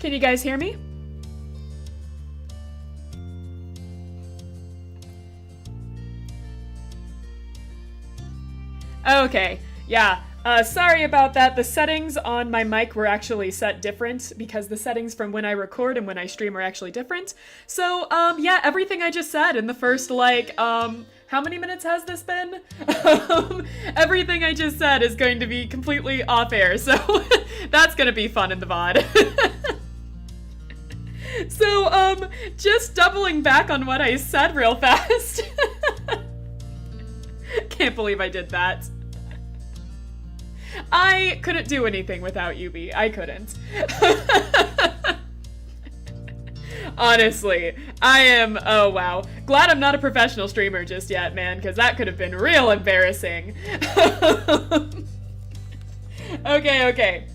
Can you guys hear me? Okay, yeah. Sorry about that. The settings on my mic were actually set different because the settings from when I record and when I stream are actually different. So, yeah, everything I just said in the first, how many minutes has this been? Everything I just said is going to be completely off air, so that's gonna be fun in the VOD. So, just doubling back on what I said real fast. Can't believe I did that. I couldn't do anything without Yubi. I couldn't. Honestly, I am, oh wow. Glad I'm not a professional streamer just yet, man, because that could have been real embarrassing. Okay.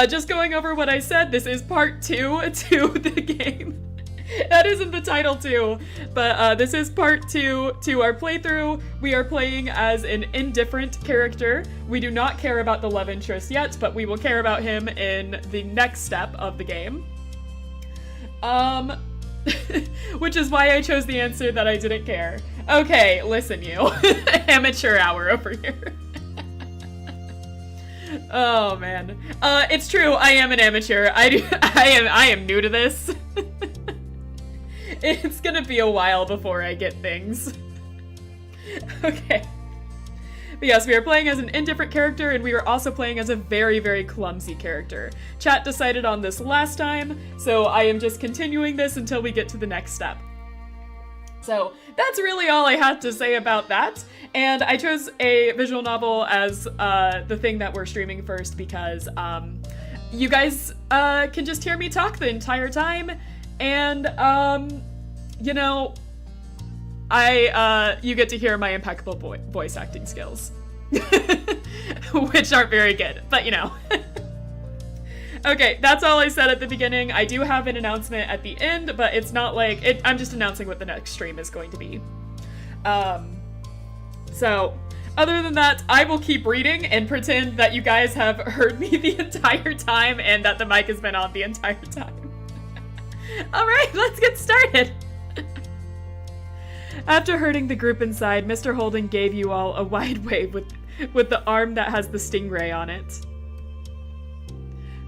Just going over what I said, this is part 2 to the game. That isn't the title too, but this is part 2 to our playthrough. We are playing as an indifferent character. We do not care about the love interest yet, but we will care about him in the next step of the game. Which is why I chose the answer that I didn't care. Okay, listen you. Amateur hour over here. Oh man. It's true, I am an amateur. I am new to this. It's gonna be a while before I get things. Okay. But yes, we are playing as an indifferent character, and we are also playing as a very, very clumsy character. Chat decided on this last time, so I am just continuing this until we get to the next step. So that's really all I had to say about that. And I chose a visual novel as the thing that we're streaming first because you guys can just hear me talk the entire time. And, you know, you get to hear my impeccable voice acting skills. Which aren't very good, but you know. Okay, that's all I said at the beginning. I do have an announcement at the end, but it's not like, I'm just announcing what the next stream is going to be. So, other than that, I will keep reading and pretend that you guys have heard me the entire time and that the mic has been on the entire time. Alright, let's get started! After hurting the group inside, Mr. Holden gave you all a wide wave with the arm that has the stingray on it.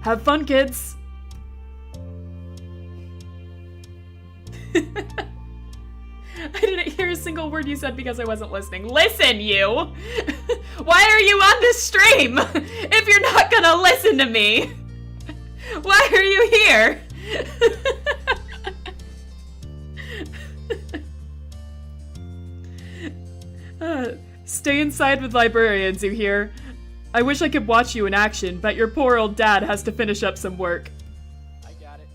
Have fun, kids! I didn't hear a single word you said because I wasn't listening. Listen, you! Why are you on this stream? If you're not gonna listen to me! Why are you here? Stay inside with librarians, you hear? I wish I could watch you in action, but your poor old dad has to finish up some work. I got it.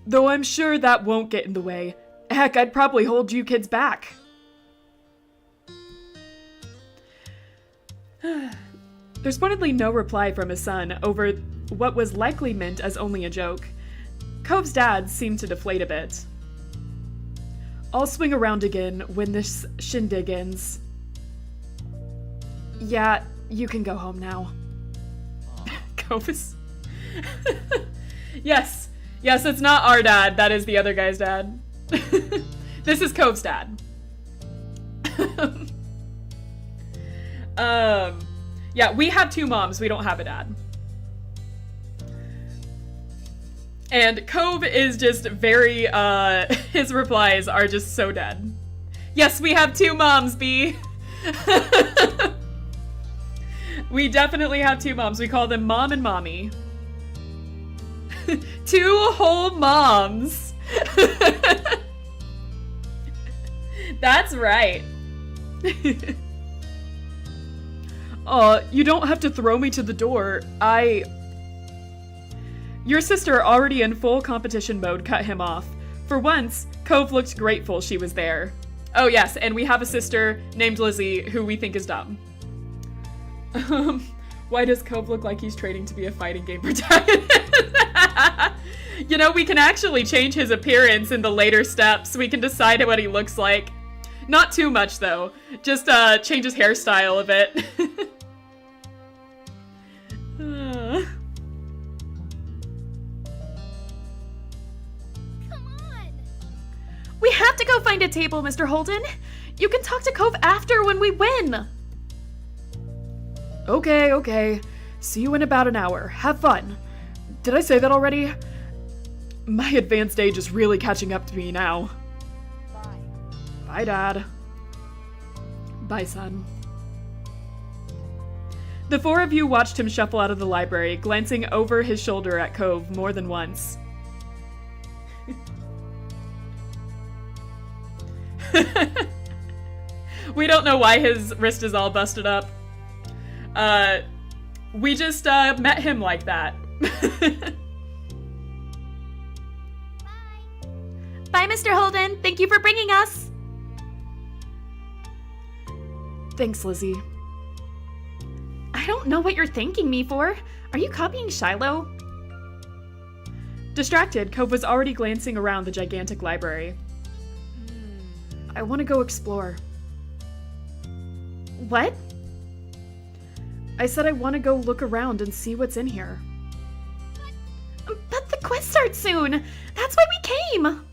Though I'm sure that won't get in the way. Heck, I'd probably hold you kids back. There's pointedly no reply from his son over what was likely meant as only a joke. Cove's dad seemed to deflate a bit. I'll swing around again when this shindig ends. Yeah, you can go home now. Cove is... Yes, it's not our dad. That is the other guy's dad. This is Cove's dad. Yeah, we have 2 moms. We don't have a dad. And Cove is just very, his replies are just so dead. Yes, we have 2 moms, B. We definitely have 2 moms. We call them Mom and Mommy. 2 whole moms. That's right. You don't have to throw me to the door. Your sister, already in full competition mode, cut him off. For once, Cove looked grateful she was there. Oh yes, and we have a sister named Lizzie who we think is dumb. Why does Cove look like he's training to be a fighting game protagonist? You know, we can actually change his appearance in the later steps. We can decide what he looks like. Not too much, though. Just, change his hairstyle a bit. go find a table, Mr. Holden. You can talk to Cove after when we win. Okay. See you in about an hour. Have fun. Did I say that already? My advanced age is really catching up to me now. Bye. Bye, Dad. Bye, son. The four of you watched him shuffle out of the library, glancing over his shoulder at Cove more than once. We don't know why his wrist is all busted up. We just met him like that. Bye, Mr. Holden. Thank you for bringing us. Thanks, Lizzie. I don't know what you're thanking me for. Are you copying Shiloh? Distracted, Cove was already glancing around the gigantic library. I want to go explore. What? I said I want to go look around and see what's in here. But the quest starts soon. That's why we came.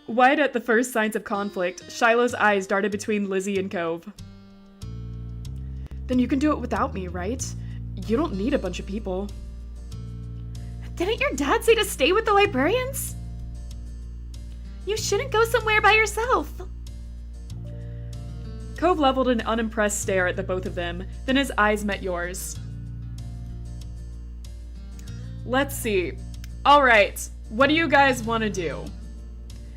Wide at the first signs of conflict, Shiloh's eyes darted between Lizzie and Cove. Then you can do it without me, right? You don't need a bunch of people. Didn't your dad say to stay with the librarians? You shouldn't go somewhere by yourself. Cove leveled an unimpressed stare at the both of them, then his eyes met yours. Let's see. Alright, what do you guys want to do?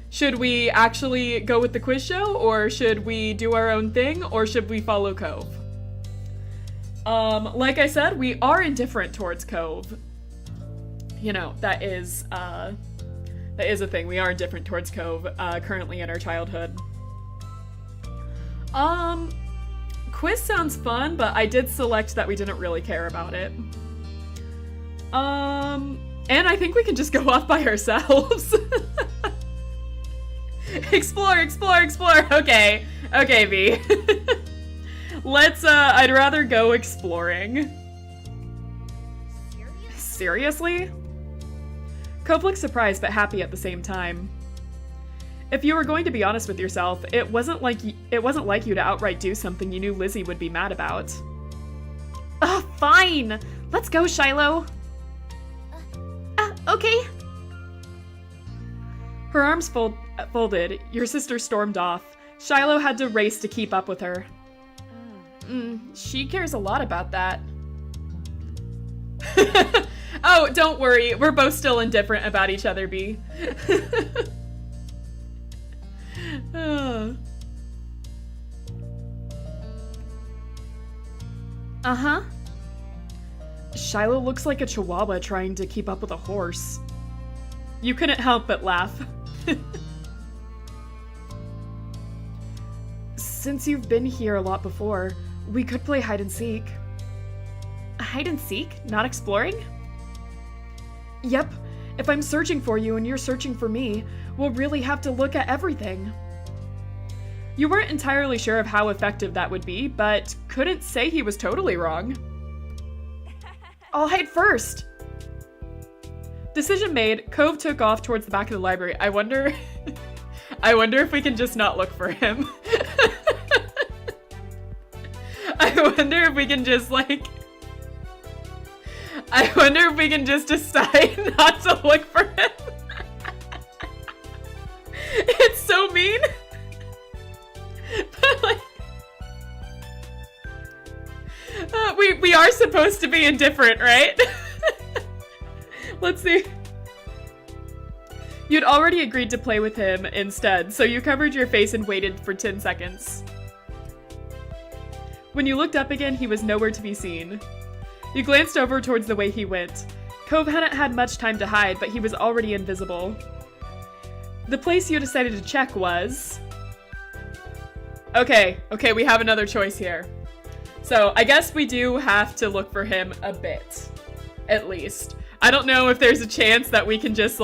Should we actually go with the quiz show, or should we do our own thing, or should we follow Cove? Like I said, we are indifferent towards Cove. You know, that is a thing. We are indifferent towards Cove, currently in our childhood. Quiz sounds fun, but I did select that we didn't really care about it. And I think we can just go off by ourselves. Explore. Okay, V. Let's, I'd rather go exploring. Seriously? Cove looked surprised but happy at the same time. If you were going to be honest with yourself, it wasn't like you to outright do something you knew Lizzie would be mad about. Ugh, fine. Let's go, Shiloh. Okay. Her arms folded. Your sister stormed off. Shiloh had to race to keep up with her. She cares a lot about that. Oh, don't worry. We're both still indifferent about each other, B. Uh-huh. Shiloh looks like a chihuahua trying to keep up with a horse. You couldn't help but laugh. Since you've been here a lot before, we could play hide and seek. Hide and seek? Not exploring? Yep. If I'm searching for you and you're searching for me, we'll really have to look at everything. You weren't entirely sure of how effective that would be, but couldn't say he was totally wrong. I'll hide first. Decision made, Cove took off towards the back of the library. I wonder if we can just not look for him. I wonder if we can just decide not to look for him. It's so mean. But we are supposed to be indifferent, right? Let's see. You'd already agreed to play with him instead, so you covered your face and waited for 10 seconds. When you looked up again, he was nowhere to be seen. You glanced over towards the way he went. Cove hadn't had much time to hide, but he was already invisible. The place you decided to check was... Okay, we have another choice here. So, I guess we do have to look for him a bit. At least. I don't know if there's a chance that we can just,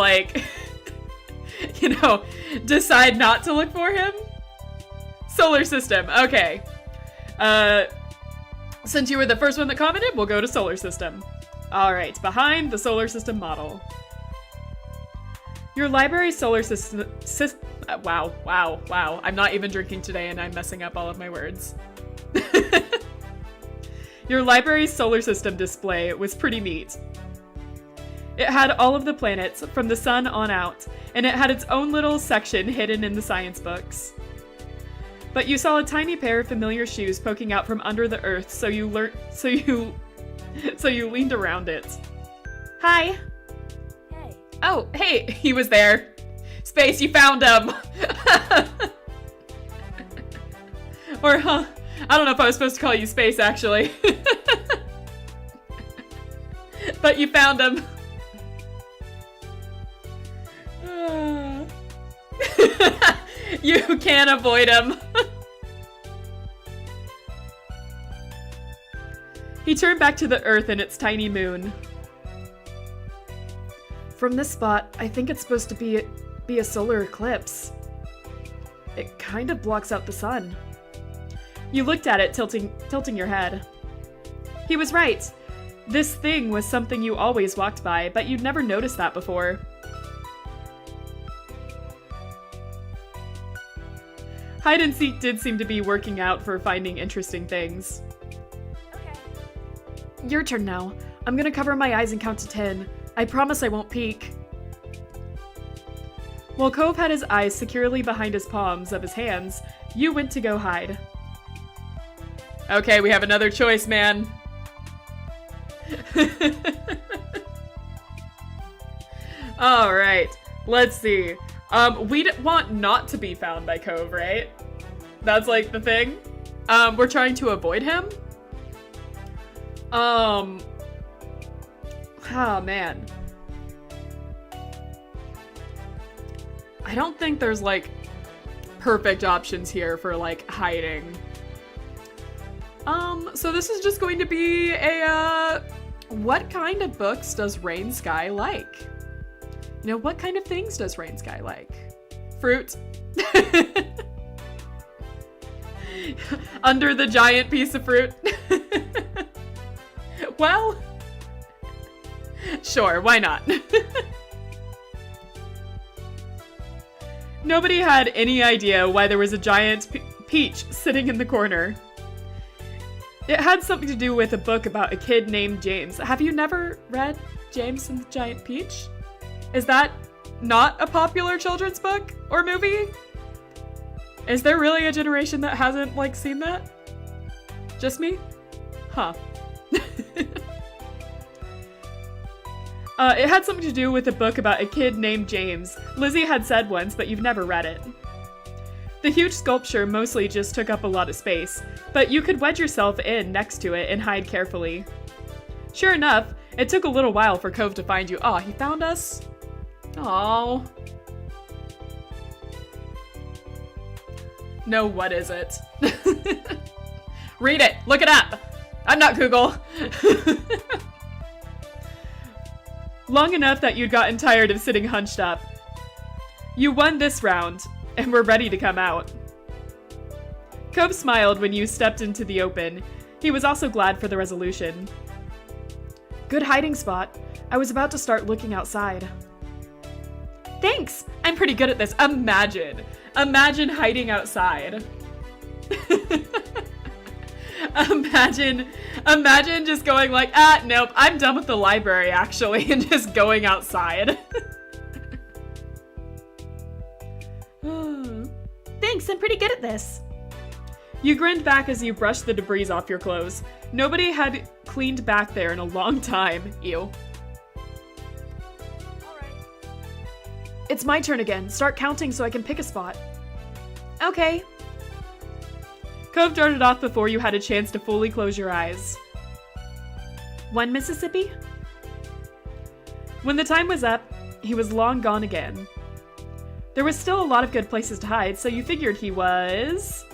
decide not to look for him. Solar system, okay. Since you were the first one that commented, we'll go to solar system. Alright, behind the solar system model. Your library solar system. Wow. I'm not even drinking today and I'm messing up all of my words. Your library's solar system display was pretty neat. It had all of the planets, from the sun on out, and it had its own little section hidden in the science books. But you saw a tiny pair of familiar shoes poking out from under the earth, so you leaned around it. Hi. Hey. Oh, hey, he was there. Space, you found him. Or, I don't know if I was supposed to call you Space, actually. But you found him. You can't avoid him. He turned back to the Earth and its tiny moon. From this spot, I think it's supposed to be a solar eclipse. It kind of blocks out the sun. You looked at it, tilting your head. He was right. This thing was something you always walked by, but you'd never noticed that before. Hide and seek did seem to be working out for finding interesting things. Okay. Your turn now. I'm gonna cover my eyes and count to 10. I promise I won't peek. While Cove had his eyes securely behind his palms of his hands, you went to go hide. Okay, we have another choice, man. Alright, let's see. We want not to be found by Cove, right? That's like the thing. We're trying to avoid him. Oh man. I don't think there's like perfect options here for like hiding. So this is just going to be a, what kind of books does Rain Sky like? You know, what kind of things does Rain Sky like? Fruit. Under the giant piece of fruit. Well, sure, why not? Nobody had any idea why there was a giant peach sitting in the corner. It had something to do with a book about a kid named James. Have you never read James and the Giant Peach? Is that not a popular children's book or movie? Is there really a generation that hasn't, like, seen that? Just me? Huh. It had something to do with a book about a kid named James. Lizzie had said once, but you've never read it. The huge sculpture mostly just took up a lot of space, but you could wedge yourself in next to it and hide carefully. Sure enough, it took a little while for Cove to find you. Aw, he found us? Aww. No, what is it? Read it! Look it up! I'm not Google! Long enough that you'd gotten tired of sitting hunched up. You won this round, and were ready to come out. Cove smiled when you stepped into the open. He was also glad for the resolution. Good hiding spot. I was about to start looking outside. Thanks! I'm pretty good at this. Imagine hiding outside. Imagine just going like, nope, I'm done with the library actually, and just going outside. Thanks, I'm pretty good at this. You grinned back as you brushed the debris off your clothes. Nobody had cleaned back there in a long time. Ew. Alright. It's my turn again. Start counting so I can pick a spot. Okay. Cove darted off before you had a chance to fully close your eyes. 1 Mississippi? When the time was up, he was long gone again. There was still a lot of good places to hide, so you figured he was...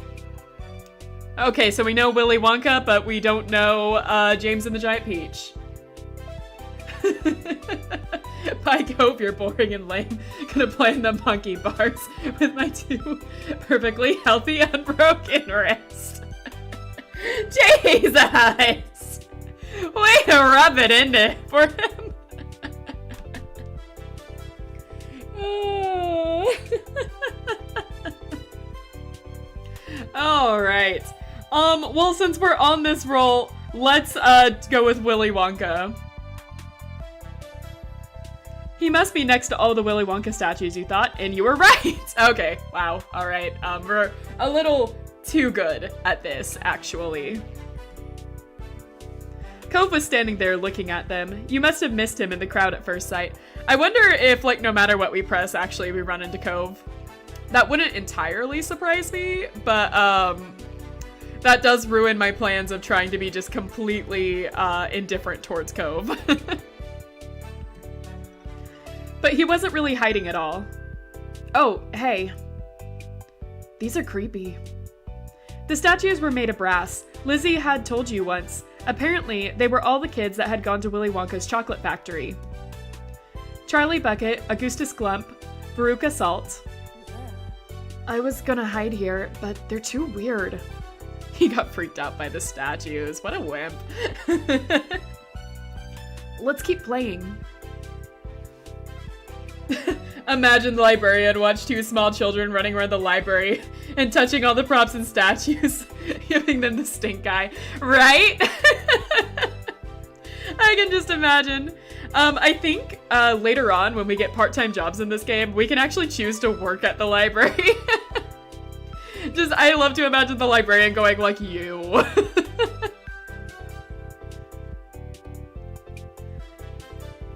Okay, so we know Willy Wonka, but we don't know James and the Giant Peach. By Cove, you're boring and lame. Gonna play in the monkey bars with my 2 perfectly healthy, unbroken wrists. Jesus! Way to rub it into for him. All right. Well, since we're on this roll, let's go with Willy Wonka. He must be next to all the Willy Wonka statues, you thought, and you were right. Okay, wow. All right. We're a little too good at this, actually. Cove was standing there looking at them. You must have missed him in the crowd at first sight. I wonder if, like, no matter what we press, actually, we run into Cove. That wouldn't entirely surprise me, but, that does ruin my plans of trying to be just completely, indifferent towards Cove. But he wasn't really hiding at all. Oh, hey. These are creepy. The statues were made of brass. Lizzie had told you once. Apparently, they were all the kids that had gone to Willy Wonka's chocolate factory. Charlie Bucket, Augustus Glump, Veruca Salt. I was gonna hide here, but they're too weird. He got freaked out by the statues. What a wimp. Let's keep playing. Imagine the librarian watch two small children running around the library and touching all the props and statues, giving them the stink eye. Right? I can just imagine. I think later on, when we get part-time jobs in this game, we can actually choose to work at the library. Just, I love to imagine the librarian going like, you.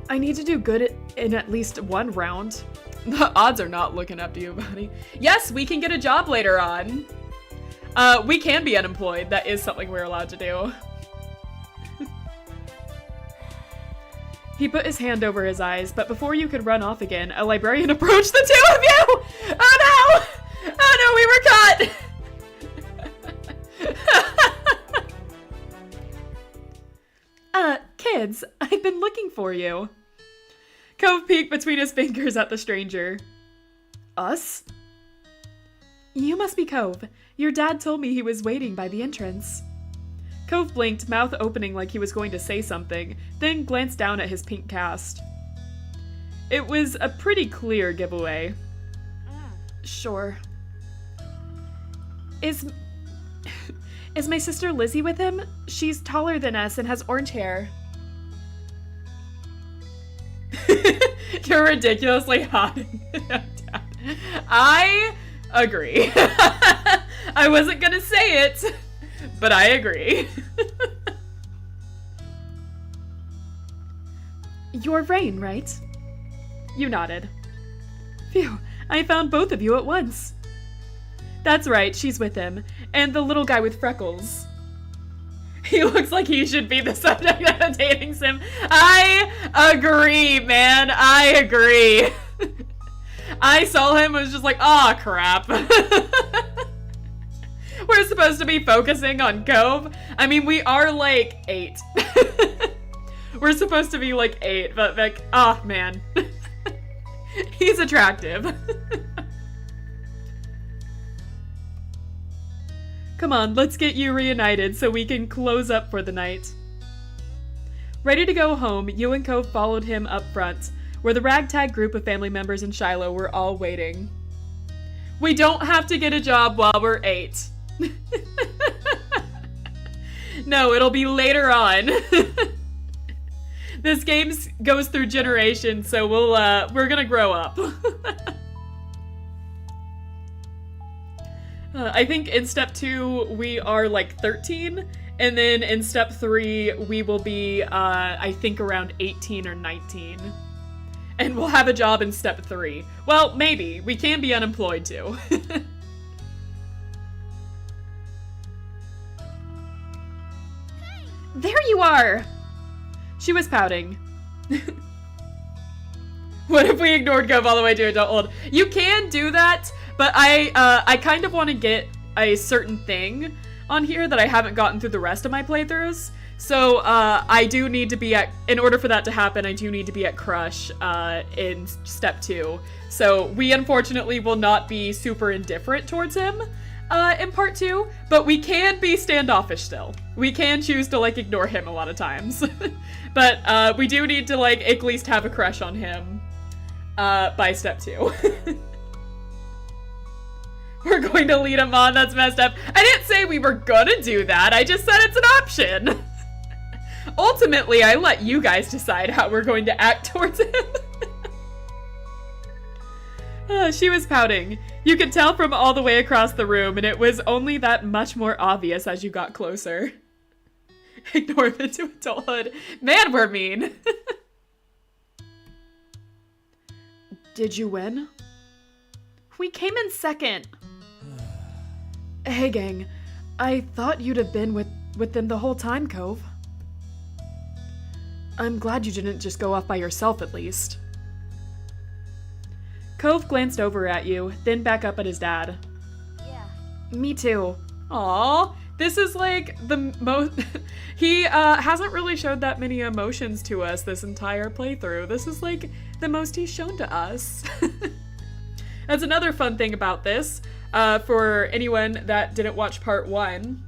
I need to do good in at least one round. The odds are not looking up to you, buddy. Yes, we can get a job later on. We can be unemployed. That is something we're allowed to do. He put his hand over his eyes, but before you could run off again, a librarian approached the two of you! Oh no! Oh no, we were caught! Kids, I've been looking for you. Cove peeked between his fingers at the stranger. Us? You must be Cove. Your dad told me he was waiting by the entrance. Cove blinked, mouth opening like he was going to say something, then glanced down at his pink cast. It was a pretty clear giveaway. Sure. Is my sister Lizzie with him? She's taller than us and has orange hair. You're ridiculously hot. I agree. I wasn't gonna say it, but I agree. You're Rain, right? You nodded. Phew, I found both of you at once. That's right, she's with him. And the little guy with freckles. He looks like he should be the subject of a dating sim. I agree, man. I agree. I saw him and was just like, aw, crap. We're supposed to be focusing on Cove. I mean, we are like 8. We're supposed to be like 8, but like, oh man. He's attractive. Come on, let's get you reunited so we can close up for the night. Ready to go home, you and Cove followed him up front, where the ragtag group of family members in Shiloh were all waiting. We don't have to get a job while we're 8. No, it'll be later on. This game goes through generations, so we're gonna grow up. I think in step 2, we are like 13, and then in step 3, we will be, I think around 18 or 19. And we'll have a job in step 3. Well, maybe. We can be unemployed too. There you are! She was pouting. What if we ignored Cove all the way to adulthood? You can do that, but I kind of want to get a certain thing on here that I haven't gotten through the rest of my playthroughs. So I do need to be at, in order for that to happen, I do need to be at Crush in step 2. So we unfortunately will not be super indifferent towards him in part 2, but we can be standoffish still. We can choose to like ignore him a lot of times. But we do need to like at least have a crush on him. by step 2. We're going to lead him on, that's messed up. I didn't say we were gonna do that, I just said it's an option. Ultimately, I let you guys decide how we're going to act towards him. She was pouting. You could tell from all the way across the room, and it was only that much more obvious as you got closer. Ignore him into adulthood. Man, we're mean. Did you win? We came in second. Hey, gang. I thought you'd have been with them the whole time, Cove. I'm glad you didn't just go off by yourself, at least. Cove glanced over at you, then back up at his dad. Yeah. Me too. Aww. This is like the most... He hasn't really showed that many emotions to us this entire playthrough. This is like the most he's shown to us. That's another fun thing about this, for anyone that didn't watch part 1,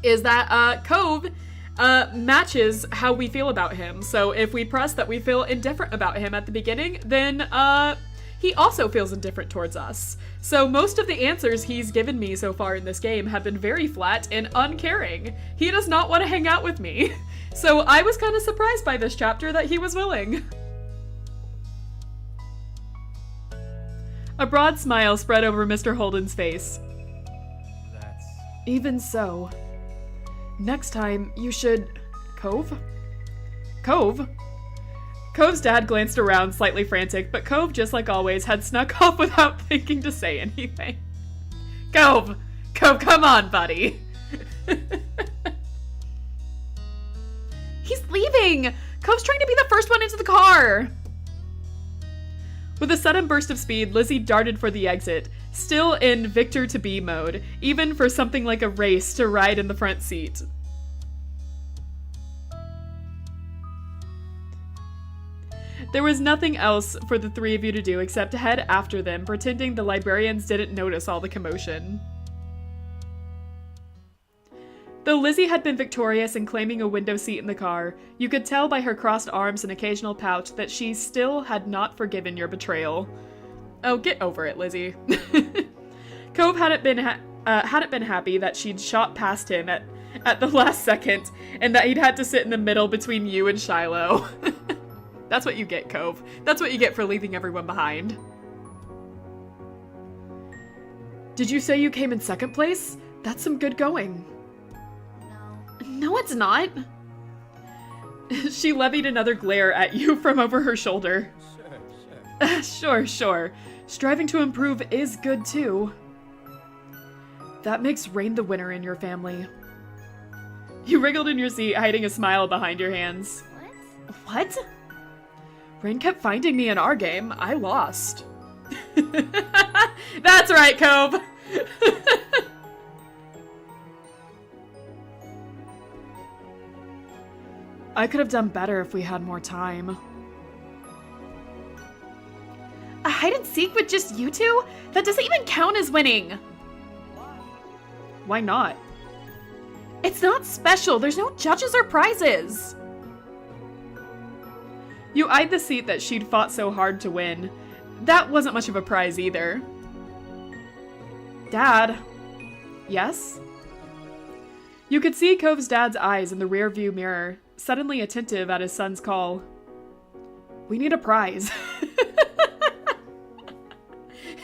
is that Cove matches how we feel about him. So if we press that we feel indifferent about him at the beginning, then he also feels indifferent towards us. So most of the answers he's given me so far in this game have been very flat and uncaring. He does not want to hang out with me. So I was kind of surprised by this chapter that he was willing. A broad smile spread over Mr. Holden's face. That's... Even so, next time you should... Cove? Cove? Cove's dad glanced around, slightly frantic, but Cove, just like always, had snuck off without thinking to say anything. Cove! Cove, come on, buddy! He's leaving! Cove's trying to be the first one into the car! With a sudden burst of speed, Lizzie darted for the exit, still in Victor to be mode, even for something like a race to ride in the front seat. There was nothing else for the three of you to do except to head after them, pretending the librarians didn't notice all the commotion. Though Lizzie had been victorious in claiming a window seat in the car, you could tell by her crossed arms and occasional pout that she still had not forgiven your betrayal. Oh, get over it, Lizzie. Cove hadn't been happy that she'd shot past him at the last second, and that he'd had to sit in the middle between you and Shiloh. That's what you get, Cove. That's what you get for leaving everyone behind. Did you say you came in second place? That's some good going. No, it's not. She levied another glare at you from over her shoulder. Sure. Striving to improve is good too. That makes Rain the winner in your family. You wriggled in your seat, hiding a smile behind your hands. What? Rain kept finding me in our game. I lost. That's right, Cove. I could have done better if we had more time. A hide and seek with just you two? That doesn't even count as winning. Why not? It's not special. There's no judges or prizes. You eyed the seat that she'd fought so hard to win. That wasn't much of a prize either. Dad? Yes? You could see Cove's dad's eyes in the rearview mirror, suddenly attentive at his son's call. We need a prize.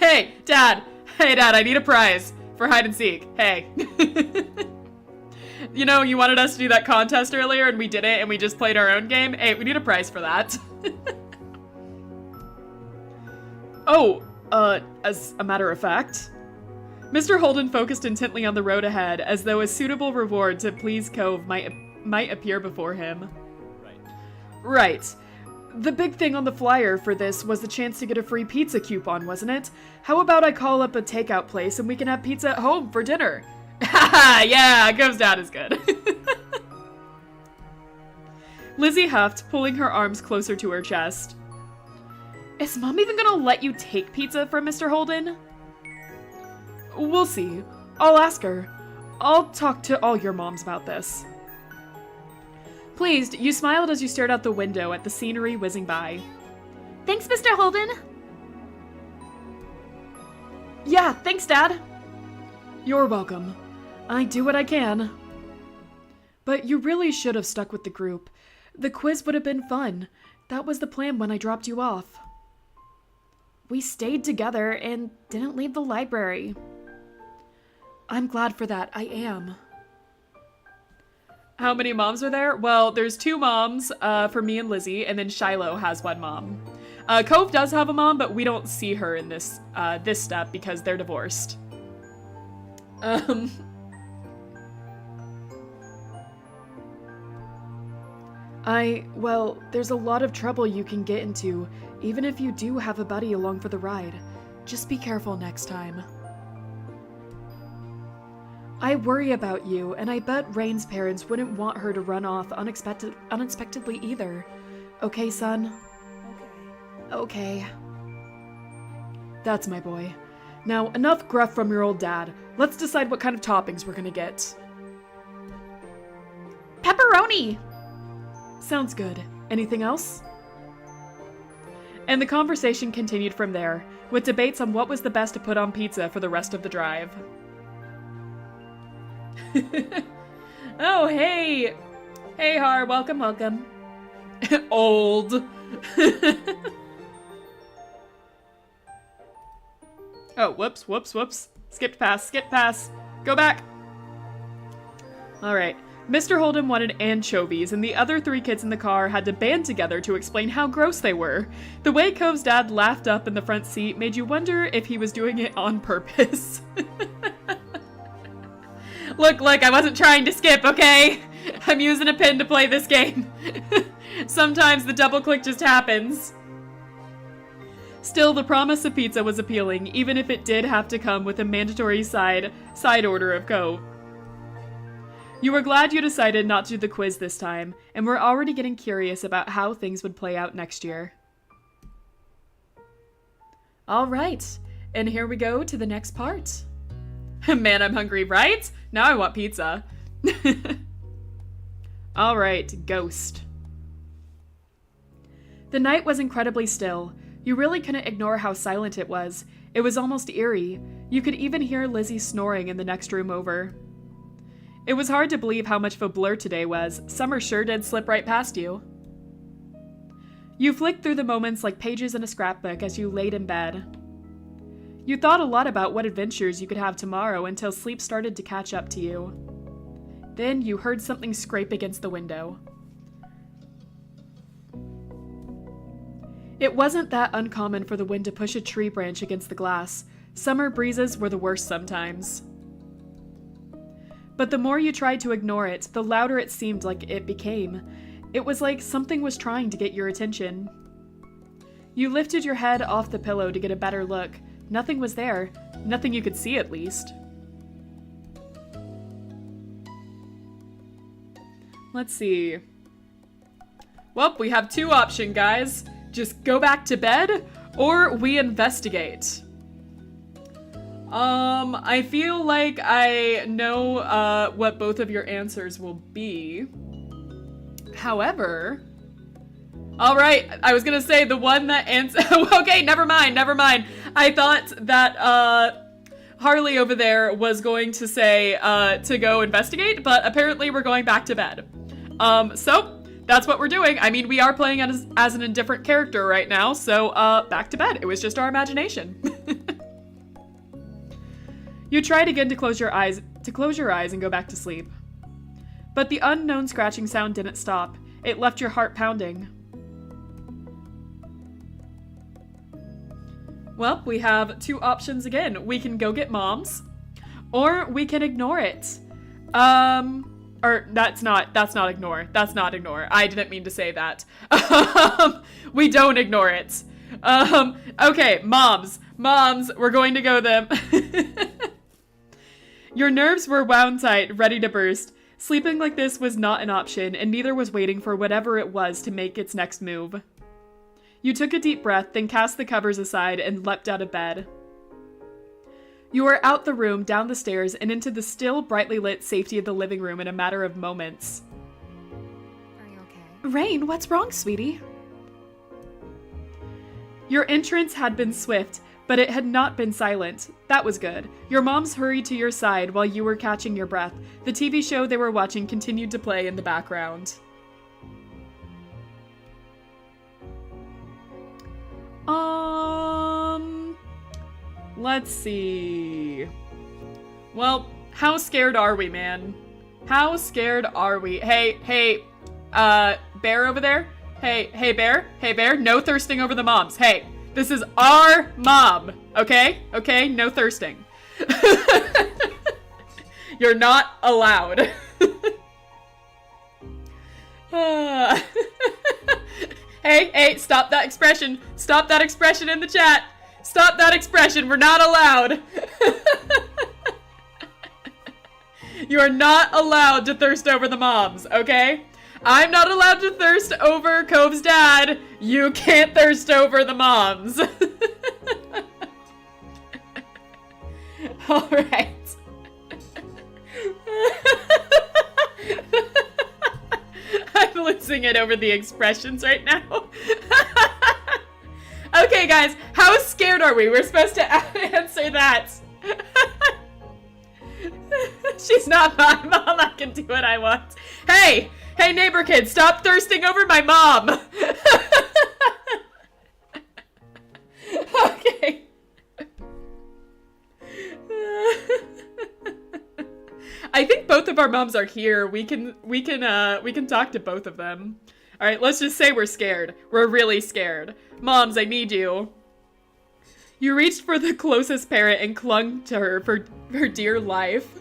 Hey, Dad, I need a prize for hide and seek. Hey. You know, you wanted us to do that contest earlier and we did it and we just played our own game. Hey, we need a prize for that. Oh, as a matter of fact. Mr. Holden focused intently on the road ahead, as though a suitable reward to please Cove might appear before him. Right. The big thing on the flyer for this was the chance to get a free pizza coupon, wasn't it? How about I call up a takeout place and we can have pizza at home for dinner? Haha, yeah, Cove's dad is good. Lizzie huffed, pulling her arms closer to her chest. Is Mom even gonna let you take pizza from Mr. Holden? We'll see. I'll ask her. I'll talk to all your moms about this. Pleased, you smiled as you stared out the window at the scenery whizzing by. Thanks, Mr. Holden. Yeah, thanks, Dad. You're welcome. I do what I can. But you really should have stuck with the group. The quiz would have been fun. That was the plan when I dropped you off. We stayed together and didn't leave the library. I'm glad for that. I am. How many moms are there? Well, there's 2 moms for me and Lizzie, and then Shiloh has 1 mom. Cove does have a mom, but we don't see her in this step because they're divorced. Well, there's a lot of trouble you can get into, even if you do have a buddy along for the ride. Just be careful next time. I worry about you, and I bet Rain's parents wouldn't want her to run off unexpectedly either. Okay, son? Okay. That's my boy. Now, enough gruff from your old dad. Let's decide what kind of toppings we're gonna get. Pepperoni! Sounds good. Anything else? And the conversation continued from there, with debates on what was the best to put on pizza for the rest of the drive. Oh, hey! Hey, Har, welcome, welcome. Old. Oh, whoops, whoops, whoops. Skipped past, skip past. Go back. Alright. Mr. Holden wanted anchovies, and the other 3 kids in the car had to band together to explain how gross they were. The way Cove's dad laughed up in the front seat made you wonder if he was doing it on purpose. Look, I wasn't trying to skip, okay? I'm using a pin to play this game. Sometimes the double click just happens. Still, the promise of pizza was appealing, even if it did have to come with a mandatory side order of Cove. You were glad you decided not to do the quiz this time, and were already getting curious about how things would play out next year. Alright, and here we go to the next part. Man, I'm hungry, right? Now I want pizza. Alright, Ghost. The night was incredibly still. You really couldn't ignore how silent it was. It was almost eerie. You could even hear Lizzie snoring in the next room over. It was hard to believe how much of a blur today was. Summer sure did slip right past you. You flicked through the moments like pages in a scrapbook as you laid in bed. You thought a lot about what adventures you could have tomorrow until sleep started to catch up to you. Then you heard something scrape against the window. It wasn't that uncommon for the wind to push a tree branch against the glass. Summer breezes were the worst sometimes. But the more you tried to ignore it, the louder it seemed like it became. It was like something was trying to get your attention. You lifted your head off the pillow to get a better look. Nothing was there. Nothing you could see, at least. Let's see. Well, we have 2 options, guys. Just go back to bed, or we investigate. I feel like I know what both of your answers will be. However, all right, I was gonna say the one that okay, never mind. I thought that Harley over there was going to say to go investigate, but apparently we're going back to bed. So that's what we're doing. I mean, we are playing as an indifferent character right now, so back to bed. It was just our imagination. You tried again to close your eyes and go back to sleep. But the unknown scratching sound didn't stop. It left your heart pounding. Well, we have 2 options again. We can go get moms, or we can ignore it. Or that's not ignore. That's not ignore. I didn't mean to say that. We don't ignore it. Okay, moms, we're going to go them. Your nerves were wound tight, ready to burst. Sleeping like this was not an option, and neither was waiting for whatever it was to make its next move. You took a deep breath, then cast the covers aside and leapt out of bed. You were out the room, down the stairs, and into the still, brightly lit safety of the living room in a matter of moments. Are you okay? Rain, what's wrong, sweetie? Your entrance had been swift, but it had not been silent. That was good. Your moms hurried to your side while you were catching your breath. The TV show they were watching continued to play in the background. Let's see. Well, how scared are we, man? How scared are we? Hey, Bear over there? Hey, Bear, no thirsting over the moms. Hey, this is our mom, okay? Okay, no thirsting. You're not allowed. Hey, stop that expression. Stop that expression in the chat. Stop that expression. We're not allowed. You are not allowed to thirst over the moms, okay? I'm not allowed to thirst over Cove's dad. You can't thirst over the moms. All right. I'm losing it over the expressions right now. Okay, guys, how scared are we? We're supposed to answer that. She's not my mom. I can do what I want. Hey, neighbor kid, stop thirsting over my mom. Okay. I think both of our moms are here. We can talk to both of them. All right, let's just say we're scared. We're really scared. Moms, I need you. You reached for the closest parent and clung to her for her dear life.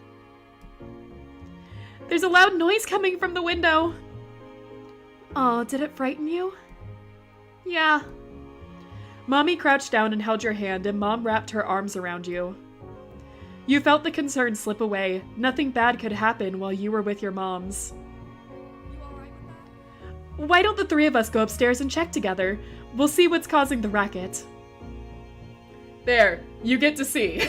There's a loud noise coming from the window. Oh, did it frighten you? Yeah. Mommy crouched down and held your hand, and Mom wrapped her arms around you. You felt the concern slip away. Nothing bad could happen while you were with your moms. You alright with that? Why don't the three of us go upstairs and check together? We'll see what's causing the racket. There, you get to see.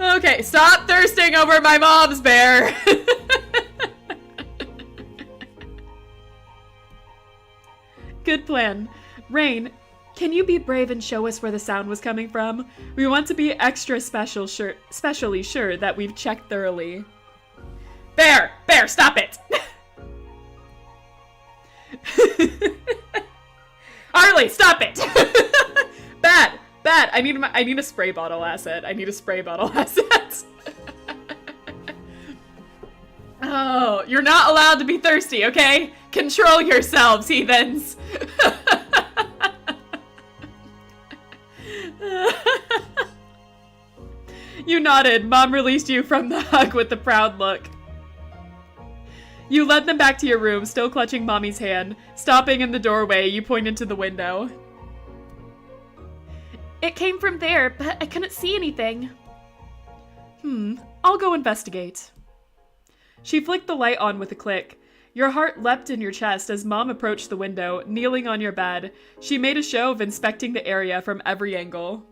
Okay, stop thirsting over my mom's, Bear. Good plan. Rain, can you be brave and show us where the sound was coming from? We want to be extra specially sure that we've checked thoroughly. Bear, stop it. Harley, stop it. Bad. I need a spray bottle asset. Oh, you're not allowed to be thirsty, okay? Control yourselves, heathens. You nodded. Mom released you from the hug with a proud look. You led them back to your room, still clutching Mommy's hand. Stopping in the doorway, you pointed to the window. It came from there, but I couldn't see anything. I'll go investigate. She flicked the light on with a click. Your heart leapt in your chest as Mom approached the window, kneeling on your bed. She made a show of inspecting the area from every angle.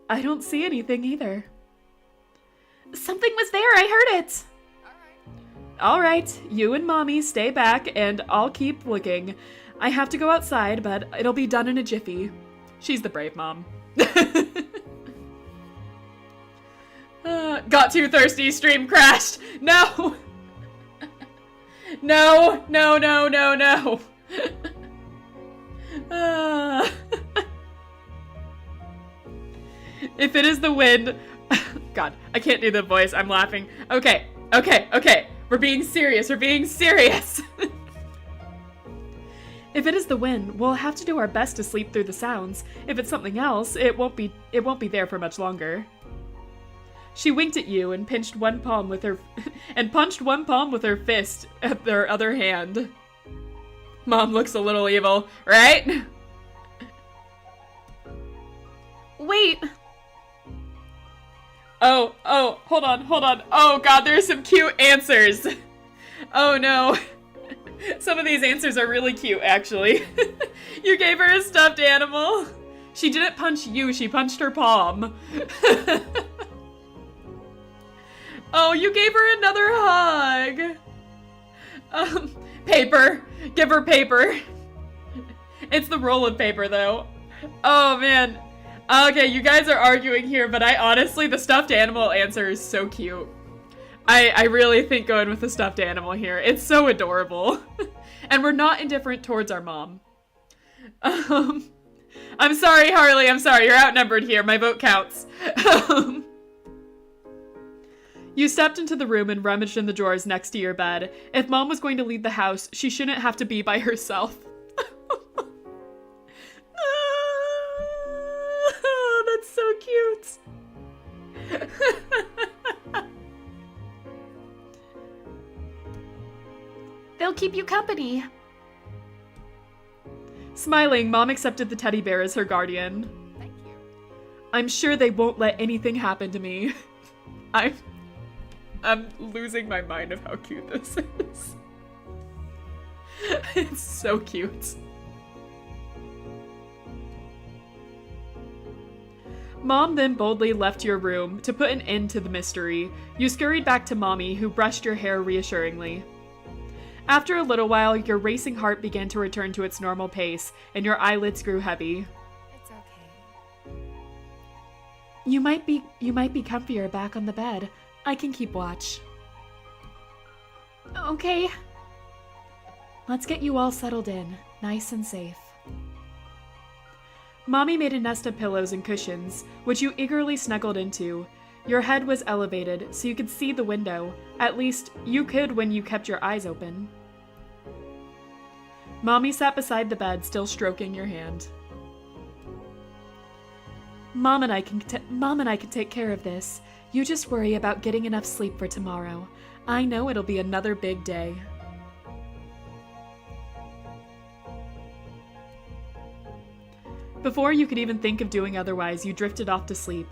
I don't see anything either. Something was there, I heard it. All right, you and Mommy stay back and I'll keep looking. I have to go outside, but it'll be done in a jiffy. She's the brave mom. Got too thirsty, stream crashed. No. No. If it is the wind... God, I can't do the voice. I'm laughing. Okay. We're being serious. If it is the wind, we'll have to do our best to sleep through the sounds. If it's something else, it won't be there for much longer. She winked at you and punched one palm with her fist at their other hand. Mom looks a little evil, right? Wait. Oh, hold on. Oh god, there's some cute answers. Oh no. Some of these answers are really cute, actually. You gave her a stuffed animal. She didn't punch you, she punched her palm. Oh, you gave her another hug. Paper. Give her paper. It's the roll of paper, though. Oh, man. Okay, you guys are arguing here, but I honestly, the stuffed animal answer is so cute. I really think going with the stuffed animal here. It's so adorable. And we're not indifferent towards our mom. I'm sorry, Harley. I'm sorry. You're outnumbered here. My vote counts. You stepped into the room and rummaged in the drawers next to your bed. If Mom was going to leave the house, she shouldn't have to be by herself. Oh, that's so cute. They'll keep you company. Smiling, Mom accepted the teddy bear as her guardian. Thank you. I'm sure they won't let anything happen to me. I'm losing my mind of how cute this is. It's so cute. Mom then boldly left your room to put an end to the mystery. You scurried back to Mommy, who brushed your hair reassuringly. After a little while, your racing heart began to return to its normal pace, and your eyelids grew heavy. It's okay. You might be comfier back on the bed. I can keep watch. Okay. Let's get you all settled in, nice and safe. Mommy made a nest of pillows and cushions, which you eagerly snuggled into. Your head was elevated, so you could see the window. At least, you could when you kept your eyes open. Mommy sat beside the bed, still stroking your hand. Mom and I can take care of this. You just worry about getting enough sleep for tomorrow. I know it'll be another big day. Before you could even think of doing otherwise, you drifted off to sleep.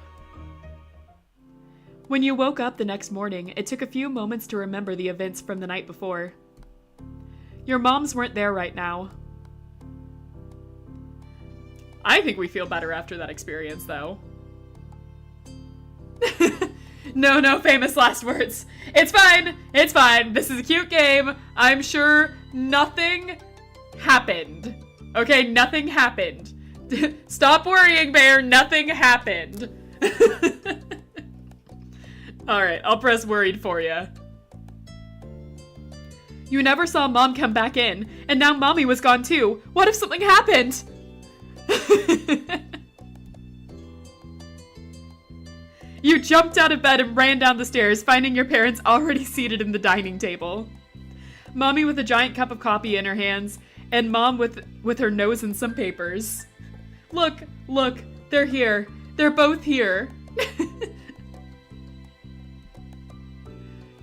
When you woke up the next morning, it took a few moments to remember the events from the night before. Your moms weren't there right now. I think we feel better after that experience, though. No famous last words. It's fine. It's fine. This is a cute game. I'm sure nothing happened. Okay, nothing happened. Stop worrying, Bear. Nothing happened. Alright, I'll press worried for you. You never saw Mom come back in, and now Mommy was gone too. What if something happened? You jumped out of bed and ran down the stairs, finding your parents already seated in the dining table. Mommy with a giant cup of coffee in her hands, and Mom with her nose in some papers. Look, they're here. They're both here.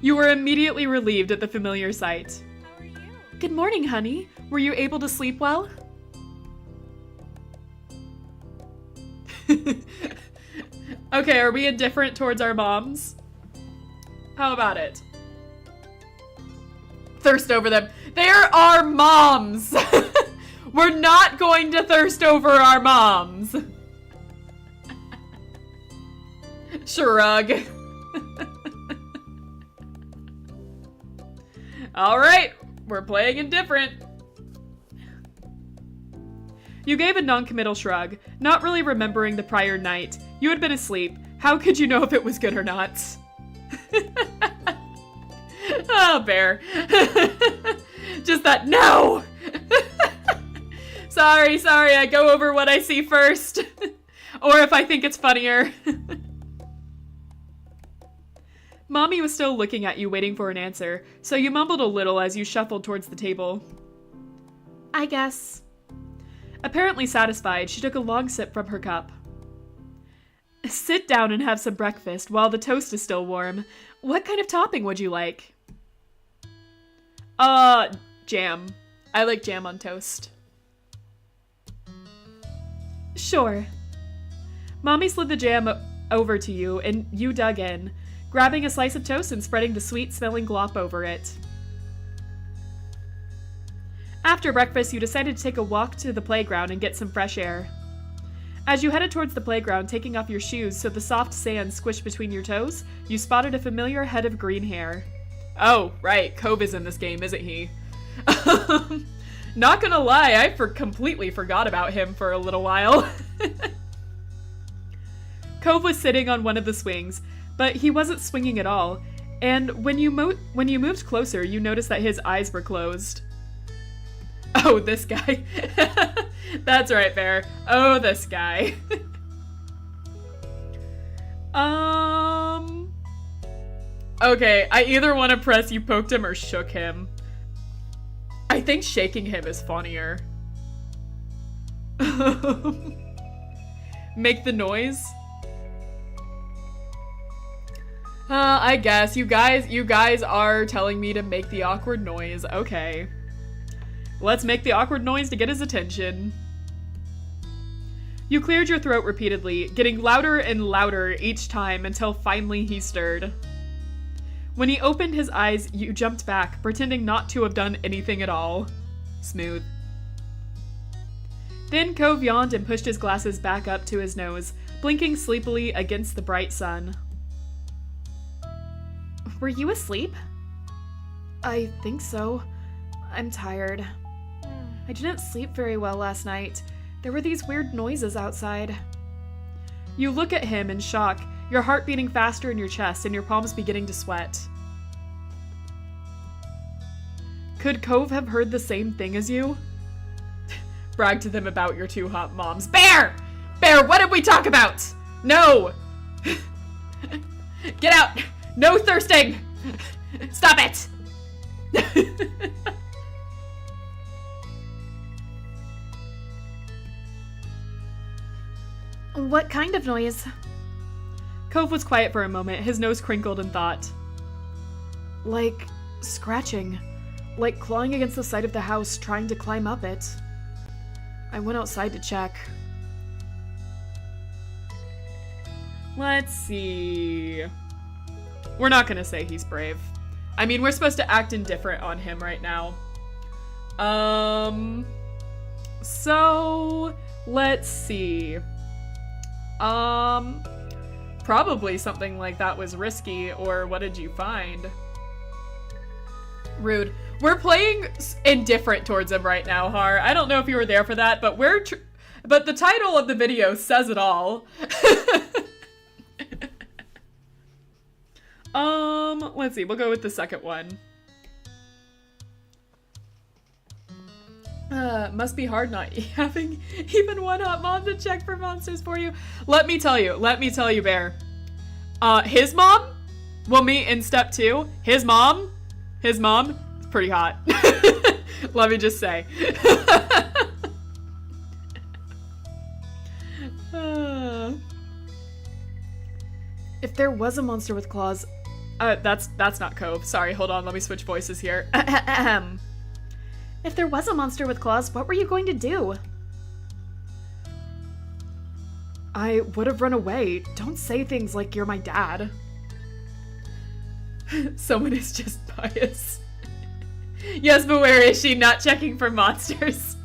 You were immediately relieved at the familiar sight. How are you? Good morning, honey. Were you able to sleep well? Okay, are we indifferent towards our moms? How about it? Thirst over them. They're our moms! We're not going to thirst over our moms. Shrug. Alright, we're playing indifferent. You gave a non-committal shrug, not really remembering the prior night. You had been asleep. How could you know if it was good or not? Oh, Bear. Just that, no! Sorry, I go over what I see first. Or if I think it's funnier. Mommy was still looking at you, waiting for an answer, so you mumbled a little as you shuffled towards the table. I guess. Apparently satisfied, she took a long sip from her cup. Sit down and have some breakfast while the toast is still warm. What kind of topping would you like? Jam. I like jam on toast. Sure. Mommy slid the jam over to you, and you dug in, grabbing a slice of toast and spreading the sweet-smelling glop over it. After breakfast, you decided to take a walk to the playground and get some fresh air. As you headed towards the playground, taking off your shoes so the soft sand squished between your toes, you spotted a familiar head of green hair. Oh, right, Cove is in this game, isn't he? Not gonna lie, I completely forgot about him for a little while. Cove was sitting on one of the swings, but he wasn't swinging at all, and when you moved closer, you noticed that his eyes were closed. Oh, this guy. That's right, Bear. Oh, this guy. Okay, I either want to press you poked him or shook him. I think shaking him is funnier. Make the noise? I guess. You guys are telling me to make the awkward noise. Okay. Let's make the awkward noise to get his attention. You cleared your throat repeatedly, getting louder and louder each time until finally he stirred. When he opened his eyes, you jumped back, pretending not to have done anything at all. Smooth. Then Cove yawned and pushed his glasses back up to his nose, blinking sleepily against the bright sun. Were you asleep? I think so. I'm tired. I didn't sleep very well last night. There were these weird noises outside. You look at him in shock, your heart beating faster in your chest and your palms beginning to sweat. Could Cove have heard the same thing as you? Brag to them about your two hot moms. Bear! Bear, what did we talk about? No! Get out! No thirsting! Stop it! What kind of noise? Cove was quiet for a moment, his nose crinkled in thought. Like scratching. Like clawing against the side of the house, trying to climb up it. I went outside to check. Let's see. We're not gonna say he's brave. I mean, we're supposed to act indifferent on him right now. So let's see. Probably something like that was risky, or what did you find? Rude. We're playing indifferent towards him right now, Har. I don't know if you were there for that, but but the title of the video says it all. Let's see. We'll go with the second one. Must be hard not having even one hot mom to check for monsters for you. Let me tell you, Bear. His mom will meet in step 2. His mom is pretty hot. Let me just say. If there was a monster with claws, that's not Cove. Sorry, hold on, let me switch voices here. If there was a monster with claws, what were you going to do? I would have run away. Don't say things like you're my dad. Someone is just biased. Yes, but where is she? Not checking for monsters.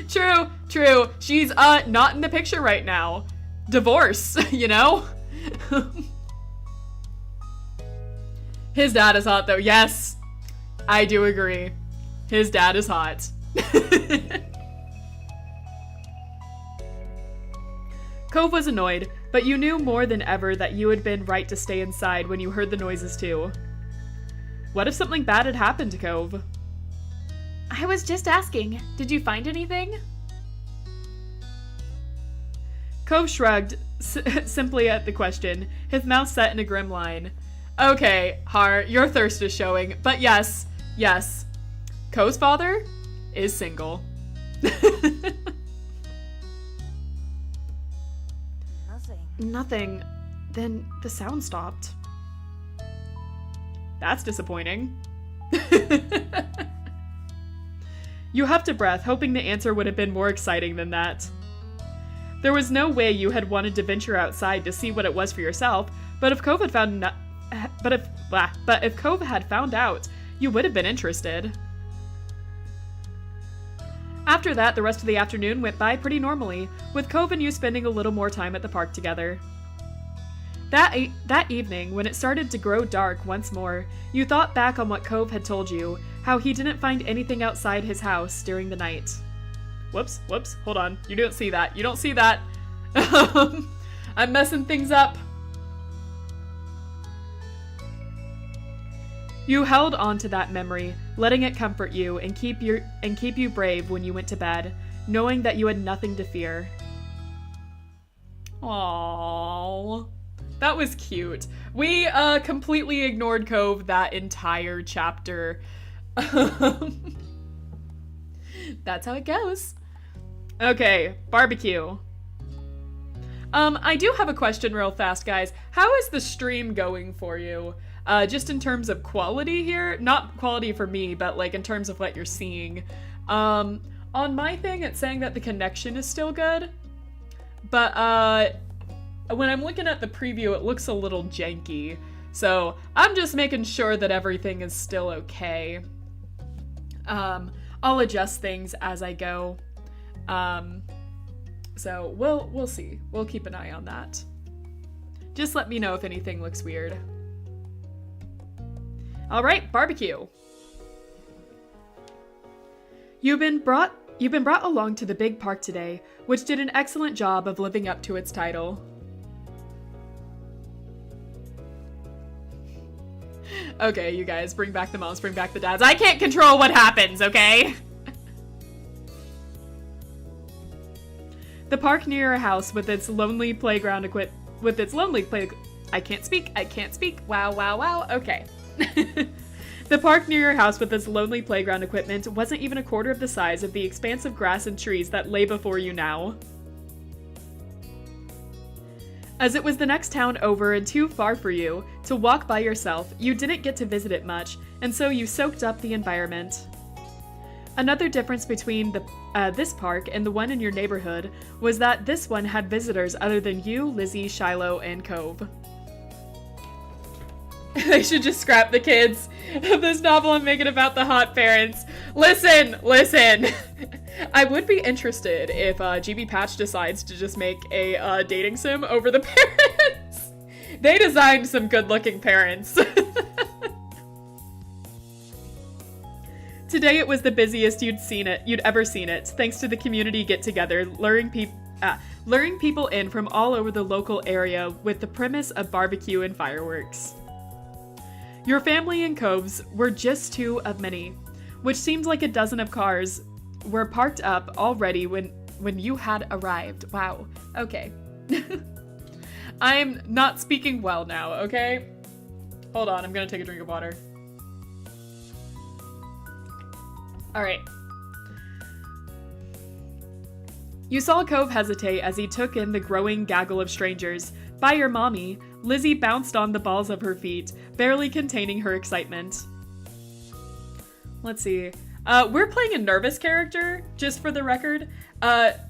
True. She's, not in the picture right now. Divorce, you know? His dad is hot, though. Yes, I do agree. His dad is hot. Cove was annoyed, but you knew more than ever that you had been right to stay inside when you heard the noises too. What if something bad had happened to Cove? I was just asking. Did you find anything? Cove shrugged simply at the question, his mouth set in a grim line. Okay, Har, your thirst is showing, but yes. Cove's father is single. Nothing. Then the sound stopped. That's disappointing. You huffed a breath, hoping the answer would have been more exciting than that. There was no way you had wanted to venture outside to see what it was for yourself, but if Cove had if Cove had found out, you would have been interested. After that, the rest of the afternoon went by pretty normally, with Cove and you spending a little more time at the park together. That evening, when it started to grow dark once more, you thought back on what Cove had told you, how he didn't find anything outside his house during the night. Whoops, hold on. You don't see that. You don't see that. I'm messing things up. You held on to that memory, letting it comfort you and keep you brave when you went to bed, knowing that you had nothing to fear. Aww. That was cute. We completely ignored Cove that entire chapter. That's how it goes. Okay, barbecue. I do have a question real fast, guys. How is the stream going for you? Just in terms of quality here? Not quality for me, but like in terms of what you're seeing. On my thing, it's saying that the connection is still good. But when I'm looking at the preview, it looks a little janky. So I'm just making sure that everything is still okay. I'll adjust things as I go. So we'll see. We'll keep an eye on that. Just let me know if anything looks weird. All right, barbecue. You've been brought along to the big park today, which did an excellent job of living up to its title. Okay, you guys, bring back the moms, bring back the dads. I can't control what happens, okay? The park near your house with its lonely playground I can't speak. Wow. Okay. The park near your house with its lonely playground equipment wasn't even a quarter of the size of the expanse of grass and trees that lay before you now. As it was the next town over and too far for you to walk by yourself, you didn't get to visit it much, and so you soaked up the environment. Another difference between this park and the one in your neighborhood was that this one had visitors other than you, Lizzie, Shiloh, and Cove. They should just scrap the kids of this novel and make it about the hot parents. Listen! I would be interested if GB Patch decides to just make a dating sim over the parents. They designed some good-looking parents. Today it was the busiest you'd ever seen it, thanks to the community get-together, luring people in from all over the local area with the premise of barbecue and fireworks. Your family and Coves were just two of many, which seemed like a dozen of cars were parked up already when you had arrived. Wow. Okay. I'm not speaking well now, okay? Hold on, I'm gonna take a drink of water. Alright. You saw Cove hesitate as he took in the growing gaggle of strangers. By your mommy, Lizzie bounced on the balls of her feet, barely containing her excitement. Let's see. We're playing a nervous character, just for the record.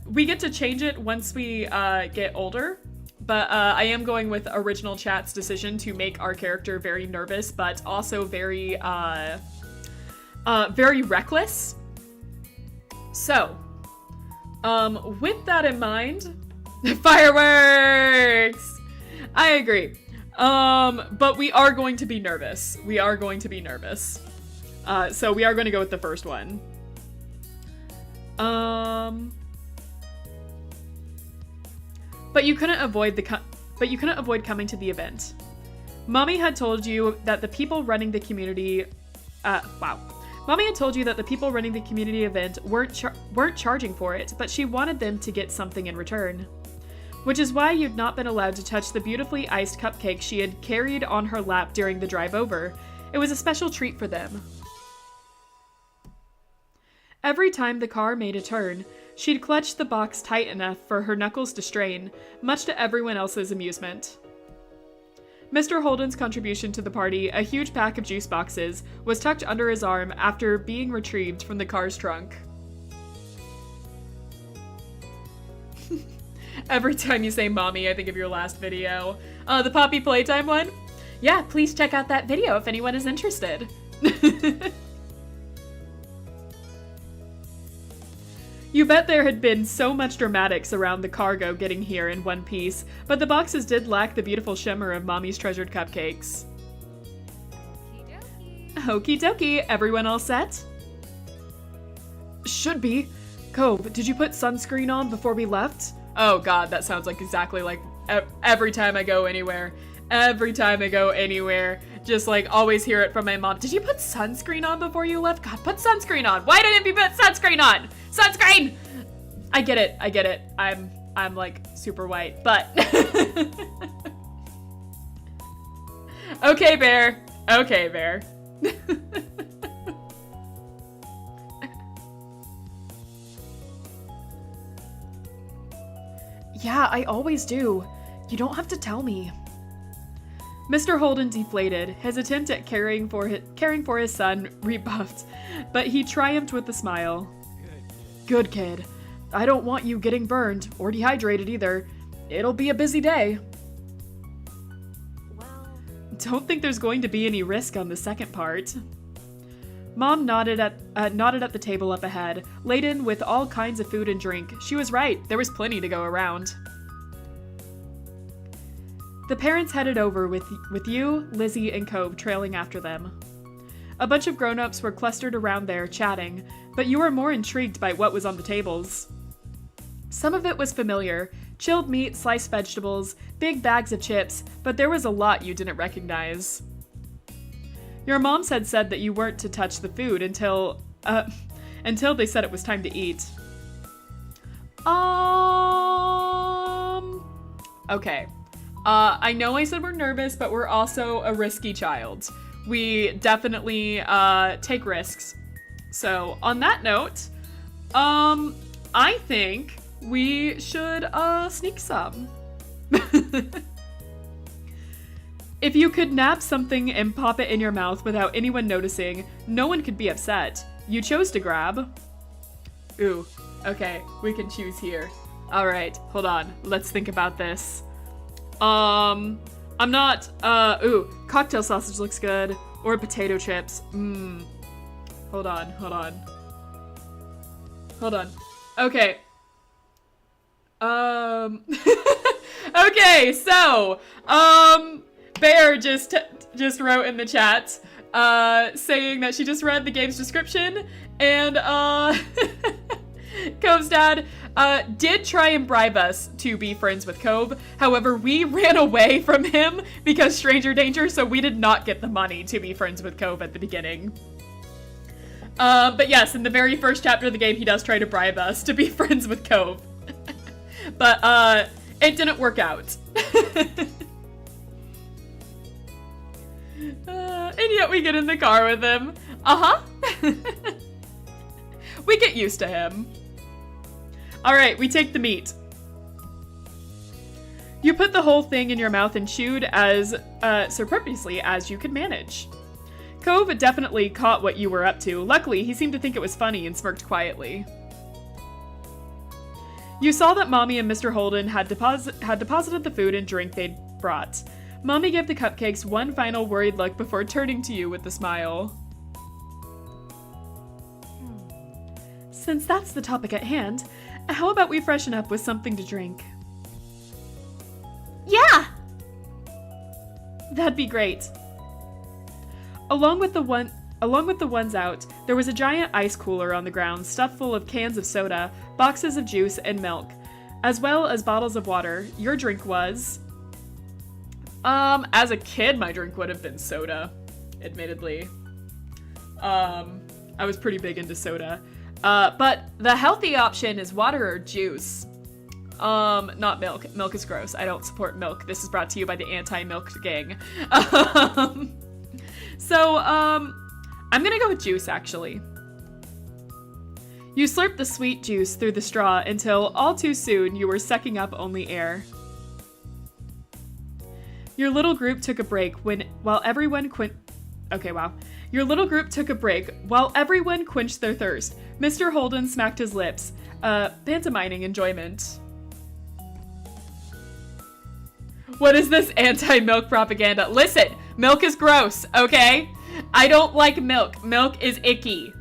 We get to change it once we get older, but I am going with original chat's decision to make our character very nervous, but also very reckless. So, with that in mind, fireworks! I agree. But we are going to be nervous. So we are going to go with the first one. But you couldn't avoid coming to the event. Mommy had told you that the people running the community Mommy had told you that the people running the community event weren't charging for it, but she wanted them to get something in return. Which is why you'd not been allowed to touch the beautifully iced cupcake she had carried on her lap during the drive over. It was a special treat for them. Every time the car made a turn, she'd clutch the box tight enough for her knuckles to strain, much to everyone else's amusement. Mr. Holden's contribution to the party, a huge pack of juice boxes, was tucked under his arm after being retrieved from the car's trunk. Every time you say mommy, I think of your last video. The Poppy Playtime one? Yeah, please check out that video if anyone is interested. You bet there had been so much dramatics around the cargo getting here in one piece, but the boxes did lack the beautiful shimmer of Mommy's treasured cupcakes. Okie dokie, everyone all set? Should be. Cove, did you put sunscreen on before we left? Oh god, that sounds like exactly like every time I go anywhere. Every time I go anywhere, just like always hear it from my mom. Did you put sunscreen on before you left? God, put sunscreen on. Why didn't you put sunscreen on? Sunscreen! I get it. I'm like super white, but Okay, Bear. Okay, Bear. Yeah, I always do. You don't have to tell me. Mr. Holden deflated, his attempt at caring for his son rebuffed, but he triumphed with a smile. Good kid. I don't want you getting burned or dehydrated either. It'll be a busy day. Well, Don't think there's going to be any risk on the second part. Mom nodded at the table up ahead, laden with all kinds of food and drink. She was right, there was plenty to go around. The parents headed over with you, Lizzie, and Cove trailing after them. A bunch of grown-ups were clustered around there, chatting, but you were more intrigued by what was on the tables. Some of it was familiar, chilled meat, sliced vegetables, big bags of chips, but there was a lot you didn't recognize. Your moms had said that you weren't to touch the food until they said it was time to eat. Okay. I know I said we're nervous, but we're also a risky child. We definitely take risks. So on that note, I think we should sneak some. If you could nab something and pop it in your mouth without anyone noticing, no one could be upset. You chose to grab. Ooh, okay, we can choose here. All right, hold on. Let's think about this. I'm not, ooh, cocktail sausage looks good. Or potato chips. Hold on. Okay. Okay, so, Bear just wrote in the chat, saying that she just read the game's description, and, Cove's dad, did try and bribe us to be friends with Cove. However, we ran away from him because stranger danger, so we did not get the money to be friends with Cove at the beginning. But yes, in the very first chapter of the game, he does try to bribe us to be friends with Cove. But, it didn't work out. And yet we get in the car with him. We get used to him. Alright, we take the meat. You put the whole thing in your mouth and chewed as surreptitiously as you could manage. Cove definitely caught what you were up to. Luckily, he seemed to think it was funny and smirked quietly. You saw that Mommy and Mr. Holden had deposited the food and drink they'd brought. Mommy gave the cupcakes one final worried look before turning to you with a smile. Since that's the topic at hand, how about we freshen up with something to drink? yeah! That'd be great. Along with the ones out, there was a giant ice cooler on the ground stuffed full of cans of soda, boxes of juice, and milk, as well as bottles of water. Your drink was... as a kid, my drink would have been soda, admittedly. I was pretty big into soda. But the healthy option is water or juice. Not milk. Milk is gross. I don't support milk. This is brought to you by the anti-milk gang. So, I'm gonna go with juice, actually. You slurped the sweet juice through the straw until, all too soon, you were sucking up only air. Your little group took a break while everyone quenched their thirst. Mr. Holden smacked his lips, pantomiming enjoyment. What is this anti-milk propaganda? Listen, milk is gross, okay? I don't like milk. Milk is icky.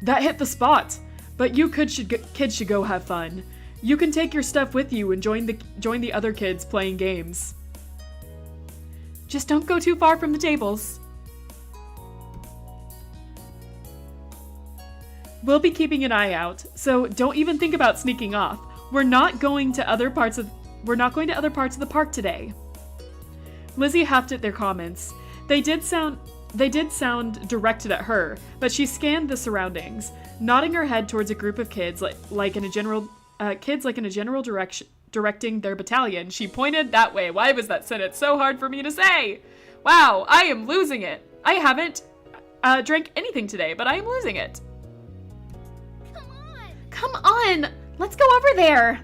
That hit the spot. But you kids should go have fun. You can take your stuff with you and join the other kids playing games. Just don't go too far from the tables. We'll be keeping an eye out, so don't even think about sneaking off. We're not going to other parts of the park today. Lizzie huffed at their comments. They did sound directed at her, but she scanned the surroundings, nodding her head towards a group of kids like in a general direction directing their battalion. She pointed that way. Why was that sentence so hard for me to say? Wow, I am losing it. I haven't drank anything today, but I am losing it. Come on! Let's go over there!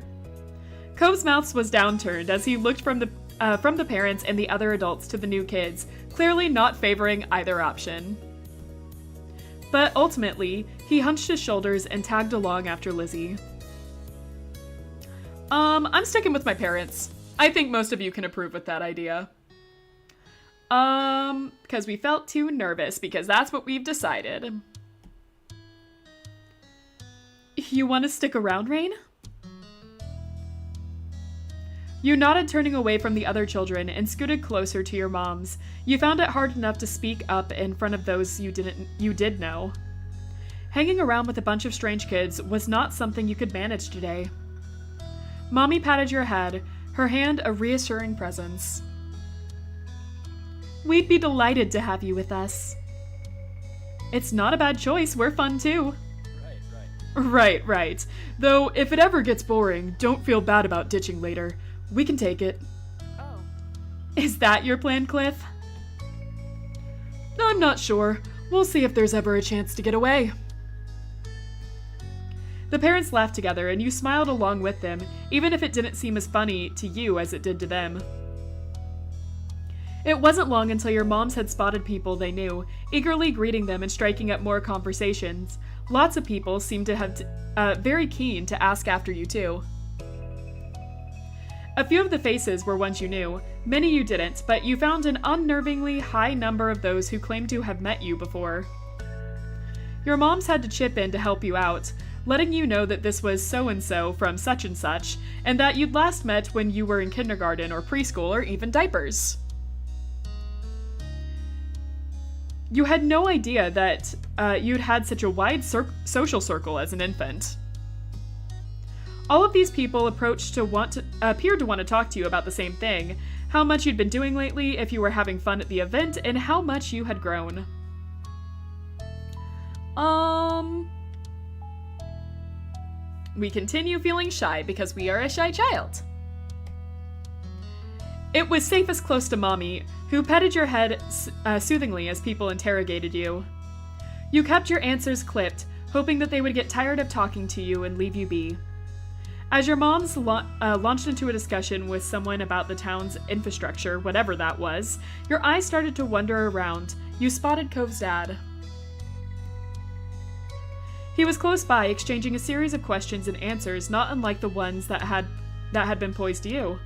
Cove's mouth was downturned as he looked from the parents and the other adults to the new kids, clearly not favoring either option. But ultimately, he hunched his shoulders and tagged along after Lizzie. I'm sticking with my parents. I think most of you can approve with that idea. Because we felt too nervous, because that's what we've decided. You want to stick around, Rain? You nodded, turning away from the other children, and scooted closer to your moms. You found it hard enough to speak up in front of those you did know. Hanging around with a bunch of strange kids was not something you could manage today. Mommy patted your head, her hand a reassuring presence. We'd be delighted to have you with us. It's not a bad choice, we're fun too. Right. Though, if it ever gets boring, don't feel bad about ditching later. We can take it. Oh. Is that your plan, Cliff? I'm not sure. We'll see if there's ever a chance to get away. The parents laughed together, and you smiled along with them, even if it didn't seem as funny to you as it did to them. It wasn't long until your moms had spotted people they knew, eagerly greeting them and striking up more conversations. Lots of people seemed to have very keen to ask after you too. A few of the faces were ones you knew, many you didn't, but you found an unnervingly high number of those who claimed to have met you before. Your moms had to chip in to help you out, letting you know that this was so-and-so from such and such, and that you'd last met when you were in kindergarten or preschool or even diapers. You had no idea that you'd had such a wide social circle as an infant. All of these people appeared to want to talk to you about the same thing, how much you'd been doing lately, if you were having fun at the event, and how much you had grown. We continue feeling shy because we are a shy child. It was safest close to Mommy, who petted your head soothingly as people interrogated you. You kept your answers clipped, hoping that they would get tired of talking to you and leave you be. As your moms launched into a discussion with someone about the town's infrastructure, whatever that was, your eyes started to wander around. You spotted Cove's dad. He was close by, exchanging a series of questions and answers not unlike the ones that had been posed to you.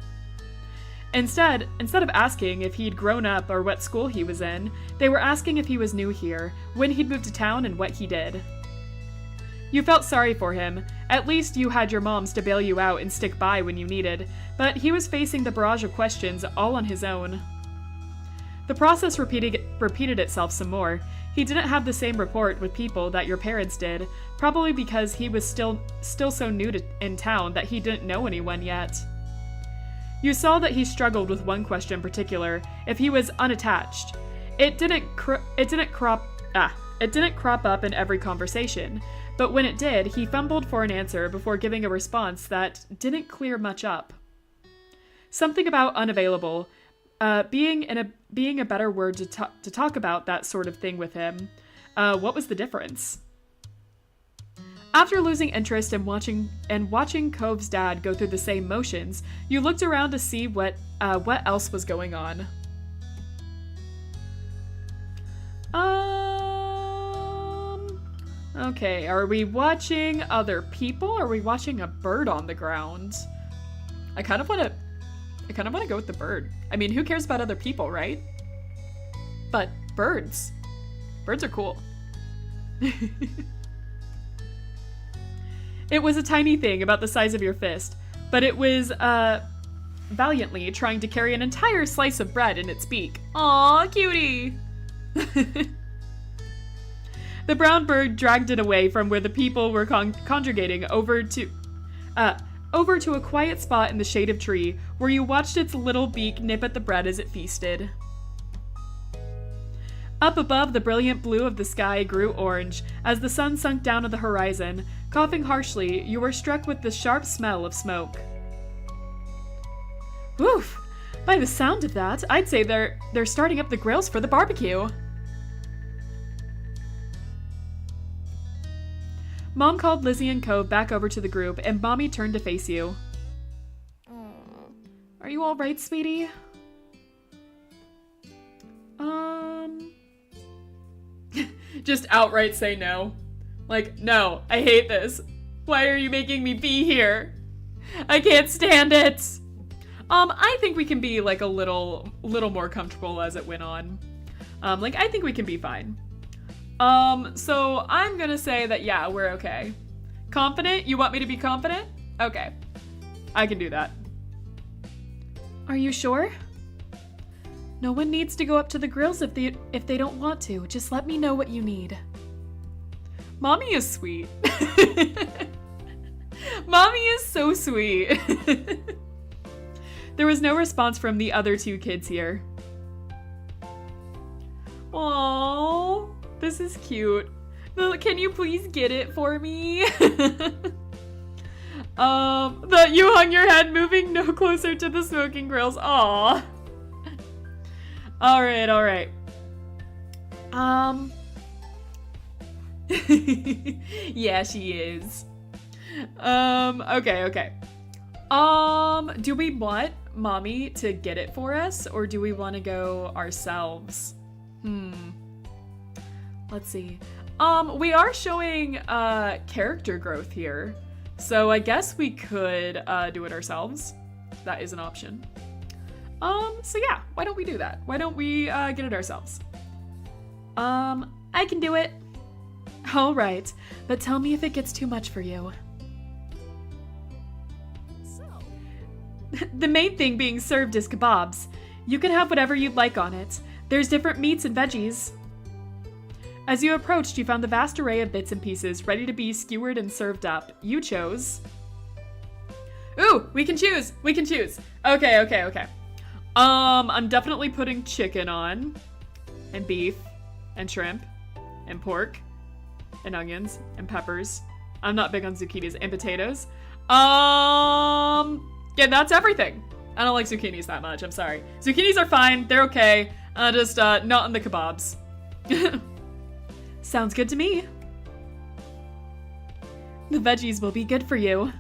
Instead of asking if he'd grown up or what school he was in, they were asking if he was new here, when he'd moved to town, and what he did. You felt sorry for him. At least you had your moms to bail you out and stick by when you needed, but he was facing the barrage of questions all on his own. The process repeated itself some more. He didn't have the same rapport with people that your parents did, probably because he was still so new in town that he didn't know anyone yet. You saw that he struggled with one question in particular, if he was unattached. It didn't crop up in every conversation, but when it did, he fumbled for an answer before giving a response that didn't clear much up. Something about unavailable, being a better word to talk about that sort of thing with him. What was the difference? After losing interest in watching Cove's dad go through the same motions, you looked around to see what else was going on. Okay, are we watching other people? Or are we watching a bird on the ground? I kind of want to go with the bird. I mean, who cares about other people, right? But birds are cool. It was a tiny thing about the size of your fist, but it was, valiantly trying to carry an entire slice of bread in its beak. Aw, cutie! The brown bird dragged it away from where the people were congregating over to a quiet spot in the shade of tree, where you watched its little beak nip at the bread as it feasted. Up above, the brilliant blue of the sky grew orange. As the sun sunk down at the horizon, coughing harshly, you were struck with the sharp smell of smoke. Oof! By the sound of that, I'd say they're starting up the grills for the barbecue. Mom called Lizzie and Cove back over to the group, and Mommy turned to face you. Are you all right, sweetie? Just outright say no. Like, no, I hate this. Why are you making me be here? I can't stand it. I think we can be like a little more comfortable as it went on. I think we can be fine. So I'm gonna say that, yeah, we're okay. Confident? You want me to be confident? Okay. I can do that. Are you sure? No one needs to go up to the grills if they don't want to. Just let me know what you need. Mommy is sweet. Mommy is so sweet. There was no response from the other two kids here. Aww, this is cute. Can you please get it for me? That you hung your head, moving no closer to the smoking grills. Aww. Alright. Yeah, she is. Okay. Do we want Mommy to get it for us, or do we want to go ourselves? Let's see. We are showing, character growth here, so I guess we could, do it ourselves. That is an option. So yeah, why don't we do that? Why don't we, get it ourselves? I can do it. All right, but tell me if it gets too much for you. The main thing being served is kebabs. You can have whatever you'd like on it. There's different meats and veggies. As you approached, you found the vast array of bits and pieces ready to be skewered and served up. You chose. Ooh, we can choose. Okay. I'm definitely putting chicken on, and beef, and shrimp, and pork, and onions, and peppers. I'm not big on zucchinis, and potatoes. Yeah, that's everything. I don't like zucchinis that much, I'm sorry. Zucchinis are fine, they're okay. Just not in the kebabs. Sounds good to me. The veggies will be good for you.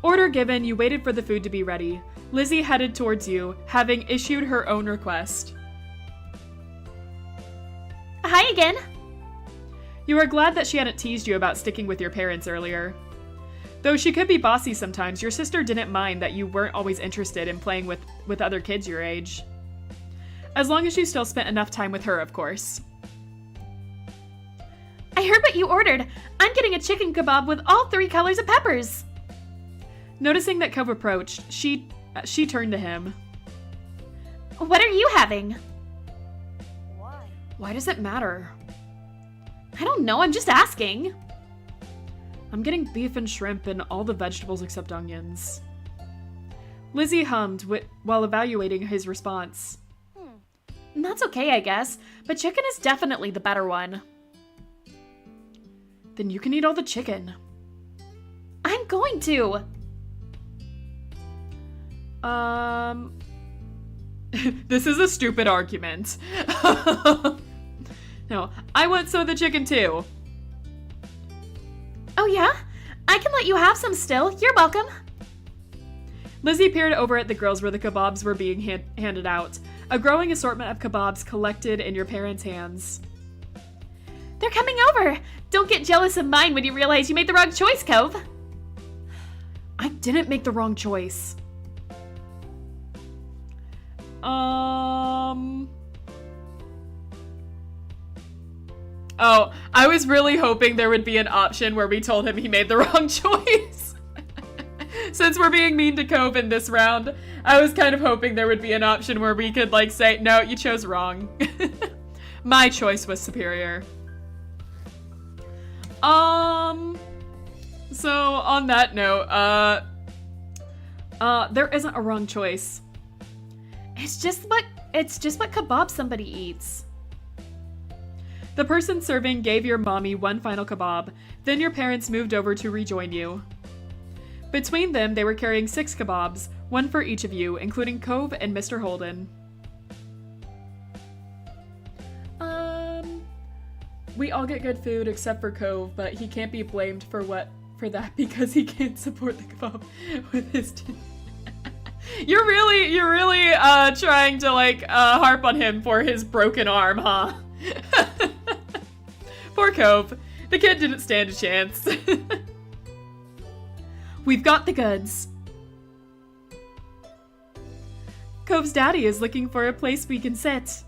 Order given, you waited for the food to be ready. Lizzie headed towards you, having issued her own request. Hi again. You are glad that she hadn't teased you about sticking with your parents earlier. Though she could be bossy sometimes, your sister didn't mind that you weren't always interested in playing with other kids your age. As long as you still spent enough time with her, of course. I heard what you ordered. I'm getting a chicken kebab with all 3 colors of peppers. Noticing that Cove approached, she turned to him. What are you having? Why does it matter? I don't know, I'm just asking. I'm getting beef and shrimp and all the vegetables except onions. Lizzie hummed while evaluating his response. That's okay, I guess, but chicken is definitely the better one. Then you can eat all the chicken. I'm going to. This is a stupid argument. No, I want some of the chicken too. Oh yeah? I can let you have some still. You're welcome. Lizzie peered over at the grills where the kebabs were being handed out. A growing assortment of kebabs collected in your parents' hands. They're coming over. Don't get jealous of mine when you realize you made the wrong choice, Cove. I didn't make the wrong choice. Oh, I was really hoping there would be an option where we told him he made the wrong choice. Since we're being mean to Cove in this round, I was kind of hoping there would be an option where we could, like, say, no, you chose wrong. My choice was superior. So on that note, there isn't a wrong choice. It's just what kebab somebody eats. The person serving gave your mommy one final kebab, then your parents moved over to rejoin you. Between them, they were carrying 6 kebabs, one for each of you, including Cove and Mr. Holden. We all get good food except for Cove, but he can't be blamed for that because he can't support the kebab with his teeth. You're really trying to, like, harp on him for his broken arm, huh? Poor Cove. The kid didn't stand a chance. We've got the goods. Cove's daddy is looking for a place we can sit.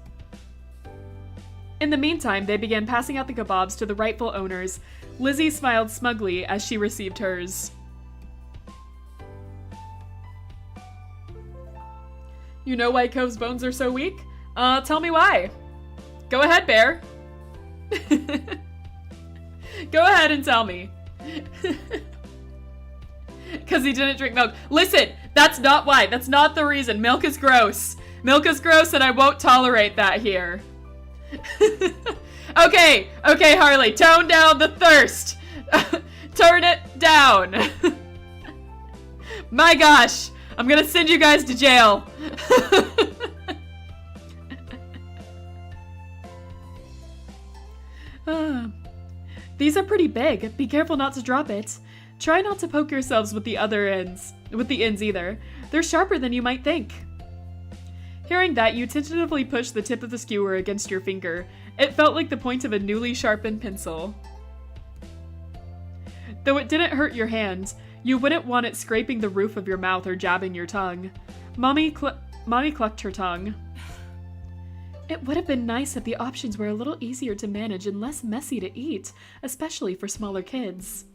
In the meantime, they began passing out the kebabs to the rightful owners. Lizzie smiled smugly as she received hers. You know why Cove's bones are so weak? Tell me why. Go ahead, Bear. Go ahead and tell me. Because he didn't drink milk. Listen, that's not why. That's not the reason. Milk is gross. Milk is gross and I won't tolerate that here. Okay, Harley, tone down the thirst. Turn it down. My gosh, I'm gonna send you guys to jail. These are pretty big. Be careful not to drop it. Try not to poke yourselves with the ends either. They're sharper than you might think. Hearing that, you tentatively pushed the tip of the skewer against your finger. It felt like the point of a newly sharpened pencil. Though it didn't hurt your hand, you wouldn't want it scraping the roof of your mouth or jabbing your tongue. Mommy clucked her tongue. It would have been nice if the options were a little easier to manage and less messy to eat, especially for smaller kids.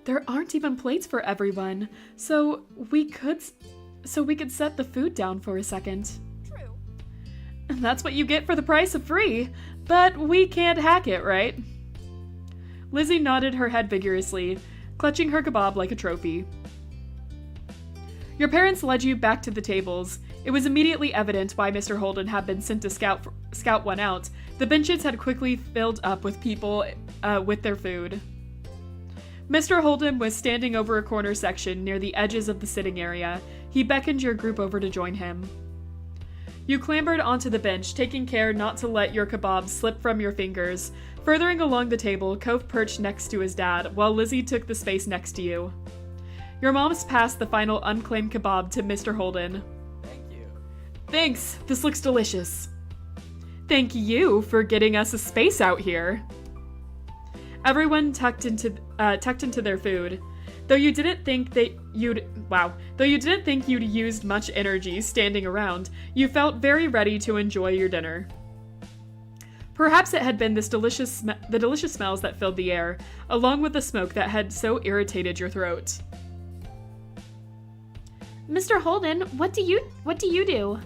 There aren't even plates for everyone, so we could set the food down for a second. True. That's what you get for the price of free, but we can't hack it, right? Lizzie nodded her head vigorously, clutching her kebab like a trophy. Your parents led you back to the tables. It was immediately evident why Mr. Holden had been sent to scout one out. The benches had quickly filled up with people with their food. Mr. Holden was standing over a corner section near the edges of the sitting area. He beckoned your group over to join him. You clambered onto the bench, taking care not to let your kebab slip from your fingers. Furthering along the table, Cove perched next to his dad, while Lizzie took the space next to you. Your moms passed the final unclaimed kebab to Mr. Holden. Thank you. Thanks, this looks delicious. Thank you for getting us a space out here. Everyone tucked into their food. Though you didn't think you'd used much energy standing around, you felt very ready to enjoy your dinner. Perhaps it had been the delicious smells that filled the air, along with the smoke that had so irritated your throat. Mr. Holden, what do you do?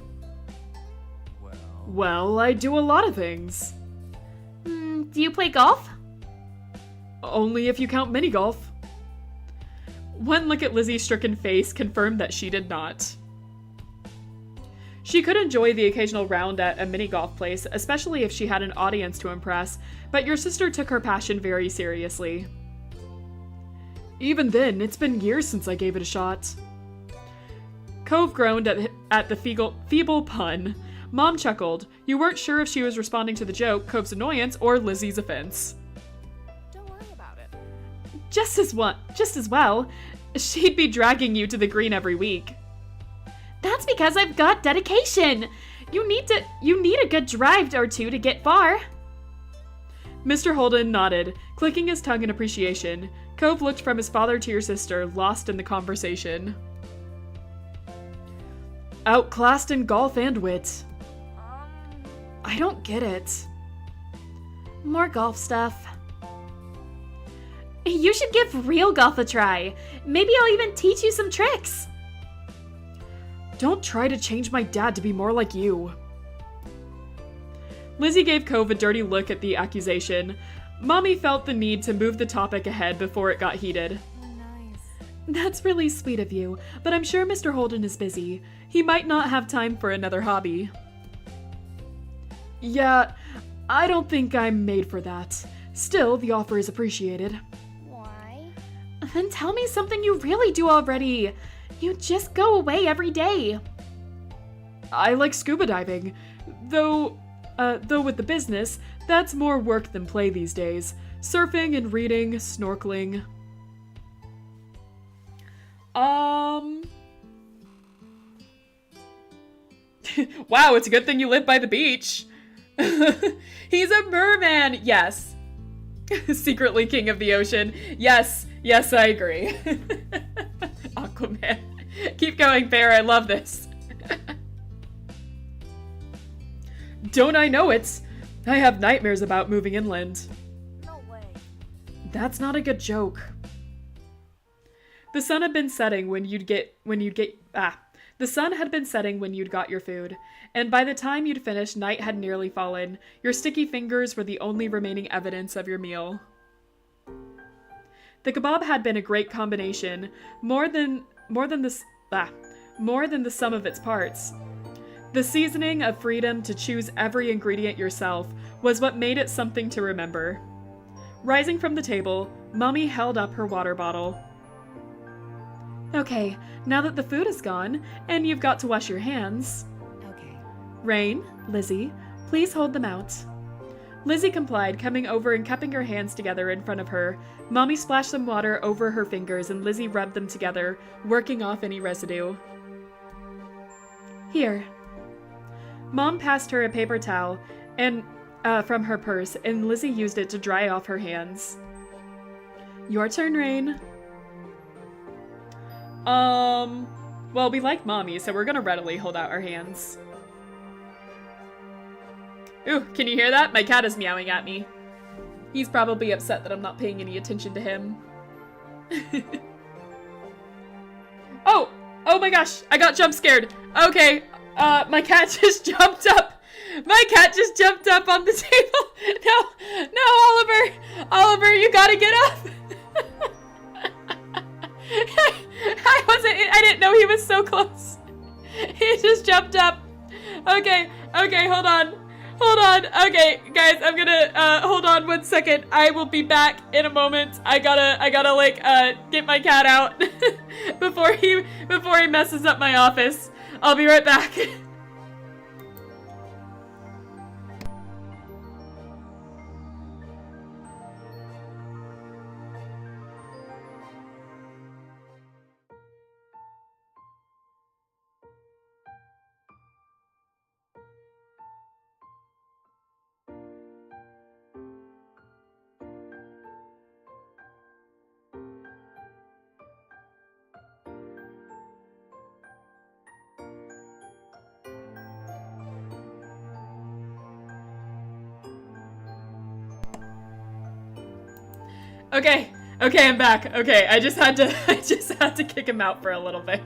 Well, I do a lot of things. Do you play golf? Only if you count mini golf. One look at Lizzie's stricken face confirmed that she did not. She could enjoy the occasional round at a mini golf place, especially if she had an audience to impress, but your sister took her passion very seriously. Even then, it's been years since I gave it a shot. Cove groaned at the feeble pun. Mom chuckled. You weren't sure if she was responding to the joke, Cove's annoyance, or Lizzie's offense. Don't worry about it. Just as well. She'd be dragging you to the green every week. That's because I've got dedication. You need a good drive or two to get far. Mr. Holden nodded, clicking his tongue in appreciation. Cove looked from his father to your sister, lost in the conversation. Outclassed in golf and wit. I don't get it. More golf stuff. You should give real golf a try. Maybe I'll even teach you some tricks. Don't try to change my dad to be more like you. Lizzie gave Cove a dirty look at the accusation. Mommy felt the need to move the topic ahead before it got heated. Nice. That's really sweet of you, but I'm sure Mr. Holden is busy. He might not have time for another hobby. Yeah, I don't think I'm made for that. Still, the offer is appreciated. Why? Then tell me something you really do already. You just go away every day. I like scuba diving, though with the business, that's more work than play these days. Surfing and reading, snorkeling. Wow, it's a good thing you live by the beach. He's a merman, yes. Secretly king of the ocean. Yes, I agree. Aquaman. Keep going, Bear, I love this. Don't I know it? I have nightmares about moving inland. No way. That's not a good joke. The sun had been setting when you'd got your food, and by the time you'd finished, night had nearly fallen. Your sticky fingers were the only remaining evidence of your meal. The kebab had been a great combination, more than the sum of its parts. The seasoning of freedom to choose every ingredient yourself was what made it something to remember. Rising from the table, Mommy held up her water bottle. Okay, now that the food is gone, and you've got to wash your hands. Okay. Rain, Lizzie, please hold them out. Lizzie complied, coming over and cupping her hands together in front of her. Mommy splashed some water over her fingers and Lizzie rubbed them together, working off any residue. Here. Mom passed her a paper towel and from her purse, and Lizzie used it to dry off her hands. Your turn, Rain. Well, we like Mommy, so we're gonna readily hold out our hands. Ooh, can you hear that? My cat is meowing at me. He's probably upset that I'm not paying any attention to him. Oh my gosh, I got jump scared. Okay, my cat just jumped up. My cat just jumped up on the table. No, Oliver, you gotta get up. I didn't know he was so close. He just jumped up. Okay, hold on. Okay, guys, I'm gonna, hold on 1 second. I will be back in a moment. I gotta like, get my cat out before he messes up my office. I'll be right back. Okay, I'm back. Okay, I just had to kick him out for a little bit.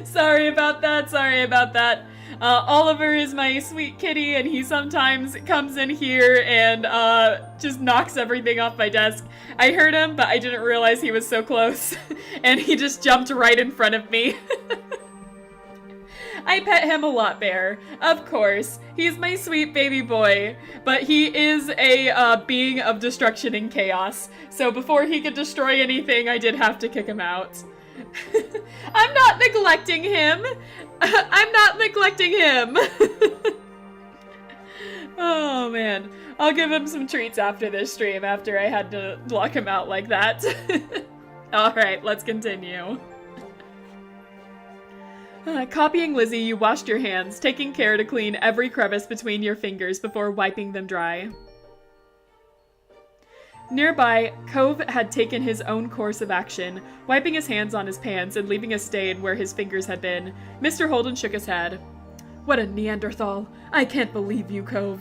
Sorry about that. Oliver is my sweet kitty, and he sometimes comes in here and just knocks everything off my desk. I heard him, but I didn't realize he was so close, and he just jumped right in front of me. I pet him a lot, Bear. Of course. He's my sweet baby boy. But he is a being of destruction and chaos. So before he could destroy anything, I did have to kick him out. I'm not neglecting him. Oh, man. I'll give him some treats after this stream, after I had to block him out like that. Alright, let's continue. Copying Lizzie, you washed your hands, taking care to clean every crevice between your fingers before wiping them dry. Nearby, Cove had taken his own course of action, wiping his hands on his pants and leaving a stain where his fingers had been. Mr. Holden shook his head. What a Neanderthal. I can't believe you, Cove.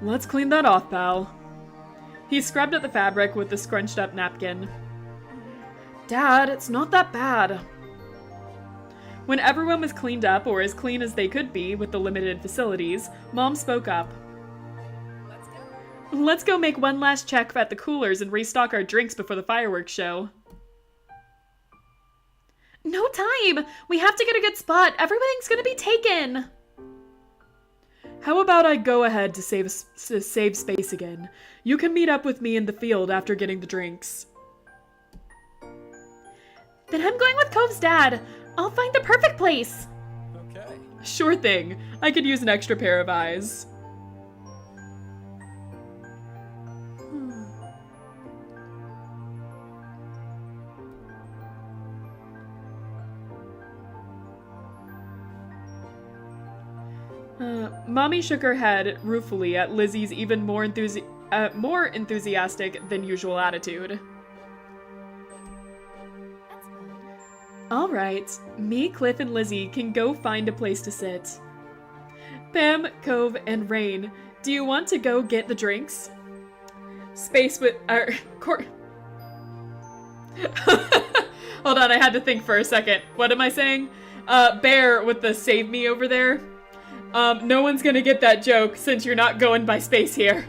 Let's clean that off, pal. He scrubbed at the fabric with the scrunched up napkin. Dad, it's not that bad. When everyone was cleaned up, or as clean as they could be with the limited facilities, Mom spoke up. Let's go make one last check at the coolers and restock our drinks before the fireworks show. No time! We have to get a good spot. Everything's gonna be taken. How about I go ahead to save space again? You can meet up with me in the field after getting the drinks. Then I'm going with Cove's dad. I'll find the perfect place. Okay. Sure thing. I could use an extra pair of eyes. Mommy shook her head ruefully at Lizzie's even more enthusiastic than usual attitude. All right, me, Cliff, and Lizzie can go find a place to sit. Pam, Cove, and Rain, do you want to go get the drinks? Space with Hold on, I had to think for a second. What am I saying? Bear with the save me over there. No one's gonna get that joke since you're not going by space here.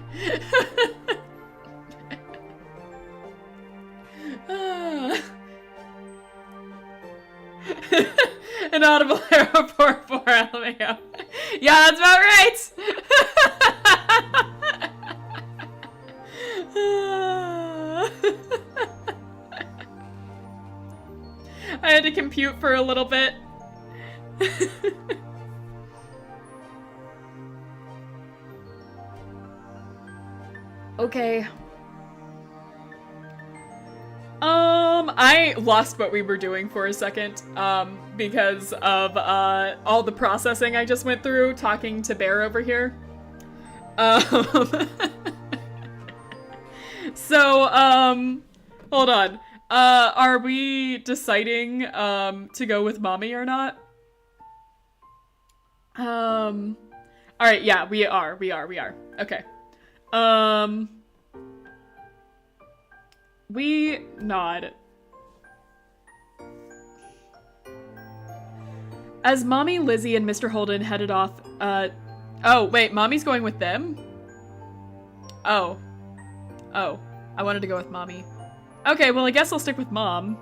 An audible arrow for LMAO. Yeah, that's about right! I had to compute for a little bit. Okay. I lost what we were doing for a second, because of, all the processing I just went through talking to Bear over here. So, hold on. Are we deciding, to go with Mommy or not? Alright, yeah, we are. Okay. We nod. As Mommy, Lizzie, and Mr. Holden headed off, oh, wait, Mommy's going with them? Oh, I wanted to go with Mommy. Okay, well, I guess I'll stick with Mom.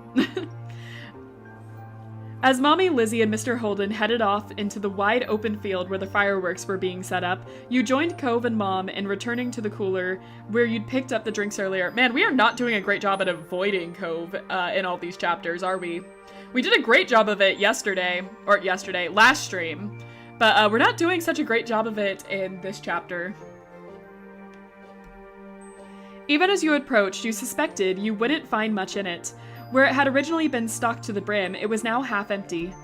As Mommy, Lizzie, and Mr. Holden headed off into the wide open field where the fireworks were being set up, you joined Cove and Mom in returning to the cooler where you'd picked up the drinks earlier. Man, we are not doing a great job at avoiding Cove in all these chapters, are we? We did a great job of it last stream, but we're not doing such a great job of it in this chapter. Even as you approached, you suspected you wouldn't find much in it. Where it had originally been stocked to the brim, it was now half empty.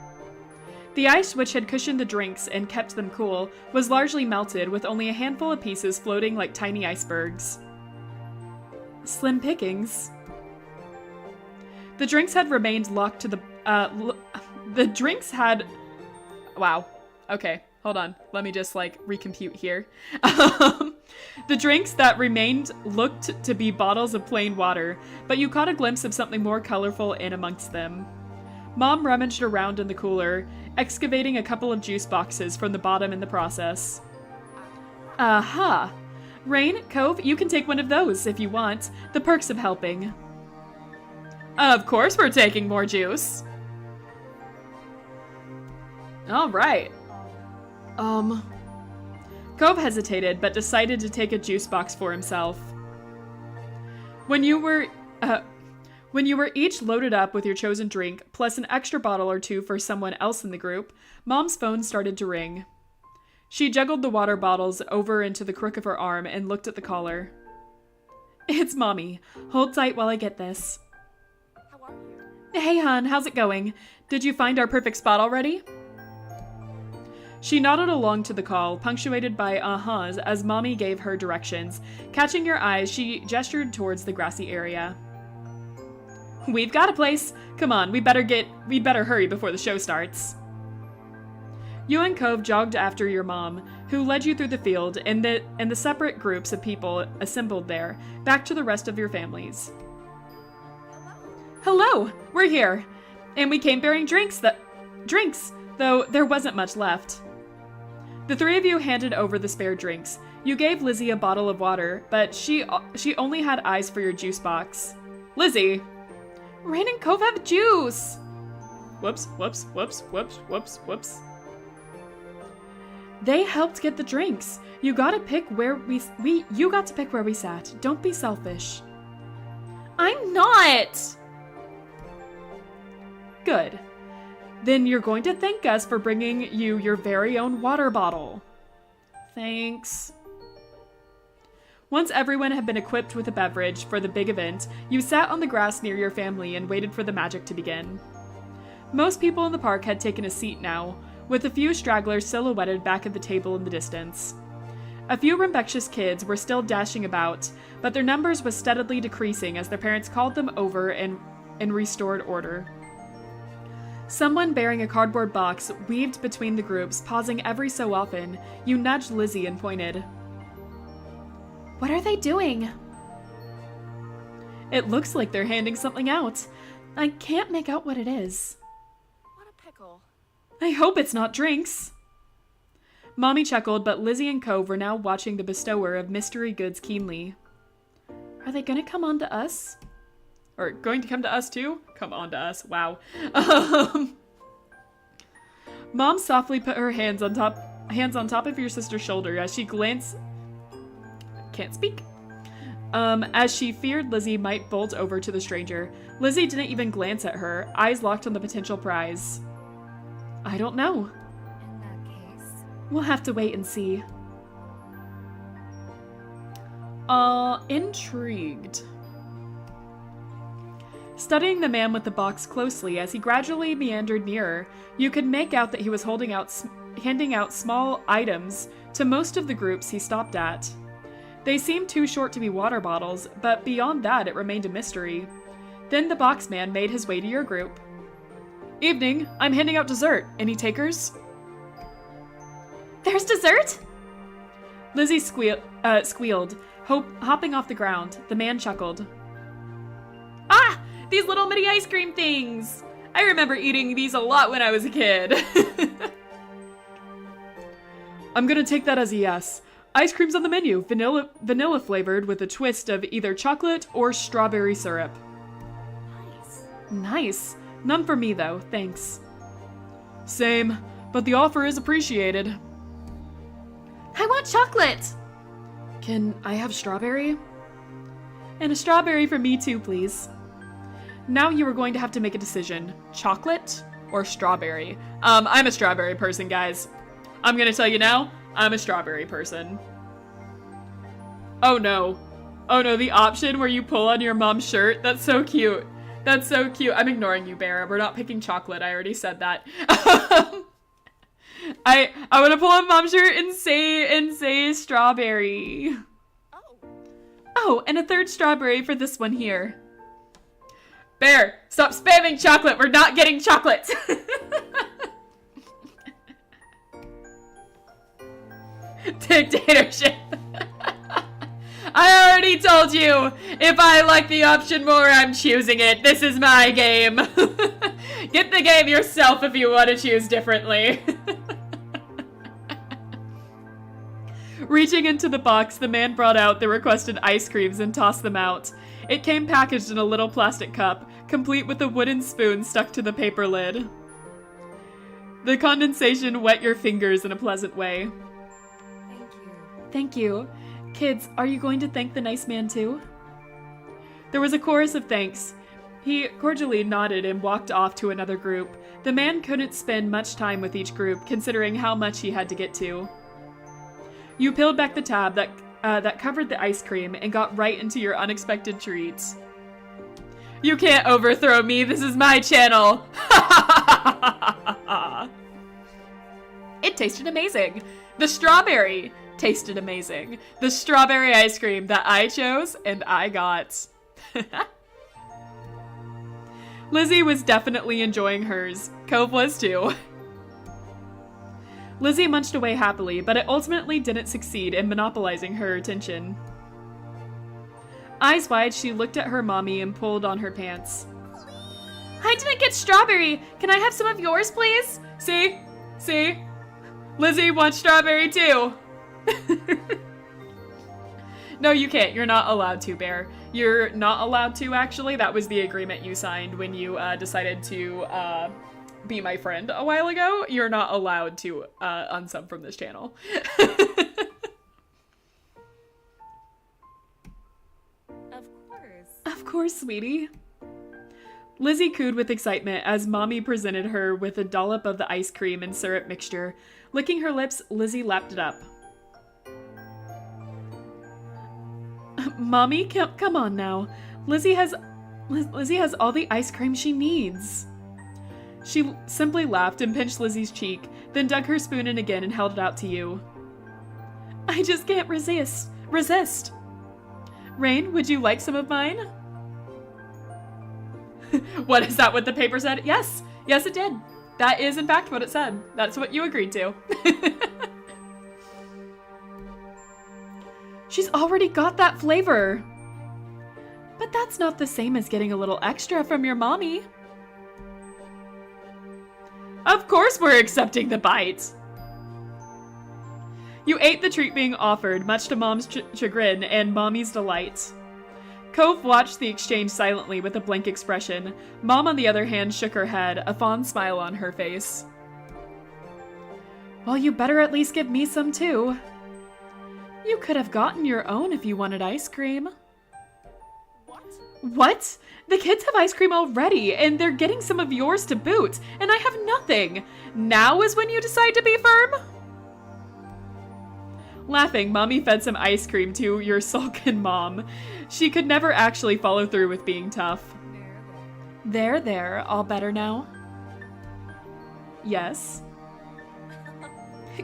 The ice which had cushioned the drinks and kept them cool was largely melted, with only a handful of pieces floating like tiny icebergs. Slim pickings. The drinks had remained locked to the, wow. Okay, hold on. Let me just, recompute here. The drinks that remained looked to be bottles of plain water, but you caught a glimpse of something more colorful in amongst them. Mom rummaged around in the cooler, excavating a couple of juice boxes from the bottom in the process. Aha! Rain, Cove, you can take one of those if you want. The perks of helping. Of course we're taking more juice. All right. Cove hesitated, but decided to take a juice box for himself. When you were each loaded up with your chosen drink, plus an extra bottle or two for someone else in the group, Mom's phone started to ring. She juggled the water bottles over into the crook of her arm and looked at the caller. It's Mommy. Hold tight while I get this. How are you? Hey, hon, how's it going? Did you find our perfect spot already? She nodded along to the call, punctuated by uh-huhs as Mommy gave her directions. Catching your eyes, she gestured towards the grassy area. We've got a place. Come on, we better hurry before the show starts. You and Cove jogged after your mom, who led you through the field and the separate groups of people assembled there, back to the rest of your families. Hello, we're here. And we came bearing drinks, though there wasn't much left. The three of you handed over the spare drinks. You gave Lizzie a bottle of water, but she only had eyes for your juice box. Lizzie! Rain and Cove have juice! Whoops. They helped get the drinks. You got to pick where you got to pick where we sat. Don't be selfish. I'm not! Good. Then you're going to thank us for bringing you your very own water bottle. Thanks. Once everyone had been equipped with a beverage for the big event, you sat on the grass near your family and waited for the magic to begin. Most people in the park had taken a seat now, with a few stragglers silhouetted back at the table in the distance. A few rambunctious kids were still dashing about, but their numbers was steadily decreasing as their parents called them over and restored order. Someone bearing a cardboard box weaved between the groups, pausing every so often. You nudged Lizzie and pointed. What are they doing? It looks like they're handing something out. I can't make out what it is. What a pickle. I hope it's not drinks. Mommy chuckled, but Lizzie and Cove were now watching the bestower of mystery goods keenly. Are they going to come on to us? Or going to come to us too? Come on to us. Wow. Mom softly put her hands on top of your sister's shoulder as she glanced. Can't speak. As she feared Lizzie might bolt over to the stranger. Lizzie didn't even glance at her, eyes locked on the potential prize. I don't know. In that case. We'll have to wait and see. Intrigued. Studying the man with the box closely as he gradually meandered nearer, you could make out that he was handing out small items to most of the groups he stopped at. They seemed too short to be water bottles, but beyond that it remained a mystery. Then the box man made his way to your group. Evening, I'm handing out dessert. Any takers? There's dessert? Lizzie squealed, hopping off the ground. The man chuckled. Ah! These little mini ice cream things! I remember eating these a lot when I was a kid. I'm gonna take that as a yes. Ice cream's on the menu, vanilla flavored with a twist of either chocolate or strawberry syrup. Nice. Nice. None for me though, thanks. Same, but the offer is appreciated. I want chocolate! Can I have strawberry? And a strawberry for me too, please. Now you are going to have to make a decision. Chocolate or strawberry? I'm a strawberry person, guys. I'm gonna tell you now, I'm a strawberry person. Oh no. Oh no, the option where you pull on your mom's shirt, that's so cute. That's so cute. I'm ignoring you, Bear. We're not picking chocolate. I already said that. I want to pull on mom's shirt and say strawberry. Oh, and a third strawberry for this one here. Bear, stop spamming chocolate. We're not getting chocolate. Dictatorship. I already told you, if I like the option more, I'm choosing it. This is my game. Get the game yourself if you want to choose differently. Reaching into the box, the man brought out the requested ice creams and tossed them out. It came packaged in a little plastic cup, complete with a wooden spoon stuck to the paper lid. The condensation wet your fingers in a pleasant way. Thank you. Thank you. Kids, are you going to thank the nice man too? There was a chorus of thanks. He cordially nodded and walked off to another group. The man couldn't spend much time with each group, considering how much he had to get to. You peeled back the tab that covered the ice cream and got right into your unexpected treats. You can't overthrow me, this is my channel! It tasted amazing. The strawberry tasted amazing. The strawberry ice cream that I chose and I got. Lizzie was definitely enjoying hers. Cove was too. Lizzie munched away happily, but it ultimately didn't succeed in monopolizing her attention. Eyes wide, she looked at her mommy and pulled on her pants. I didn't get strawberry. Can I have some of yours, please? See? See? Lizzie wants strawberry too. No, you can't. You're not allowed to, Bear. You're not allowed to, actually. That was the agreement you signed when you decided to be my friend a while ago. You're not allowed to unsub from this channel. Of course. Of course, sweetie. Lizzie cooed with excitement as Mommy presented her with a dollop of the ice cream and syrup mixture. Licking her lips, Lizzie lapped it up. Mommy, come on now. Lizzie has all the ice cream she needs. She simply laughed and pinched Lizzie's cheek, then dug her spoon in again and held it out to you. I just can't resist. Rain, would you like some of mine? What, is that what the paper said? Yes, it did. That is in fact what it said. That's what you agreed to. She's already got that flavor. But that's not the same as getting a little extra from your mommy. Of course we're accepting the bite. You ate the treat being offered, much to Mom's chagrin and Mommy's delight. Cove watched the exchange silently with a blank expression. Mom, on the other hand, shook her head, a fond smile on her face. Well, you better at least give me some too. You could have gotten your own if you wanted ice cream. What? The kids have ice cream already, and they're getting some of yours to boot, and I have nothing. Now is when you decide to be firm? Laughing, Mommy fed some ice cream to your sulken mom. She could never actually follow through with being tough. There, all better now? Yes.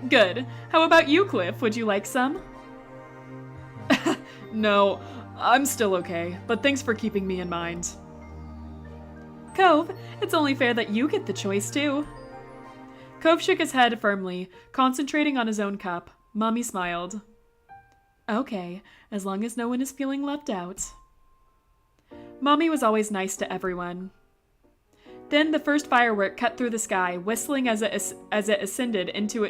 Good. How about you, Cliff? Would you like some? No, I'm still okay, but thanks for keeping me in mind. Cove, it's only fair that you get the choice too. Cove shook his head firmly, concentrating on his own cup. Mommy smiled. Okay, as long as no one is feeling left out. Mommy was always nice to everyone. Then the first firework cut through the sky, whistling as it ascended until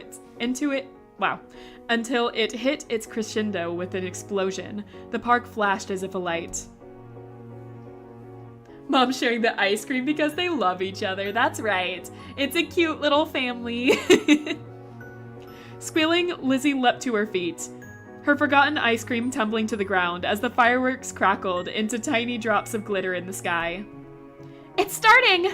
it hit its crescendo with an explosion. The park flashed as if alight. Mom's sharing the ice cream because they love each other. That's right. It's a cute little family. Squealing, Lizzie leapt to her feet, her forgotten ice cream tumbling to the ground as the fireworks crackled into tiny drops of glitter in the sky. It's starting!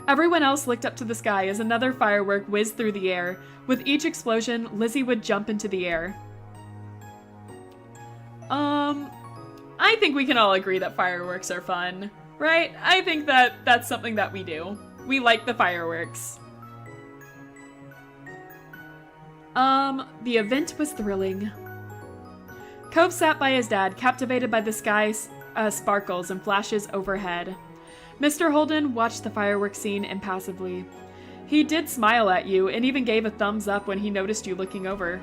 Everyone else looked up to the sky as another firework whizzed through the air. With each explosion, Lizzie would jump into the air. I think we can all agree that fireworks are fun, right? I think that's something that we do. We like the fireworks. The event was thrilling. Cove sat by his dad, captivated by the sky's sparkles and flashes overhead. Mr. Holden watched the fireworks scene impassively. He did smile at you and even gave a thumbs up when he noticed you looking over.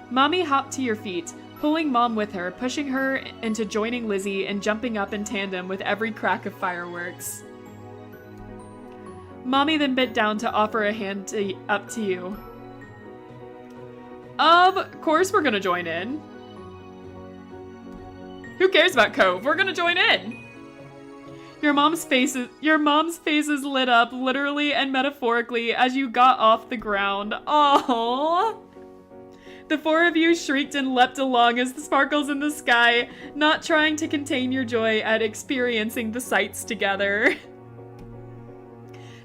Mommy hopped to your feet, pulling Mom with her, pushing her into joining Lizzie and jumping up in tandem with every crack of fireworks. Mommy then bent down to offer a hand up to you. Of course we're gonna join in. Who cares about Cove? We're gonna join in. Your mom's face is lit up, literally and metaphorically, as you got off the ground. Aww. The four of you shrieked and leapt along as the sparkles in the sky, not trying to contain your joy at experiencing the sights together.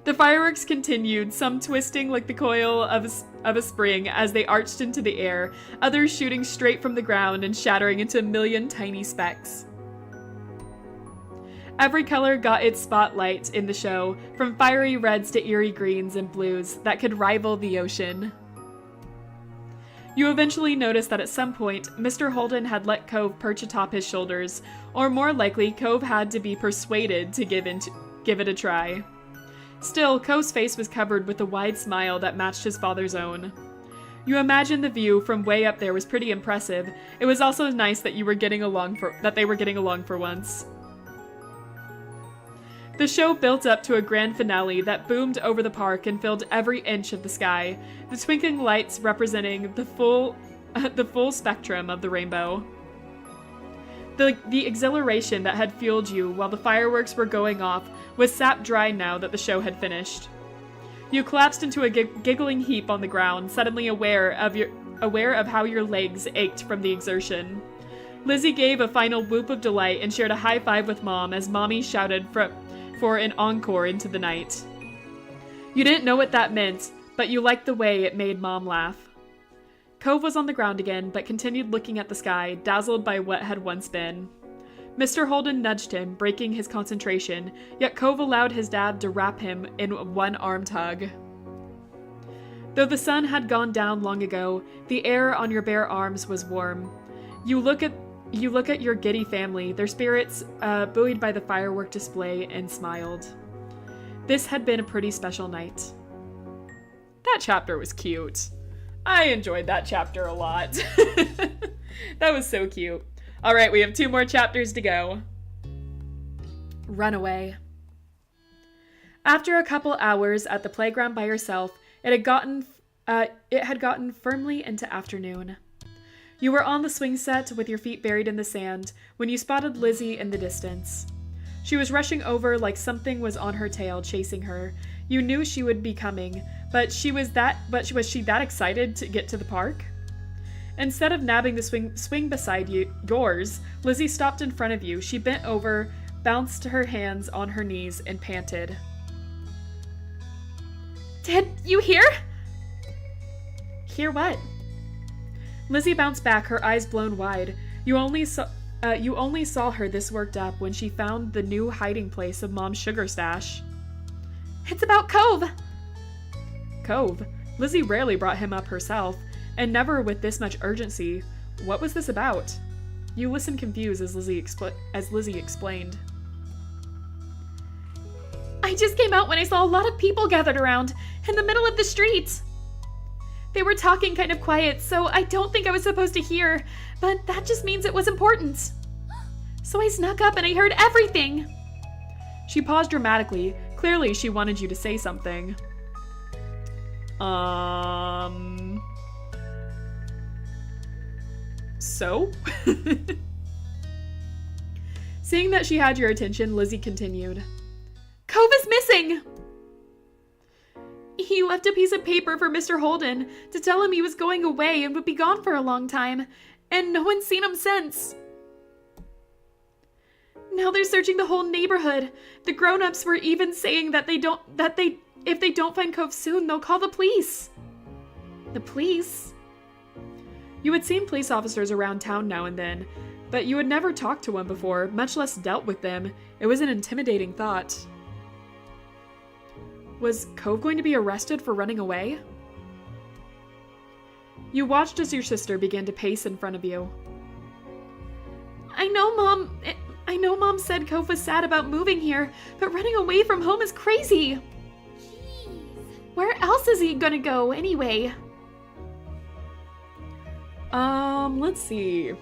The fireworks continued, some twisting like the coil of a spring as they arched into the air, others shooting straight from the ground and shattering into a million tiny specks. Every color got its spotlight in the show, from fiery reds to eerie greens and blues that could rival the ocean. You eventually noticed that at some point, Mr. Holden had let Cove perch atop his shoulders, or more likely, Cove had to be persuaded to give it a try. Still, Cove's face was covered with a wide smile that matched his father's own. You imagine the view from way up there was pretty impressive. It was also nice that they were getting along for once. The show built up to a grand finale that boomed over the park and filled every inch of the sky, the twinkling lights representing the full spectrum of the rainbow. The exhilaration that had fueled you while the fireworks were going off was sapped dry now that the show had finished. You collapsed into a giggling heap on the ground, suddenly aware of how your legs ached from the exertion. Lizzie gave a final whoop of delight and shared a high five with Mom as Mommy shouted for an encore into the night. You didn't know what that meant, but you liked the way it made Mom laugh. Cove was on the ground again, but continued looking at the sky, dazzled by what had once been. Mr. Holden nudged him, breaking his concentration, yet Cove allowed his dad to wrap him in one armed hug. Though the sun had gone down long ago, the air on your bare arms was warm. You look at your giddy family, their spirits buoyed by the firework display, and smiled. This had been a pretty special night. That chapter was cute. I enjoyed that chapter a lot. That was so cute. All right, we have 2 more chapters to go. Runaway. After a couple hours at the playground by yourself, it had gotten firmly into afternoon. You were on the swing set with your feet buried in the sand when you spotted Lizzie in the distance. She was rushing over like something was on her tail chasing her. You knew she would be coming, but was she that excited to get to the park? Instead of nabbing the swing beside yours, Lizzie stopped in front of you. She bent over, bounced her hands on her knees, and panted. Did you hear? Hear what? Lizzie bounced back, her eyes blown wide. You only saw her this worked up when she found the new hiding place of Mom's sugar stash. It's about Cove. Cove? Lizzie rarely brought him up herself, and never with this much urgency. What was this about? You listened confused as Lizzie explained. I just came out when I saw a lot of people gathered around in the middle of the street. They were talking kind of quiet, so I don't think I was supposed to hear, but that just means it was important. So I snuck up and I heard everything. She paused dramatically. Clearly, she wanted you to say something. So? Seeing that she had your attention, Lizzie continued. Cove is missing! He left a piece of paper for Mr. Holden to tell him he was going away and would be gone for a long time, and no one's seen him since. Now they're searching the whole neighborhood. The grown-ups were even saying that if they don't find Cove soon, they'll call the police. The police? You had seen police officers around town now and then, but you had never talked to one before, much less dealt with them. It was an intimidating thought. Was Cove going to be arrested for running away? You watched as your sister began to pace in front of you. I know Mom said Cove was sad about moving here, but running away from home is crazy. Jeez. Where else is he gonna go anyway? Let's see.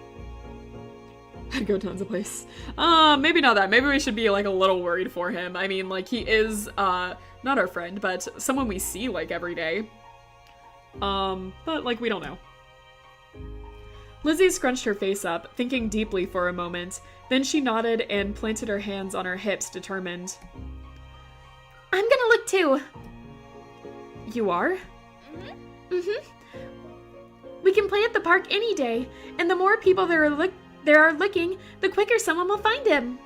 I'd go tons of places. Maybe not that. Maybe we should be like a little worried for him. I mean, like, he is not our friend, but someone we see like every day. But like, we don't know. Lizzie scrunched her face up, thinking deeply for a moment. Then she nodded and planted her hands on her hips, determined. I'm gonna look too. You are? Mm-hmm. We can play at the park any day, and the more people there are looking, the quicker someone will find him.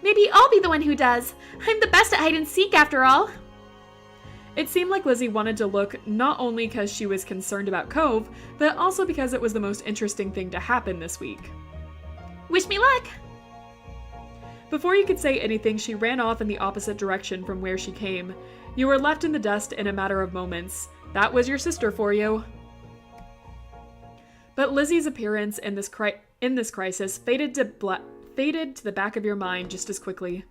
Maybe I'll be the one who does. I'm the best at hide and seek after all. It seemed like Lizzie wanted to look not only because she was concerned about Cove, but also because it was the most interesting thing to happen this week. Wish me luck! Before you could say anything, she ran off in the opposite direction from where she came. You were left in the dust in a matter of moments. That was your sister for you. But Lizzie's appearance in this crisis faded to the back of your mind just as quickly.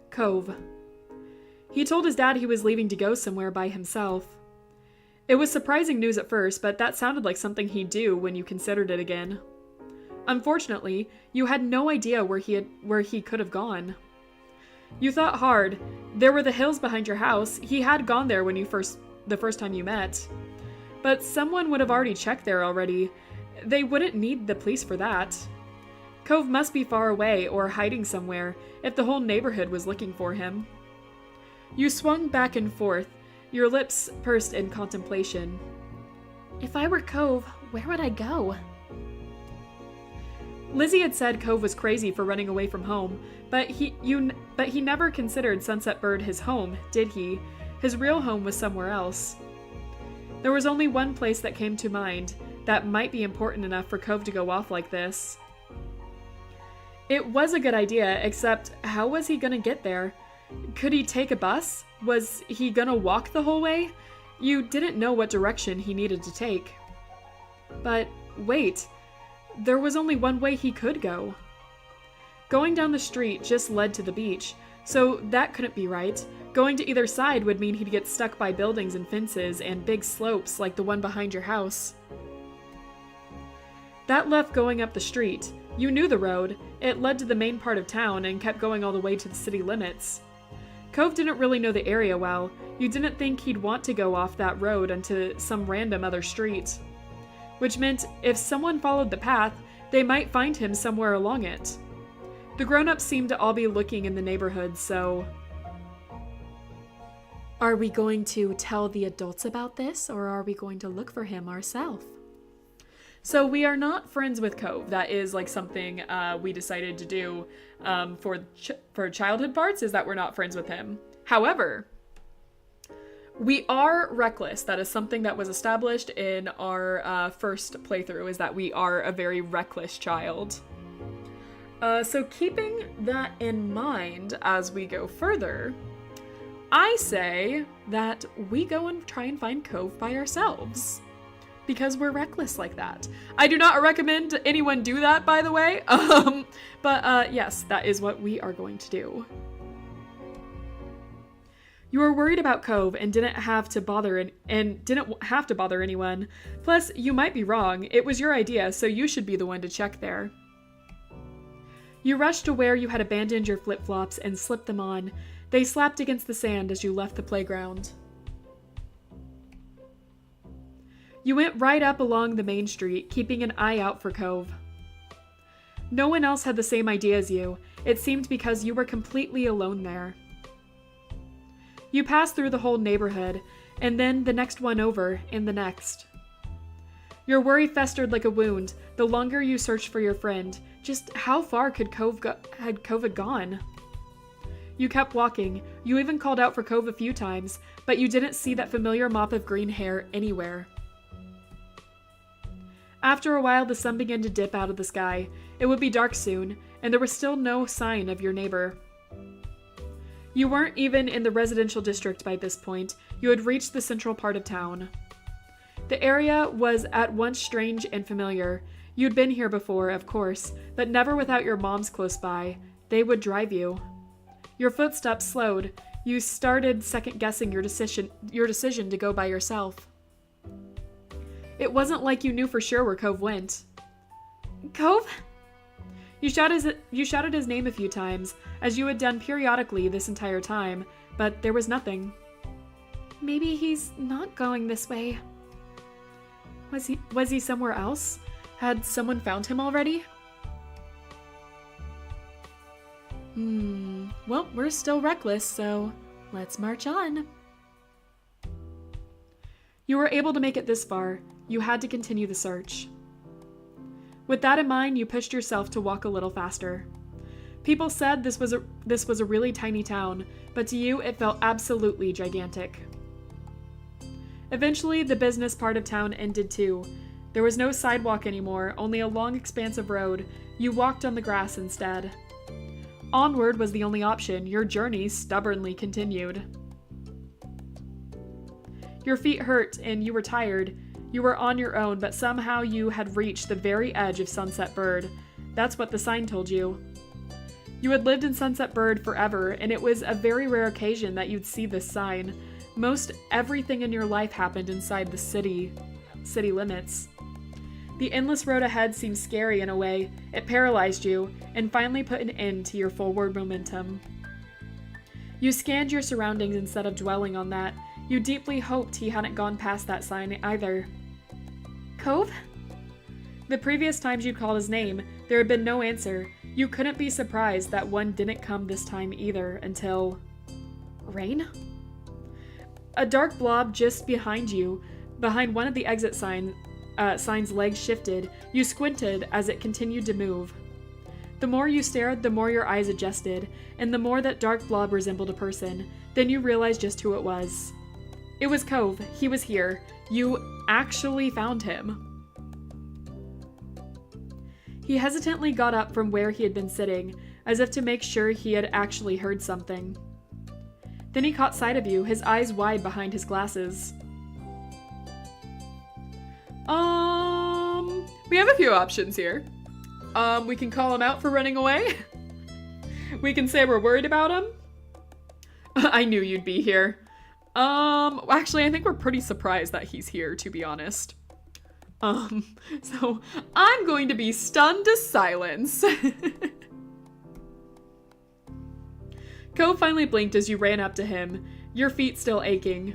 Cove. He told his dad he was leaving to go somewhere by himself. It was surprising news at first, but that sounded like something he'd do when you considered it again. Unfortunately, you had no idea where he could have gone. You thought hard. There were the hills behind your house. He had gone there when the first time you met. But someone would have already checked there already. They wouldn't need the police for that. Cove must be far away or hiding somewhere if the whole neighborhood was looking for him. You swung back and forth, your lips pursed in contemplation. If I were Cove, where would I go? Lizzie had said Cove was crazy for running away from home, but he never considered Sunset Bird his home, did he? His real home was somewhere else. There was only one place that came to mind that might be important enough for Cove to go off like this. It was a good idea, except how was he gonna get there? Could he take a bus? Was he gonna walk the whole way? You didn't know what direction he needed to take. But wait, there was only one way he could go. Going down the street just led to the beach, so that couldn't be right. Going to either side would mean he'd get stuck by buildings and fences and big slopes like the one behind your house. That left going up the street. You knew the road. It led to the main part of town and kept going all the way to the city limits. Cove didn't really know the area well. You didn't think he'd want to go off that road onto some random other street. Which meant if someone followed the path, they might find him somewhere along it. The grown-ups seemed to all be looking in the neighborhood, so... Are we going to tell the adults about this, or are we going to look for him ourselves? So we are not friends with Cove. That is like something we decided to do for childhood parts, is that we're not friends with him. However, we are reckless. That is something that was established in our first playthrough, is that we are a very reckless child. So keeping that in mind as we go further, I say that we go and try and find Cove by ourselves. Because we're reckless like that. I do not recommend anyone do that, by the way. But yes, that is what we are going to do. You were worried about Cove and didn't have to bother anyone. Plus, you might be wrong. It was your idea, so you should be the one to check there. You rushed to where you had abandoned your flip-flops and slipped them on. They slapped against the sand as you left the playground. You went right up along the main street, keeping an eye out for Cove. No one else had the same idea as you. It seemed because you were completely alone there. You passed through the whole neighborhood, and then the next one over, and the next. Your worry festered like a wound the longer you searched for your friend. Just how far could Cove had gone? You kept walking. You even called out for Cove a few times, but you didn't see that familiar mop of green hair anywhere. After a while, the sun began to dip out of the sky. It would be dark soon, and there was still no sign of your neighbor. You weren't even in the residential district by this point. You had reached the central part of town. The area was at once strange and familiar. You'd been here before, of course, but never without your moms close by. They would drive you. Your footsteps slowed. You started second-guessing your decision to go by yourself. It wasn't like you knew for sure where Cove went. Cove? You shouted his name a few times, as you had done periodically this entire time, but there was nothing. Maybe he's not going this way. Was he somewhere else? Had someone found him already? Well, we're still reckless, so let's march on. You were able to make it this far. You had to continue the search. With that in mind, you pushed yourself to walk a little faster. People said this was a really tiny town, but to you it felt absolutely gigantic. Eventually, the business part of town ended too. There was no sidewalk anymore, only a long expanse of road. You walked on the grass instead. Onward was the only option. Your journey stubbornly continued. Your feet hurt and you were tired. You were on your own, but somehow you had reached the very edge of Sunset Bird. That's what the sign told you. You had lived in Sunset Bird forever, and it was a very rare occasion that you'd see this sign. Most everything in your life happened inside the city limits. The endless road ahead seemed scary in a way. It paralyzed you, and finally put an end to your forward momentum. You scanned your surroundings instead of dwelling on that. You deeply hoped he hadn't gone past that sign either. Cove? The previous times you'd called his name, there had been no answer. You couldn't be surprised that one didn't come this time either until... Rain? A dark blob just behind you, behind one of the exit sign's legs shifted. You squinted as it continued to move. The more you stared, the more your eyes adjusted, and the more that dark blob resembled a person. Then you realized just who it was. It was Cove. He was here. You actually found him. He hesitantly got up from where he had been sitting, as if to make sure he had actually heard something. Then he caught sight of you, his eyes wide behind his glasses. We have a few options here. We can call him out for running away. We can say we're worried about him. I knew you'd be here. Actually, I think we're pretty surprised that he's here, to be honest. So I'm going to be stunned to silence. Cove finally blinked as you ran up to him, your feet still aching.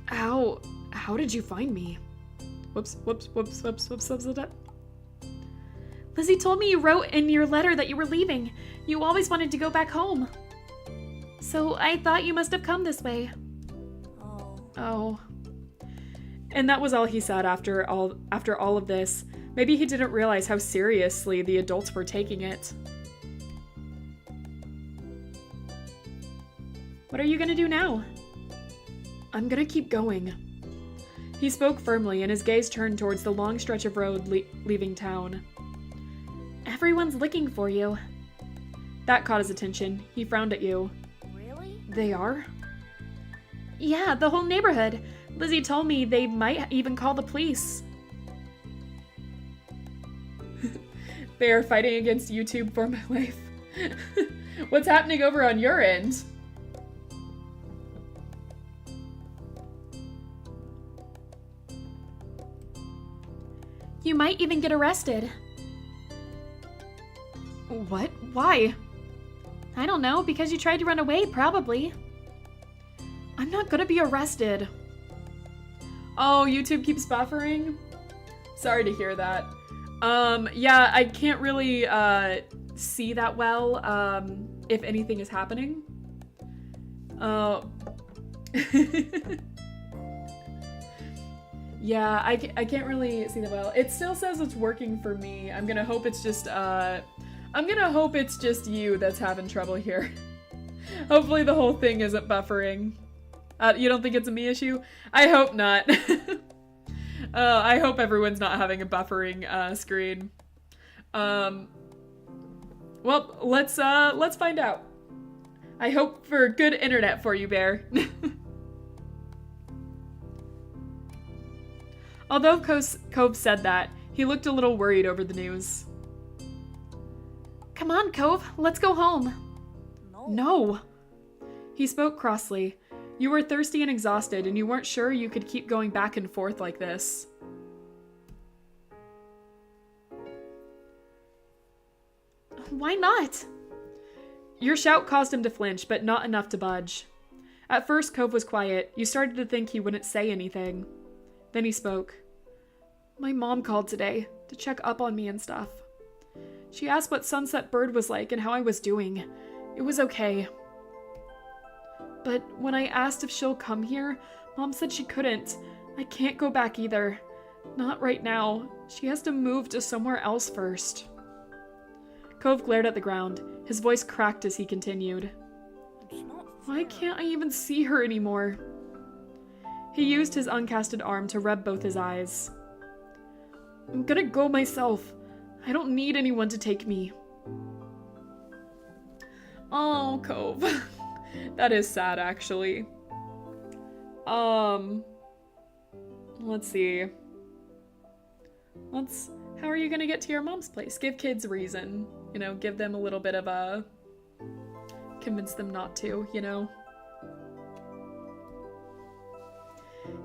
How did you find me? Whoops. Lizzie told me you wrote in your letter that you were leaving. You always wanted to go back home. So I thought you must have come this way. Oh. And that was all he said after all of this. Maybe he didn't realize how seriously the adults were taking it. What are you gonna do now? I'm gonna keep going. He spoke firmly, and his gaze turned towards the long stretch of road leaving town. Everyone's looking for you. That caught his attention. He frowned at you. Really? They are? Yeah, the whole neighborhood. Lizzie told me they might even call the police. They are fighting against YouTube for my life. What's happening over on your end? You might even get arrested. What? Why? I don't know, because you tried to run away, probably. I'm not gonna be arrested. Oh, YouTube keeps buffering? Sorry to hear that. Yeah, I can't really, see that well, if anything is happening. Yeah, I can't really see that well. It still says it's working for me. I'm gonna hope it's just you that's having trouble here. Hopefully the whole thing isn't buffering. You don't think it's a me issue? I hope not. I hope everyone's not having a buffering screen. Well, let's find out. I hope for good internet for you, Bear. Although Cove said that, he looked a little worried over the news. Come on, Cove, let's go home. No. He spoke crossly. You were thirsty and exhausted, and you weren't sure you could keep going back and forth like this. Why not? Your shout caused him to flinch, but not enough to budge. At first, Cove was quiet. You started to think he wouldn't say anything. Then he spoke. My mom called today to check up on me and stuff. She asked what Sunset Bird was like and how I was doing. It was okay. But when I asked if she'll come here, Mom said she couldn't. I can't go back either. Not right now. She has to move to somewhere else first. Cove glared at the ground. His voice cracked as he continued. Why can't I even see her anymore? He used his uncasted arm to rub both his eyes. I'm gonna go myself. I don't need anyone to take me. Oh, Cove. That is sad, actually. Let's see. How are you gonna get to your mom's place? Give kids a reason. You know, give them a little bit of a... convince them not to, you know?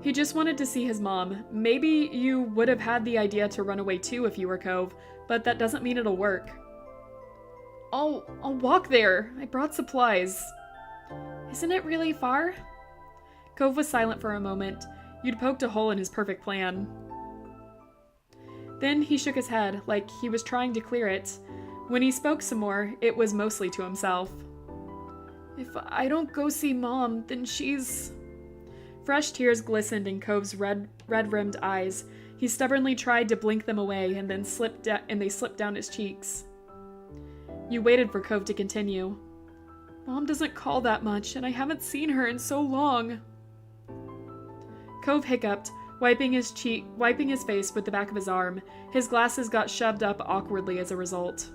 He just wanted to see his mom. Maybe you would have had the idea to run away too if you were Cove, but that doesn't mean it'll work. I'll walk there. I brought supplies. Isn't it really far? Cove was silent for a moment. You'd poked a hole in his perfect plan. Then he shook his head, like he was trying to clear it. When he spoke some more, it was mostly to himself. If I don't go see Mom, then she's... Fresh tears glistened in Cove's red-rimmed eyes. He stubbornly tried to blink them away, and then they slipped down his cheeks. You waited for Cove to continue. Mom doesn't call that much, and I haven't seen her in so long. Cove hiccuped, wiping his face with the back of his arm. His glasses got shoved up awkwardly as a result.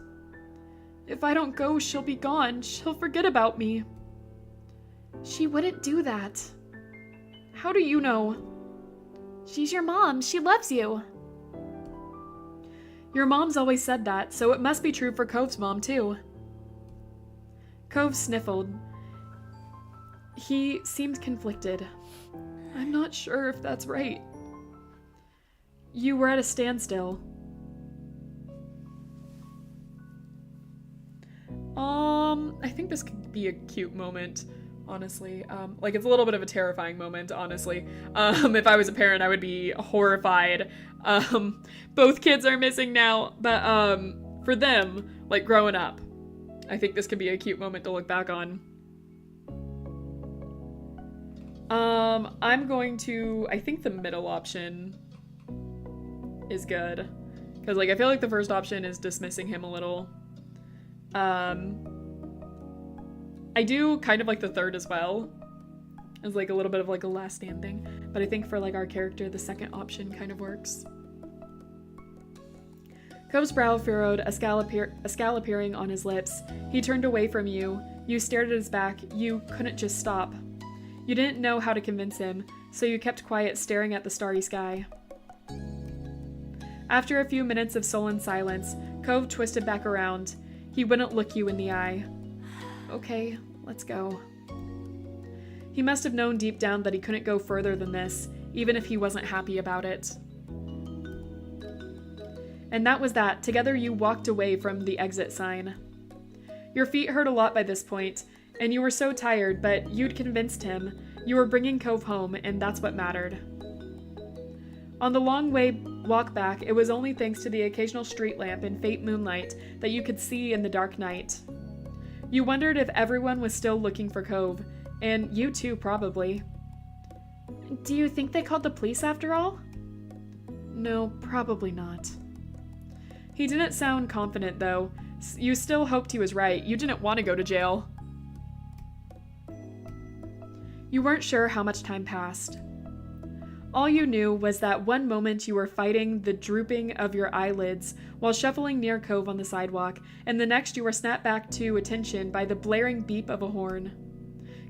If I don't go, she'll be gone. She'll forget about me. She wouldn't do that. How do you know? She's your mom. She loves you. Your mom's always said that, so it must be true for Cove's mom, too. Cove sniffled. He seemed conflicted. I'm not sure if that's right. You were at a standstill. I think this could be a cute moment, honestly. Like, it's a little bit of a terrifying moment, honestly. If I was a parent, I would be horrified. Both kids are missing now, but, for them, like, growing up, I think this could be a cute moment to look back on. I'm going to... I think the middle option is good. Because, like, I feel like the first option is dismissing him a little. I do kind of like the third as well. As, like, a little bit of, like, a last stand thing. But I think for, like, our character, the second option kind of works. Cove's brow furrowed, a scowl appearing on his lips. He turned away from you. You stared at his back. You couldn't just stop. You didn't know how to convince him, so you kept quiet, staring at the starry sky. After a few minutes of sullen silence, Cove twisted back around. He wouldn't look you in the eye. Okay, let's go. He must have known deep down that he couldn't go further than this, even if he wasn't happy about it. And that was that. Together you walked away from the exit sign. Your feet hurt a lot by this point, and you were so tired, but you'd convinced him. You were bringing Cove home, and that's what mattered. On the long walk back, it was only thanks to the occasional street lamp and faint moonlight that you could see in the dark night. You wondered if everyone was still looking for Cove, and you too, probably. Do you think they called the police after all? No, probably not. He didn't sound confident, though. You still hoped he was right. You didn't want to go to jail. You weren't sure how much time passed. All you knew was that one moment you were fighting the drooping of your eyelids while shuffling near Cove on the sidewalk, and the next you were snapped back to attention by the blaring beep of a horn.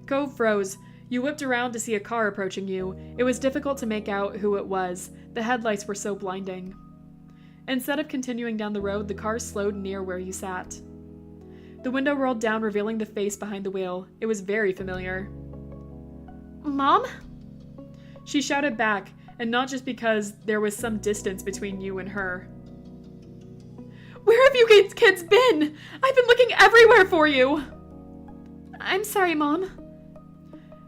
Cove froze. You whipped around to see a car approaching you. It was difficult to make out who it was. The headlights were so blinding. Instead of continuing down the road, the car slowed near where you sat. The window rolled down, revealing the face behind the wheel. It was very familiar. Mom? She shouted back, and not just because there was some distance between you and her. Where have you kids been? I've been looking everywhere for you! I'm sorry, Mom.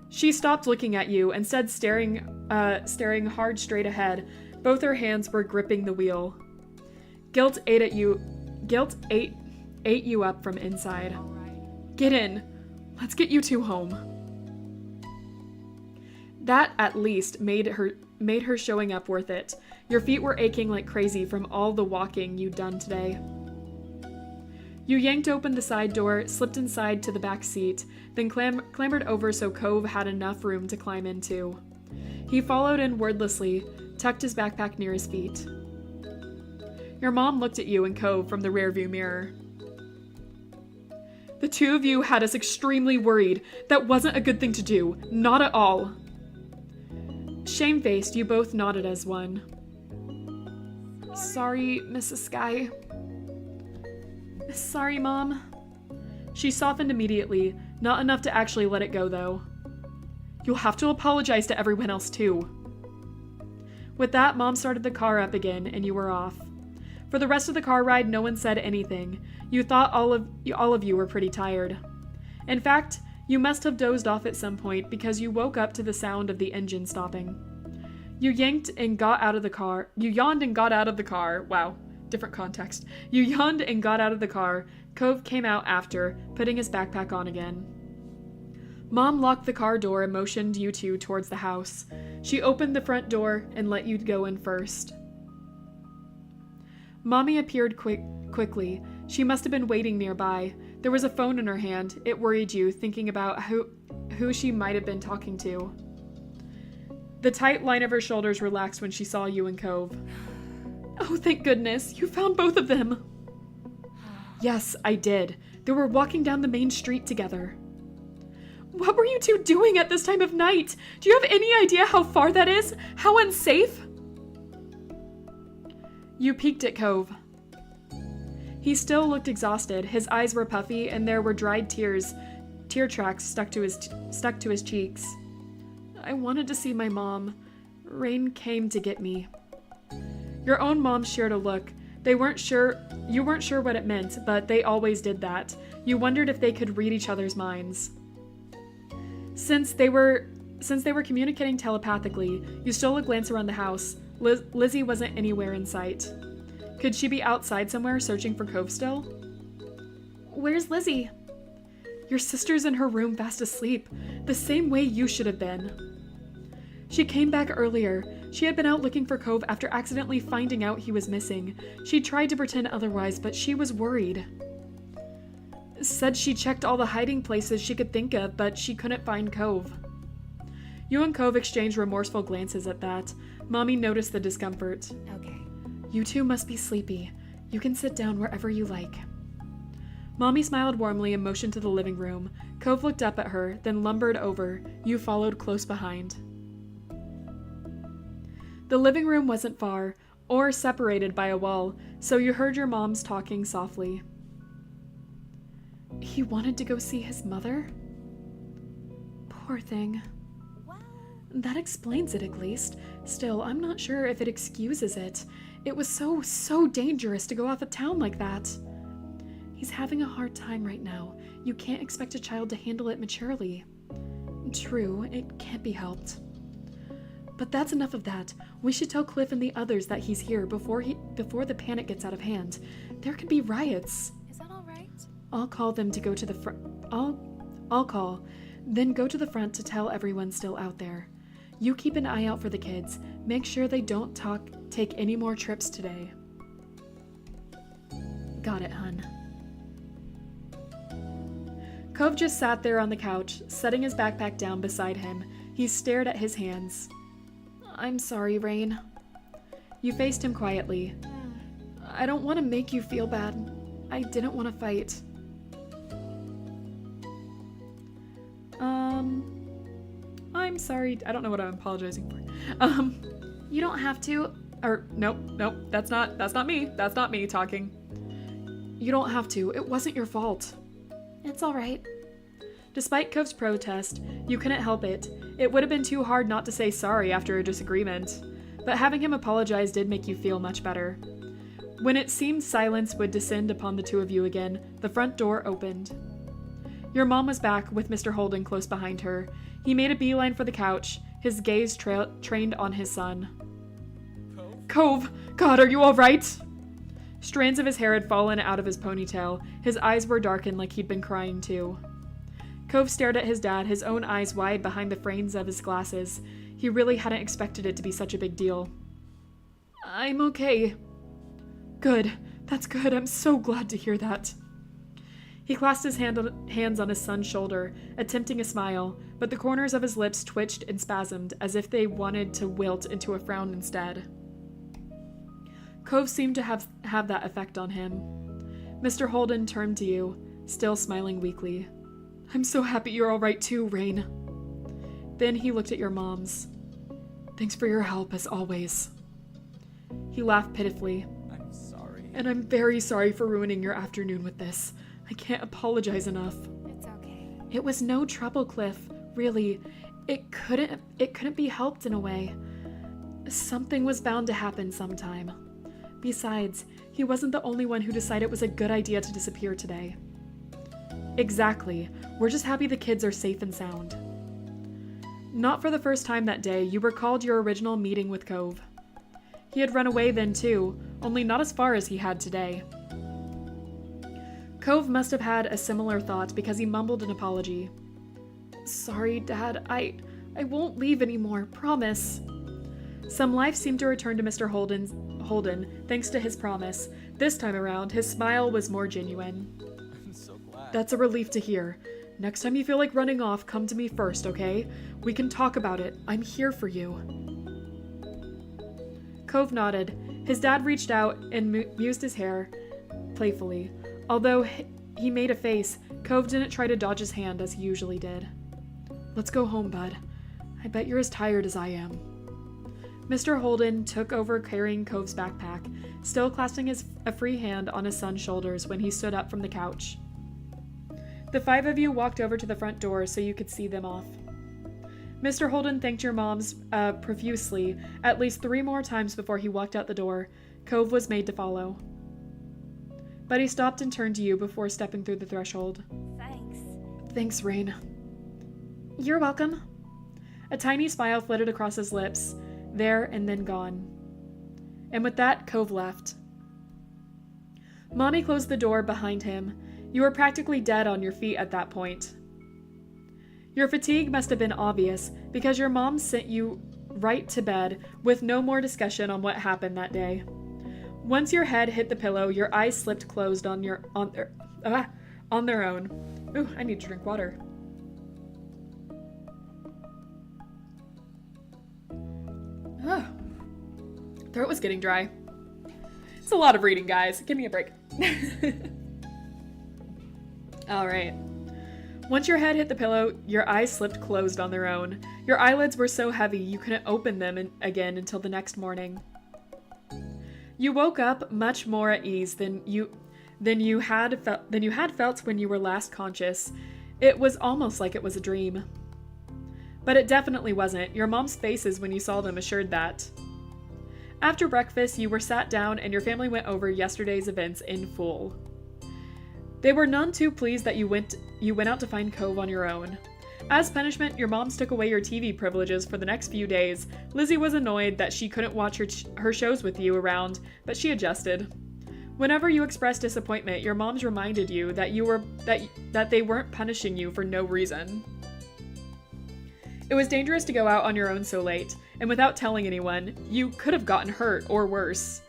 She stopped looking at you, instead staring hard straight ahead. Both her hands were gripping the wheel. Guilt ate you up from inside. Get in. Let's get you two home. That, at least, made her showing up worth it. Your feet were aching like crazy from all the walking you'd done today. You yanked open the side door, slipped inside to the back seat, then clambered over so Cove had enough room to climb into. He followed in wordlessly, tucked his backpack near his feet. Your mom looked at you and Cove from the rearview mirror. The two of you had us extremely worried. That wasn't a good thing to do. Not at all. Shamefaced, you both nodded as one. Sorry, Mrs. Sky. Sorry, Mom. She softened immediately, not enough to actually let it go, though. You'll have to apologize to everyone else, too. With that, Mom started the car up again, and you were off. For the rest of the car ride, no one said anything. You thought all of you were pretty tired. In fact, you must have dozed off at some point because you woke up to the sound of the engine stopping. You yanked and got out of the car. You yawned and got out of the car. Wow, different context. You yawned and got out of the car. Cove came out after, putting his backpack on again. Mom locked the car door and motioned you two towards the house. She opened the front door and let you go in first. Mommy appeared quickly. She must have been waiting nearby. There was a phone in her hand. It worried you, thinking about who she might have been talking to. The tight line of her shoulders relaxed when she saw you and Cove. Oh, thank goodness. You found both of them. Yes, I did. They were walking down the main street together. What were you two doing at this time of night? Do you have any idea how far that is? How unsafe? You peeked at Cove. He still looked exhausted. His eyes were puffy, and there were dried tear tracks stuck to his cheeks. I wanted to see my mom. Rain came to get me. Your own mom shared a look. You weren't sure what it meant, but they always did that. You wondered if they could read each other's minds. Since they were communicating telepathically, you stole a glance around the house. Lizzie wasn't anywhere in sight. Could she be outside somewhere searching for Cove still? Where's Lizzie? Your sister's in her room fast asleep, the same way you should have been. She came back earlier. She had been out looking for Cove after accidentally finding out he was missing. She tried to pretend otherwise, but she was worried. Said she checked all the hiding places she could think of, but she couldn't find Cove. You and Cove exchanged remorseful glances at that. Mommy noticed the discomfort. Okay. You two must be sleepy. You can sit down wherever you like. Mommy smiled warmly and motioned to the living room. Cove looked up at her, then lumbered over. You followed close behind. The living room wasn't far, or separated by a wall, so you heard your moms talking softly. He wanted to go see his mother? Poor thing. Well, That explains it, at least. Still, I'm not sure if it excuses it. It was so dangerous to go off of town like that. He's having a hard time right now. You can't expect a child to handle it maturely. True, it can't be helped. But that's enough of that. We should tell Cliff and the others that he's here before the panic gets out of hand. There could be riots. is that all right? I'll call them to go to the front. I'll call, then go to the front to tell everyone still out there. You keep an eye out for the kids. Make sure they don't take any more trips today. Got it, hun. Cove just sat there on the couch, setting his backpack down beside him. He stared at his hands. I'm sorry, Rain. You faced him quietly. I don't want to make you feel bad. I didn't want to fight. I'm sorry. I don't know what I'm apologizing for. You don't have to. Nope, that's not me. That's not me talking. You don't have to. It wasn't your fault. It's all right. Despite Cove's protest, you couldn't help it. It would have been too hard not to say sorry after a disagreement. But having him apologize did make you feel much better. When it seemed silence would descend upon the two of you again, the front door opened. Your mom was back, with Mr. Holden close behind her. He made a beeline for the couch, his gaze trained on his son. Cove! God, are you all right? Strands of his hair had fallen out of his ponytail. His eyes were darkened like he'd been crying too. Cove stared at his dad, his own eyes wide behind the frames of his glasses. He really hadn't expected it to be such a big deal. I'm okay. Good. That's good. I'm so glad to hear that. He clasped his hands on his son's shoulder, attempting a smile, but the corners of his lips twitched and spasmed as if they wanted to wilt into a frown instead. Cove seemed to have that effect on him. Mr. Holden turned to you, still smiling weakly. I'm so happy you're all right too, Rain. Then he looked at your moms. Thanks for your help, as always. He laughed pitifully. I'm sorry. And I'm very sorry for ruining your afternoon with this. I can't apologize enough. It's okay. It was no trouble, Cliff. Really. It couldn't be helped in a way. Something was bound to happen sometime. Besides, he wasn't the only one who decided it was a good idea to disappear today. Exactly. We're just happy the kids are safe and sound. Not for the first time that day, you recalled your original meeting with Cove. He had run away then too, only not as far as he had today. Cove must have had a similar thought because he mumbled an apology. Sorry, Dad, I won't leave anymore, promise. Some life seemed to return to Mr. Holden thanks to his promise. This time around, his smile was more genuine. I'm so glad. That's a relief to hear. Next time you feel like running off, come to me first, okay? We can talk about it. I'm here for you. Cove nodded. His dad reached out and mused his hair playfully. Although he made a face, Cove didn't try to dodge his hand as he usually did. Let's go home, bud. I bet you're as tired as I am. Mr. Holden took over carrying Cove's backpack, still clasping a free hand on his son's shoulders when he stood up from the couch. The five of you walked over to the front door so you could see them off. Mr. Holden thanked your moms profusely at least 3 more times before he walked out the door. Cove was made to follow. But he stopped and turned to you before stepping through the threshold. Thanks. Thanks, Rain. You're welcome. A tiny smile flitted across his lips, there and then gone. And with that, Cove left. Mommy closed the door behind him. You were practically dead on your feet at that point. Your fatigue must have been obvious because your mom sent you right to bed with no more discussion on what happened that day. Once your head hit the pillow, your eyes slipped closed on their own. Ooh, I need to drink water. Throat was getting dry. It's a lot of reading, guys. Give me a break. All right. Once your head hit the pillow, your eyes slipped closed on their own. Your eyelids were so heavy you couldn't open them again until the next morning. You woke up much more at ease than you had felt when you were last conscious. It was almost like it was a dream. But it definitely wasn't. Your mom's faces when you saw them assured that. After breakfast, you were sat down and your family went over yesterday's events in full. They were none too pleased that you went out to find Cove on your own. As punishment, your moms took away your TV privileges for the next few days. Lizzie was annoyed that she couldn't watch her shows with you around, but she adjusted. Whenever you expressed disappointment, your moms reminded you that they weren't punishing you for no reason. It was dangerous to go out on your own so late, and without telling anyone, you could have gotten hurt or worse.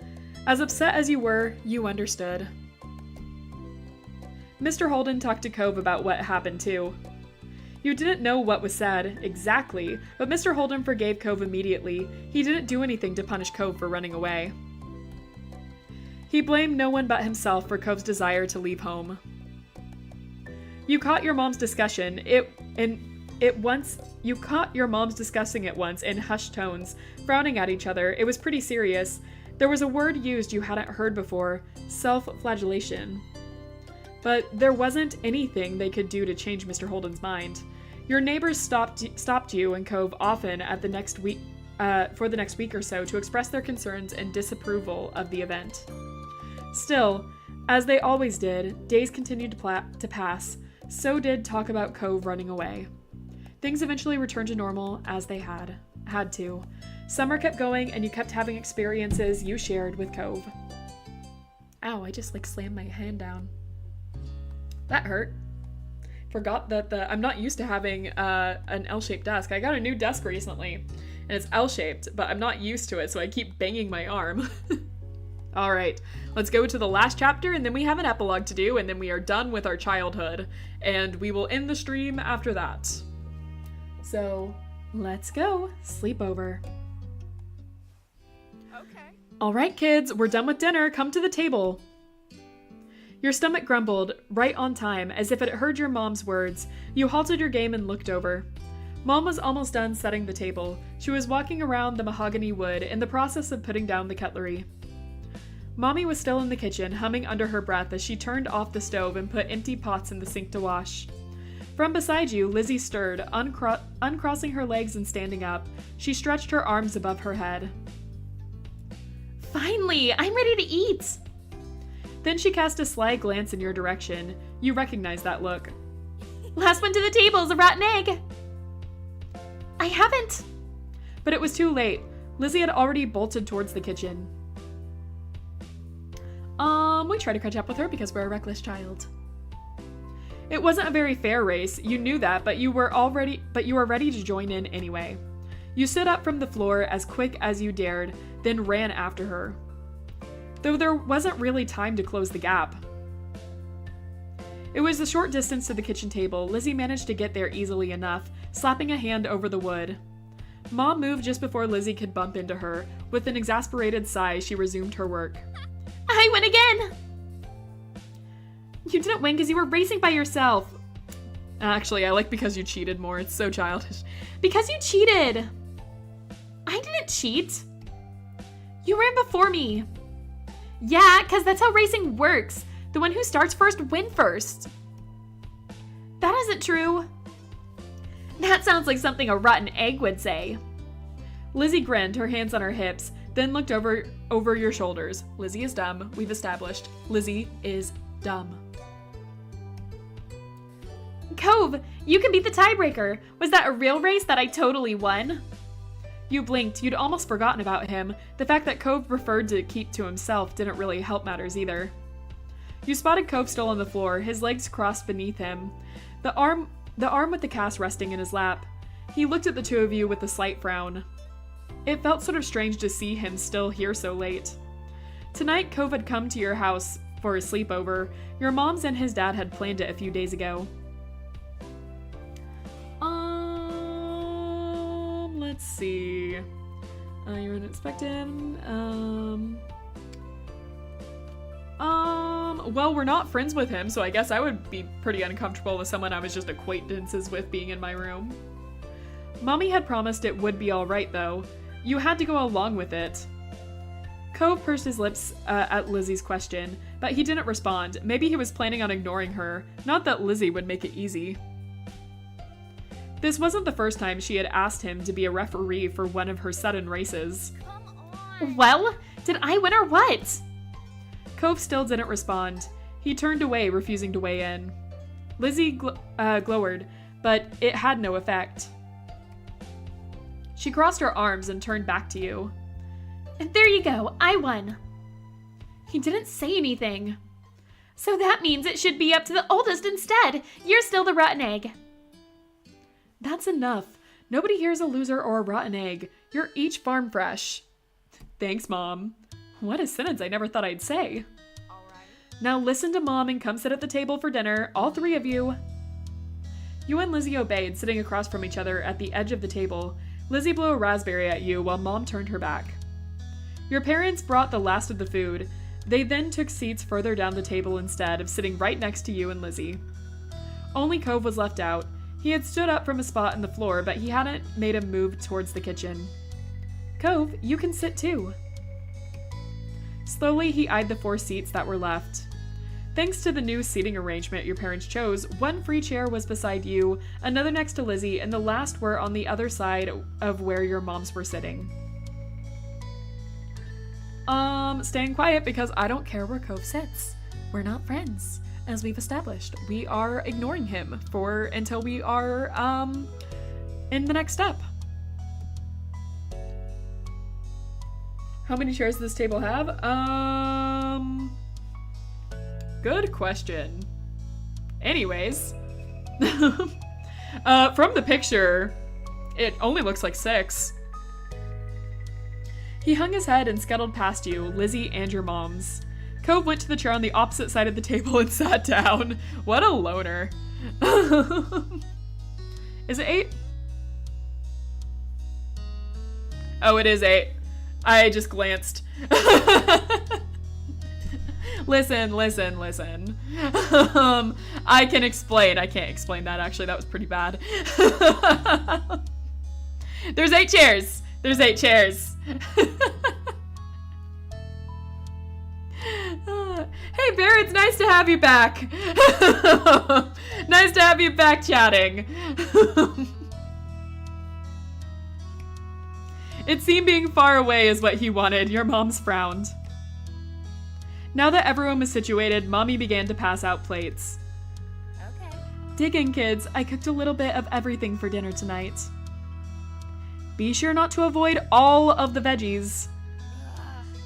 As upset as you were, you understood. Mr. Holden talked to Cove about what happened too. You didn't know what was said, exactly, but Mr. Holden forgave Cove immediately. He didn't do anything to punish Cove for running away. He blamed no one but himself for Cove's desire to leave home. You caught your mom's discussing it once in hushed tones, frowning at each other. It was pretty serious. There was a word used you hadn't heard before, self-flagellation. But there wasn't anything they could do to change Mr. Holden's mind. Your neighbors stopped you and Cove often for the next week or so to express their concerns and disapproval of the event. Still, as they always did, days continued to pass. So did talk about Cove running away. Things eventually returned to normal as they had to. Summer kept going and you kept having experiences you shared with Cove. Ow, I just slammed my hand down. That hurt. Forgot that I'm not used to having an L-shaped desk. I got a new desk recently and it's L-shaped, but I'm not used to it, so I keep banging my arm. All right, let's go to the last chapter and then we have an epilogue to do and then we are done with our childhood and we will end the stream after that. So let's go. Sleepover. Okay. All right, kids, we're done with dinner. Come to the table. Your stomach grumbled, right on time, as if it heard your mom's words. You halted your game and looked over. Mom was almost done setting the table. She was walking around the mahogany wood in the process of putting down the cutlery. Mommy was still in the kitchen, humming under her breath as she turned off the stove and put empty pots in the sink to wash. From beside you, Lizzie stirred, uncrossing her legs and standing up. She stretched her arms above her head. Finally, I'm ready to eat. Then she cast a sly glance in your direction. You recognize that look. Last one to the table is a rotten egg. I haven't. But it was too late. Lizzie had already bolted towards the kitchen. We try to catch up with her because we're a reckless child. It wasn't a very fair race. You knew that, but you were ready to join in anyway. You stood up from the floor as quick as you dared, then ran after her. Though there wasn't really time to close the gap. It was a short distance to the kitchen table. Lizzie managed to get there easily enough, slapping a hand over the wood. Mom moved just before Lizzie could bump into her. With an exasperated sigh, she resumed her work. I win again! You didn't win because you were racing by yourself. Actually, I like because you cheated more. It's so childish. Because you cheated! I didn't cheat. You ran before me. Yeah, because that's how racing works. The one who starts first wins first. That isn't true. That sounds like something a rotten egg would say. Lizzie grinned, her hands on her hips, then looked over your shoulders. Lizzie is dumb. We've established. Lizzie is dumb. Cove, you can beat the tiebreaker. Was that a real race that I totally won? You blinked. You'd almost forgotten about him. The fact that Cove preferred to keep to himself didn't really help matters either. You spotted Cove still on the floor, his legs crossed beneath him, the arm with the cast resting in his lap. He looked at the two of you with a slight frown. It felt sort of strange to see him still here so late. Tonight, Cove had come to your house for a sleepover. Your moms and his dad had planned it a few days ago. Let's see. You weren't expecting. Well, we're not friends with him, so I guess I would be pretty uncomfortable with someone I was just acquaintances with being in my room. Mommy had promised it would be alright, though. You had to go along with it. Cove pursed his lips at Lizzie's question, but he didn't respond. Maybe he was planning on ignoring her. Not that Lizzie would make it easy. This wasn't the first time she had asked him to be a referee for one of her sudden races. Come on. Well, did I win or what? Cove still didn't respond. He turned away, refusing to weigh in. Lizzie glowered, but it had no effect. She crossed her arms and turned back to you. There you go, I won. He didn't say anything. So that means it should be up to the oldest instead. You're still the rotten egg. That's enough. Nobody here's a loser or a rotten egg. You're each farm fresh. Thanks, Mom. What a sentence I never thought I'd say. All right. Now listen to Mom and come sit at the table for dinner, all three of you. You and Lizzie obeyed, sitting across from each other at the edge of the table. Lizzie blew a raspberry at you while Mom turned her back. Your parents brought the last of the food. They then took seats further down the table instead of sitting right next to you and Lizzie. Only Cove was left out. He had stood up from a spot in the floor, but he hadn't made a move towards the kitchen. Cove, you can sit too. Slowly, he eyed the 4 seats that were left. Thanks to the new seating arrangement your parents chose, one free chair was beside you, another next to Lizzie, and the last were on the other side of where your moms were sitting. Staying quiet because I don't care where Cove sits. We're not friends. As we've established, we are ignoring him until we are, in the next step. How many chairs does this table have? Good question. Anyways. From the picture, it only looks like 6. He hung his head and scuttled past you, Lizzie and your moms. Cove went to the chair on the opposite side of the table and sat down. What a loner. Is it 8? Oh, it is 8. I just glanced. Listen. I can explain. I can't explain that, actually. That was pretty bad. There's 8 chairs. Hey, Bear, it's nice to have you back. Nice to have you back chatting. It seemed being far away is what he wanted. Your mom's frowned. Now that everyone was situated, Mommy began to pass out plates. Okay. Dig in, kids. I cooked a little bit of everything for dinner tonight. Be sure not to avoid all of the veggies.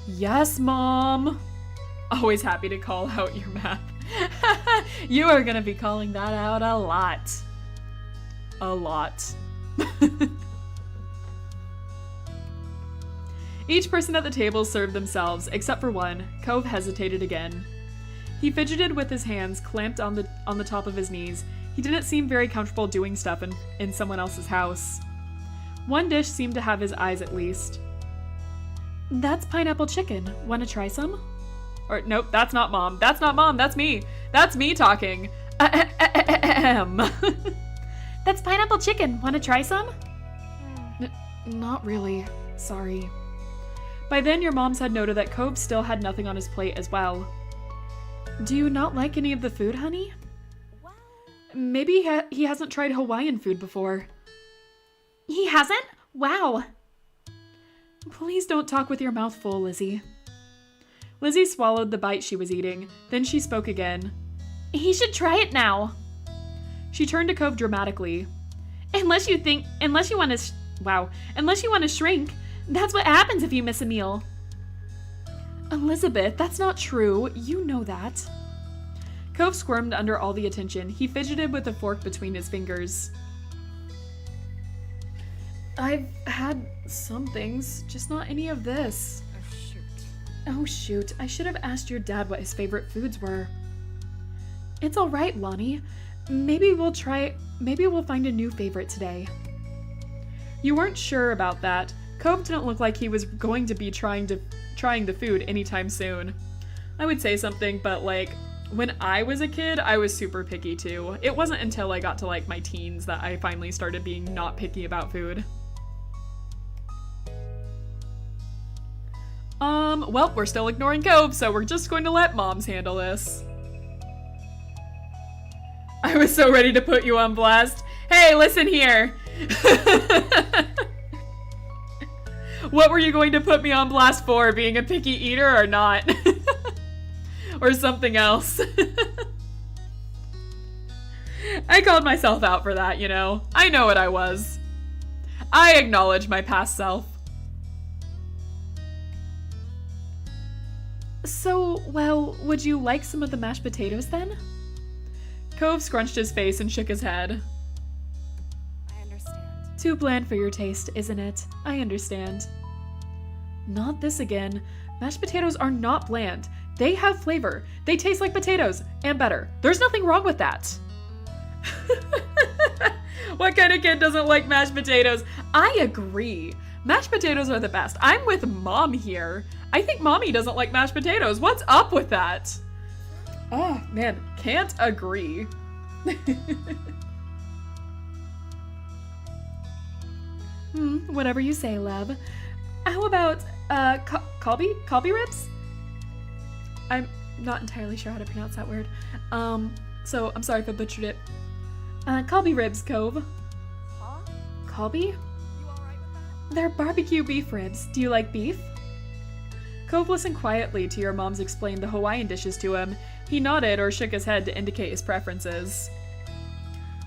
Yes, Mom. Always happy to call out your math. You are gonna be calling that out a lot. A lot. Each person at the table served themselves, except for one. Cove hesitated again. He fidgeted with his hands clamped on the top of his knees. He didn't seem very comfortable doing stuff in someone else's house. One dish seemed to have his eyes at least. That's pineapple chicken. Wanna try some? Or, nope, that's not Mom. That's not Mom, that's me. That's me talking. That's pineapple chicken. Wanna try some? Not really. Sorry. By then, your moms had noted that Cove still had nothing on his plate as well. Do you not like any of the food, honey? Well, Maybe he hasn't tried Hawaiian food before. He hasn't? Wow. Please don't talk with your mouth full, Lizzie. Lizzie swallowed the bite she was eating. Then she spoke again. He should try it now. She turned to Cove dramatically. Unless you want to shrink. That's what happens if you miss a meal. Elizabeth, that's not true. You know that. Cove squirmed under all the attention. He fidgeted with a fork between his fingers. I've had some things, just not any of this. oh shoot. Oh shoot, I should have asked your dad what his favorite foods were. It's alright, Lonnie. Maybe we'll find a new favorite today. You weren't sure about that. Cove didn't look like he was going to be trying the food anytime soon. I would say something, but like, when I was a kid, I was super picky too. It wasn't until I got to like my teens that I finally started being not picky about food. Well, we're still ignoring Cove, so we're just going to let moms handle this. I was so ready to put you on blast. Hey, listen here. What were you going to put me on blast for? Being a picky eater or not? Or something else? I called myself out for that, you know. I know what I was. I acknowledge my past self. So, well, would you like some of the mashed potatoes then? Cove scrunched his face and shook his head. I understand. Too bland for your taste, isn't it? I understand. Not this again. Mashed potatoes are not bland. They have flavor. They taste like potatoes, and better. There's nothing wrong with that. What kind of kid doesn't like mashed potatoes? I agree. Mashed potatoes are the best. I'm with Mom here. I think Mommy doesn't like mashed potatoes. What's up with that? Oh, man. Can't agree. Whatever you say, love. How about, Kalbi ribs? I'm not entirely sure how to pronounce that word. So I'm sorry if I butchered it. Kalbi ribs, Cove. Huh? Kalbi? You alright with that? They're barbecue beef ribs. Do you like beef? Cove listened quietly to your mom's explain the Hawaiian dishes to him. He nodded or shook his head to indicate his preferences.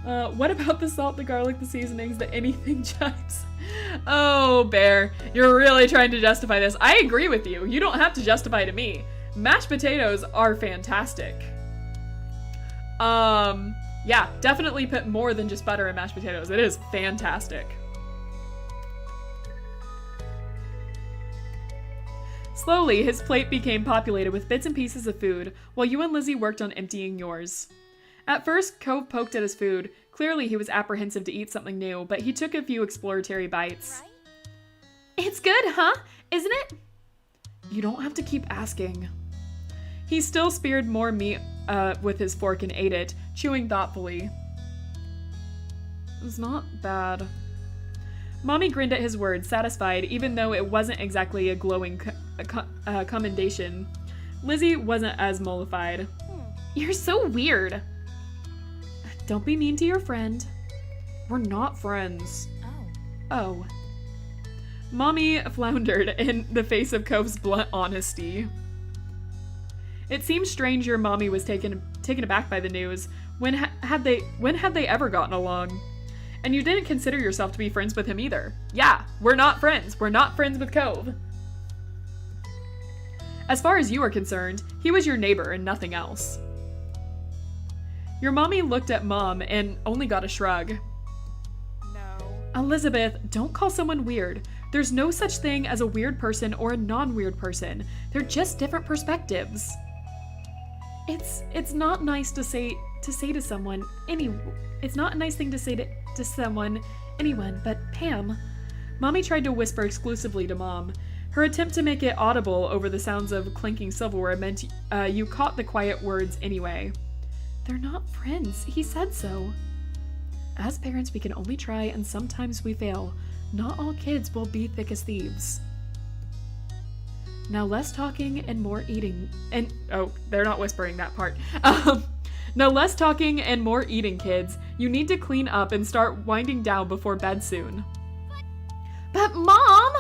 What about the salt, the garlic, the seasonings, the anything chives? Oh, Bear, you're really trying to justify this. I agree with you. You don't have to justify to me. Mashed potatoes are fantastic. Yeah, definitely put more than just butter in mashed potatoes. It is fantastic. Slowly, his plate became populated with bits and pieces of food, while you and Lizzie worked on emptying yours. At first, Cove poked at his food. Clearly, he was apprehensive to eat something new, but he took a few exploratory bites. Right? It's good, huh? Isn't it? You don't have to keep asking. He still speared more meat with his fork and ate it, chewing thoughtfully. It's not bad. Mommy grinned at his words, satisfied, even though it wasn't exactly a glowing commendation. Lizzie wasn't as mollified. You're so weird. Don't be mean to your friend. We're not friends. Oh. Mommy floundered in the face of Cove's blunt honesty. It seemed strange your mommy was taken aback by the news. When had they ever gotten along? And you didn't consider yourself to be friends with him either. Yeah, we're not friends. We're not friends with Cove. As far as you are concerned, he was your neighbor and nothing else. Your mommy looked at Mom and only got a shrug. No. Elizabeth, don't call someone weird. There's no such thing as a weird person or a non-weird person. They're just different perspectives. It's not nice to say to someone it's not a nice thing to say to someone, anyone, but Pam. Mommy tried to whisper exclusively to Mom. Her attempt to make it audible over the sounds of clinking silverware meant you caught the quiet words anyway. They're not friends. He said so. As parents, we can only try, and sometimes we fail. Not all kids will be thick as thieves. Now less talking and more eating. And, oh, they're not whispering that part. Now less talking and more eating, kids. You need to clean up and start winding down before bed soon. But Mom!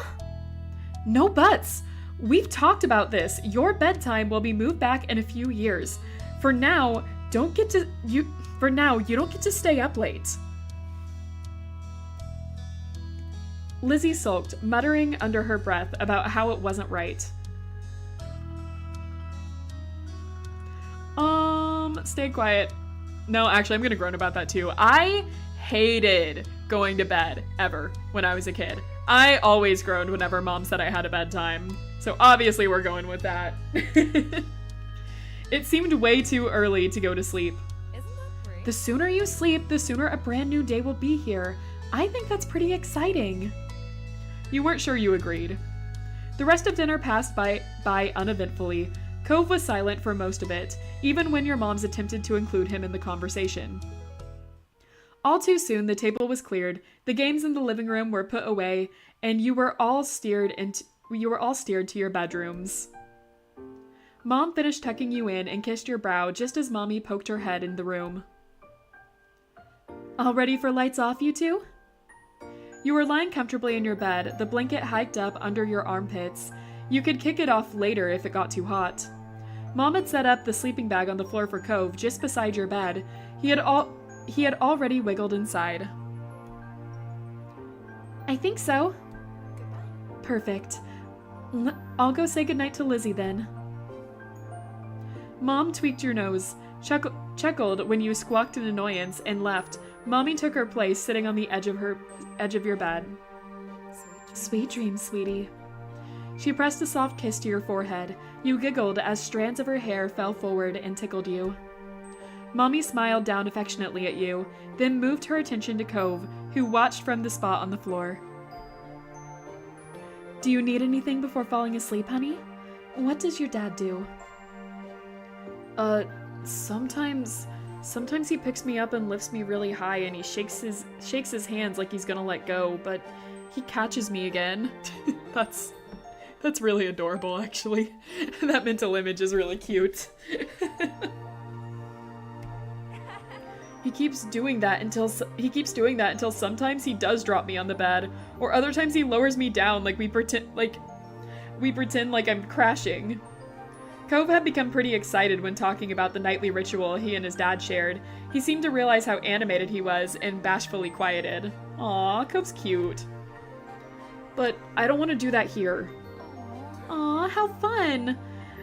No buts. We've talked about this. Your bedtime will be moved back in a few years. For now, you don't get to stay up late. Lizzie sulked, muttering under her breath about how it wasn't right. Stay quiet. No, actually, I'm gonna groan about that too. I hated going to bed, ever, when I was a kid. I always groaned whenever Mom said I had a bedtime. So obviously we're going with that. It seemed way too early to go to sleep. Isn't that great? The sooner you sleep, the sooner a brand new day will be here. I think that's pretty exciting. You weren't sure you agreed. The rest of dinner passed by uneventfully. Cove was silent for most of it, even when your moms attempted to include him in the conversation. All too soon, the table was cleared, the games in the living room were put away, and you were all steered to your bedrooms. Mom finished tucking you in and kissed your brow just as Mommy poked her head in the room. All ready for lights off, you two? You were lying comfortably in your bed, the blanket hiked up under your armpits. You could kick it off later if it got too hot. Mom had set up the sleeping bag on the floor for Cove just beside your bed. He had already wiggled inside. I think so. Perfect. I'll go say goodnight to Lizzie then. Mom tweaked your nose, chuckled when you squawked in annoyance, and left. Mommy took her place, sitting on the edge of your bed. Sweet dreams, sweetie. She pressed a soft kiss to your forehead. You giggled as strands of her hair fell forward and tickled you. Mommy smiled down affectionately at you, then moved her attention to Cove, who watched from the spot on the floor. Do you need anything before falling asleep, honey? What does your dad do? Sometimes he picks me up and lifts me really high and he shakes his hands like he's gonna let go, but he catches me again. That's really adorable, actually. That mental image is really cute. He keeps doing that until sometimes he does drop me on the bed, or other times he lowers me down like we pretend like I'm crashing. Cove had become pretty excited when talking about the nightly ritual he and his dad shared. He seemed to realize how animated he was and bashfully quieted. Aw, Cove's cute. But I don't want to do that here. Aw, how fun!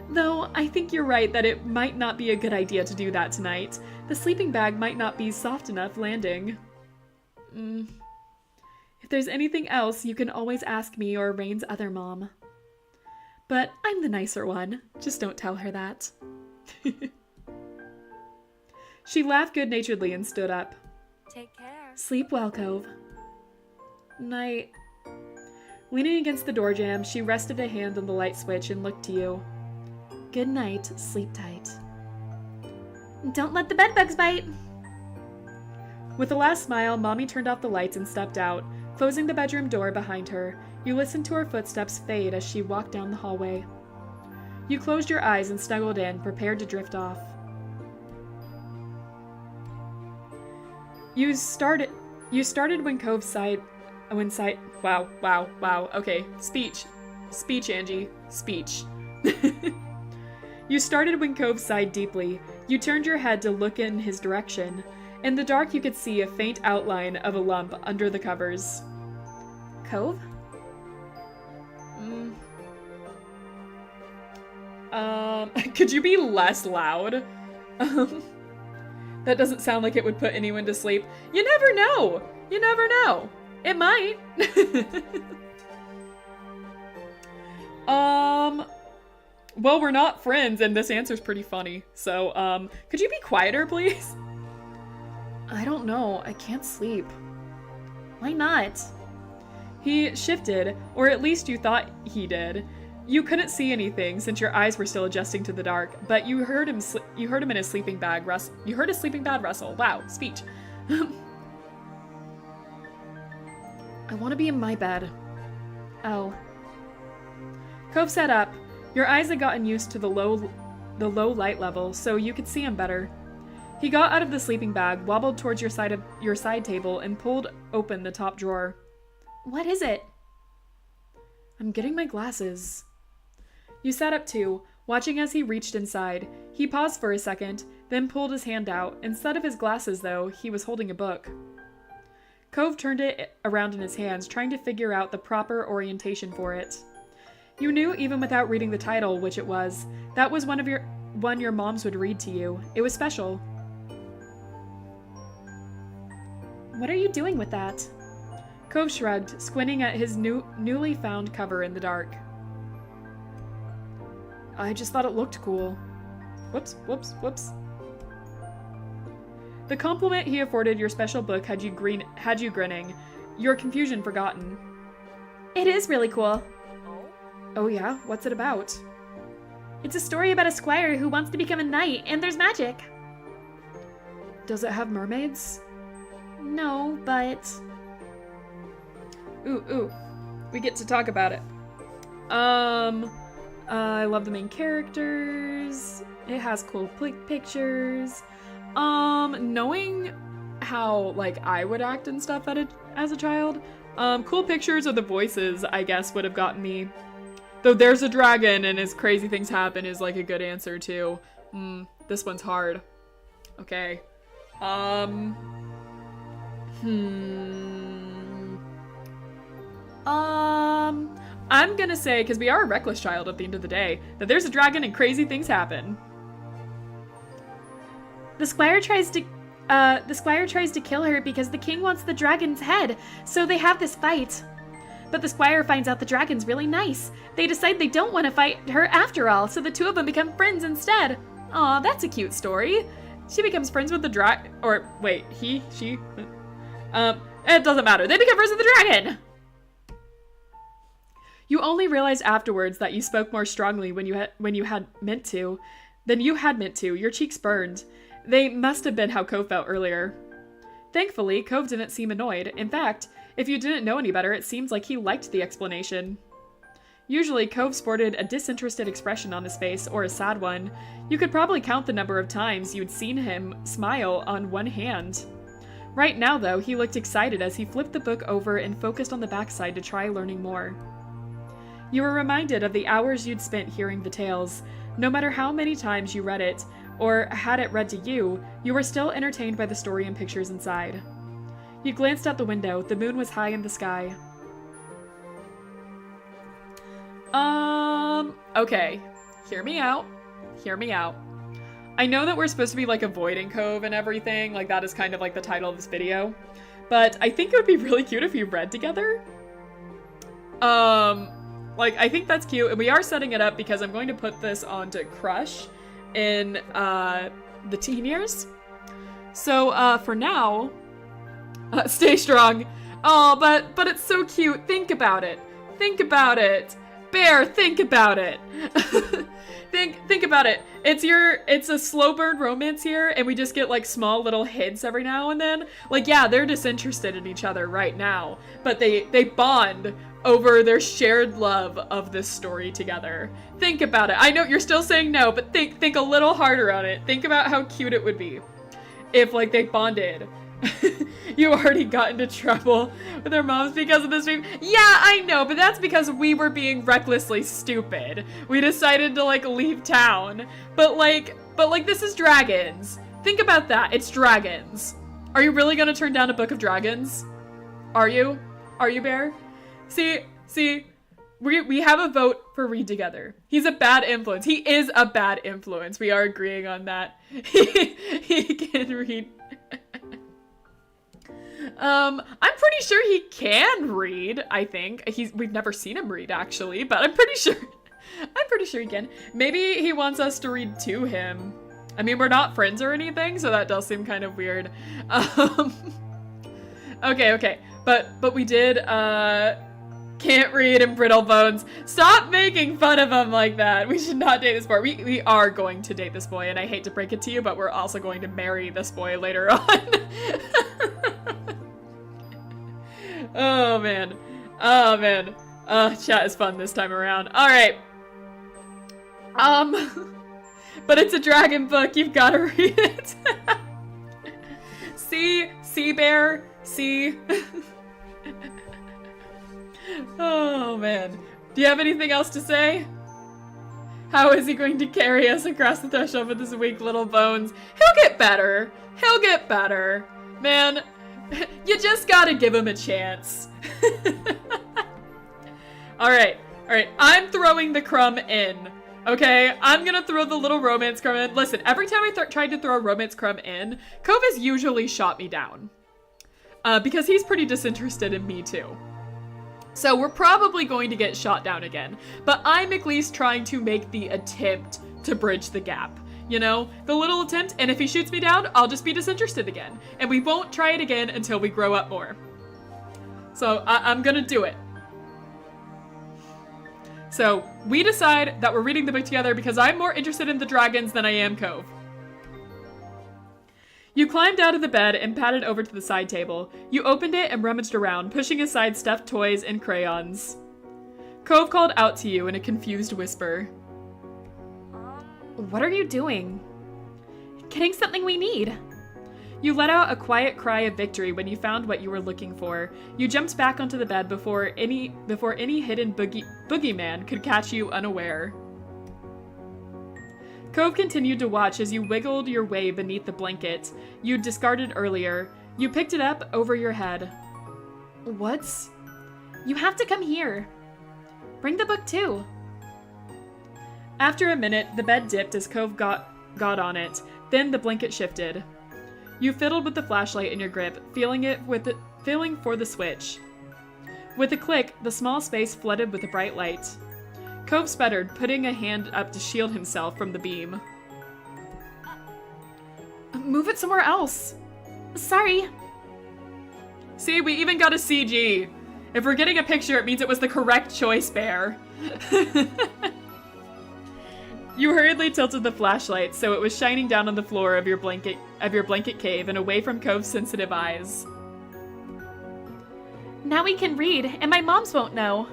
Though, I think you're right that it might not be a good idea to do that tonight. The sleeping bag might not be soft enough landing. If there's anything else, you can always ask me or Rain's other mom. But I'm the nicer one. Just don't tell her that. She laughed good-naturedly and stood up. Take care. Sleep well, Cove. Night. Leaning against the door jamb, she rested a hand on the light switch and looked to you. Good night, sleep tight. Don't let the bedbugs bite. With a last smile, Mommy turned off the lights and stepped out, closing the bedroom door behind her. You listened to her footsteps fade as she walked down the hallway. You closed your eyes and snuggled in, prepared to drift off. You started when Cove sighed. Wow. Okay, speech, Angie, speech. You started when Cove sighed deeply. You turned your head to look in his direction. In the dark, you could see a faint outline of a lump under the covers. Cove? Could you be less loud? That doesn't sound like it would put anyone to sleep. You never know. You never know. It might. Well, we're not friends, and this answer's pretty funny. So, could you be quieter, please? I don't know. I can't sleep. Why not? He shifted, or at least you thought he did. You couldn't see anything since your eyes were still adjusting to the dark, but you heard him in his sleeping bag rustle. You heard his sleeping bag rustle. Wow, speech. I want to be in my bed. Oh. Cove sat up. Your eyes had gotten used to the low light level, so you could see him better. He got out of the sleeping bag, wobbled towards your side table, and pulled open the top drawer. What is it? I'm getting my glasses. You sat up too, watching as he reached inside. He paused for a second, then pulled his hand out. Instead of his glasses, though, he was holding a book. Cove turned it around in his hands, trying to figure out the proper orientation for it. You knew even without reading the title which it was. That was one your moms would read to you. It was special. What are you doing with that? Cove shrugged, squinting at his newly found cover in the dark. I just thought it looked cool. Whoops. The compliment he afforded your special book had you grinning, your confusion forgotten. It is really cool. Oh yeah? What's it about? It's a story about a squire who wants to become a knight, and there's magic. Does it have mermaids? No, but... Ooh. We get to talk about it. I love the main characters. It has cool pictures. Knowing how, like, I would act and stuff as a child, cool pictures or the voices, I guess, would have gotten me. Though there's a dragon and as crazy things happen is, like, a good answer, too. This one's hard. Okay. I'm gonna say, because we are a reckless child at the end of the day, that there's a dragon and crazy things happen. The squire tries to kill her because the king wants the dragon's head, so they have this fight. But the squire finds out the dragon's really nice. They decide they don't want to fight her after all, so the two of them become friends instead. Aw, that's a cute story. She becomes friends with the or wait, she? It doesn't matter. They become friends with the dragon! You only realized afterwards that you spoke more strongly when you had meant to. Your cheeks burned. They must have been how Cove felt earlier. Thankfully, Cove didn't seem annoyed. In fact, if you didn't know any better, it seemed like he liked the explanation. Usually, Cove sported a disinterested expression on his face, or a sad one. You could probably count the number of times you'd seen him smile on one hand. Right now, though, he looked excited as he flipped the book over and focused on the backside to try learning more. You were reminded of the hours you'd spent hearing the tales. No matter how many times you read it, or had it read to you, you were still entertained by the story and pictures inside. You glanced out the window. The moon was high in the sky. Okay. Hear me out. I know that we're supposed to be, like, avoiding Cove and everything. Like, that is kind of, like, the title of this video. But I think it would be really cute if you read together. Like, I think that's cute. And we are setting it up because I'm going to put this onto Crush in, the teen years. So, for now, stay strong. Oh, but it's so cute. Think about it. Bear, think about it. Think about it. It's a slow burn romance here, and we just get like small little hints every now and then. Like, yeah, they're disinterested in each other right now, but they bond over their shared love of this story together. Think about it. I know you're still saying no, but think a little harder on it. Think about how cute it would be if like they bonded. You already got into trouble with their moms because of this dream. Yeah, I know, but that's because we were being recklessly stupid. We decided to like leave town. But like this is dragons. Think about that. It's dragons. Are you really gonna turn down a book of dragons? Are you? Are you, Bear? See, we have a vote for read together. He's a bad influence. He is a bad influence. We are agreeing on that. He can read. I'm pretty sure he can read, I think. We've never seen him read, actually, but I'm pretty sure he can. Maybe he wants us to read to him. I mean, we're not friends or anything, so that does seem kind of weird. Okay. But we did, can't read and brittle bones. Stop making fun of him like that. We should not date this boy. We are going to date this boy, and I hate to break it to you, but we're also going to marry this boy later on. Oh, man. Chat is fun this time around. All right. But it's a dragon book. You've got to read it. See, Bear? See? Oh, man. Do you have anything else to say? How is he going to carry us across the threshold with his weak little bones? He'll get better. He'll get better. Man, you just gotta give him a chance. Alright. I'm throwing the crumb in. Okay? I'm gonna throw the little romance crumb in. Listen, every time I tried to throw a romance crumb in, Cove has usually shot me down. Because he's pretty disinterested in me too. So we're probably going to get shot down again. But I'm at least trying to make the attempt to bridge the gap. You know, the little attempt, and if he shoots me down, I'll just be disinterested again. And we won't try it again until we grow up more. So I'm gonna do it. So we decide that we're reading the book together because I'm more interested in the dragons than I am Cove. You climbed out of the bed and padded over to the side table. You opened it and rummaged around, pushing aside stuffed toys and crayons. Cove called out to you in a confused whisper. What are you doing? Getting something we need. You let out a quiet cry of victory when you found what you were looking for. You jumped back onto the bed before any hidden boogeyman could catch you unaware. Cove continued to watch as you wiggled your way beneath the blanket you'd discarded earlier. You picked it up over your head. What's... You have to come here. Bring the book too. After a minute, the bed dipped as Cove got on it. Then the blanket shifted. You fiddled with the flashlight in your grip, feeling for the switch. With a click, the small space flooded with a bright light. Cove sputtered, putting a hand up to shield himself from the beam. Move it somewhere else. Sorry. See, we even got a CG. If we're getting a picture, it means it was the correct choice, Bear. You hurriedly tilted the flashlight so it was shining down on the floor of your blanket cave and away from Cove's sensitive eyes. Now we can read, and my moms won't know.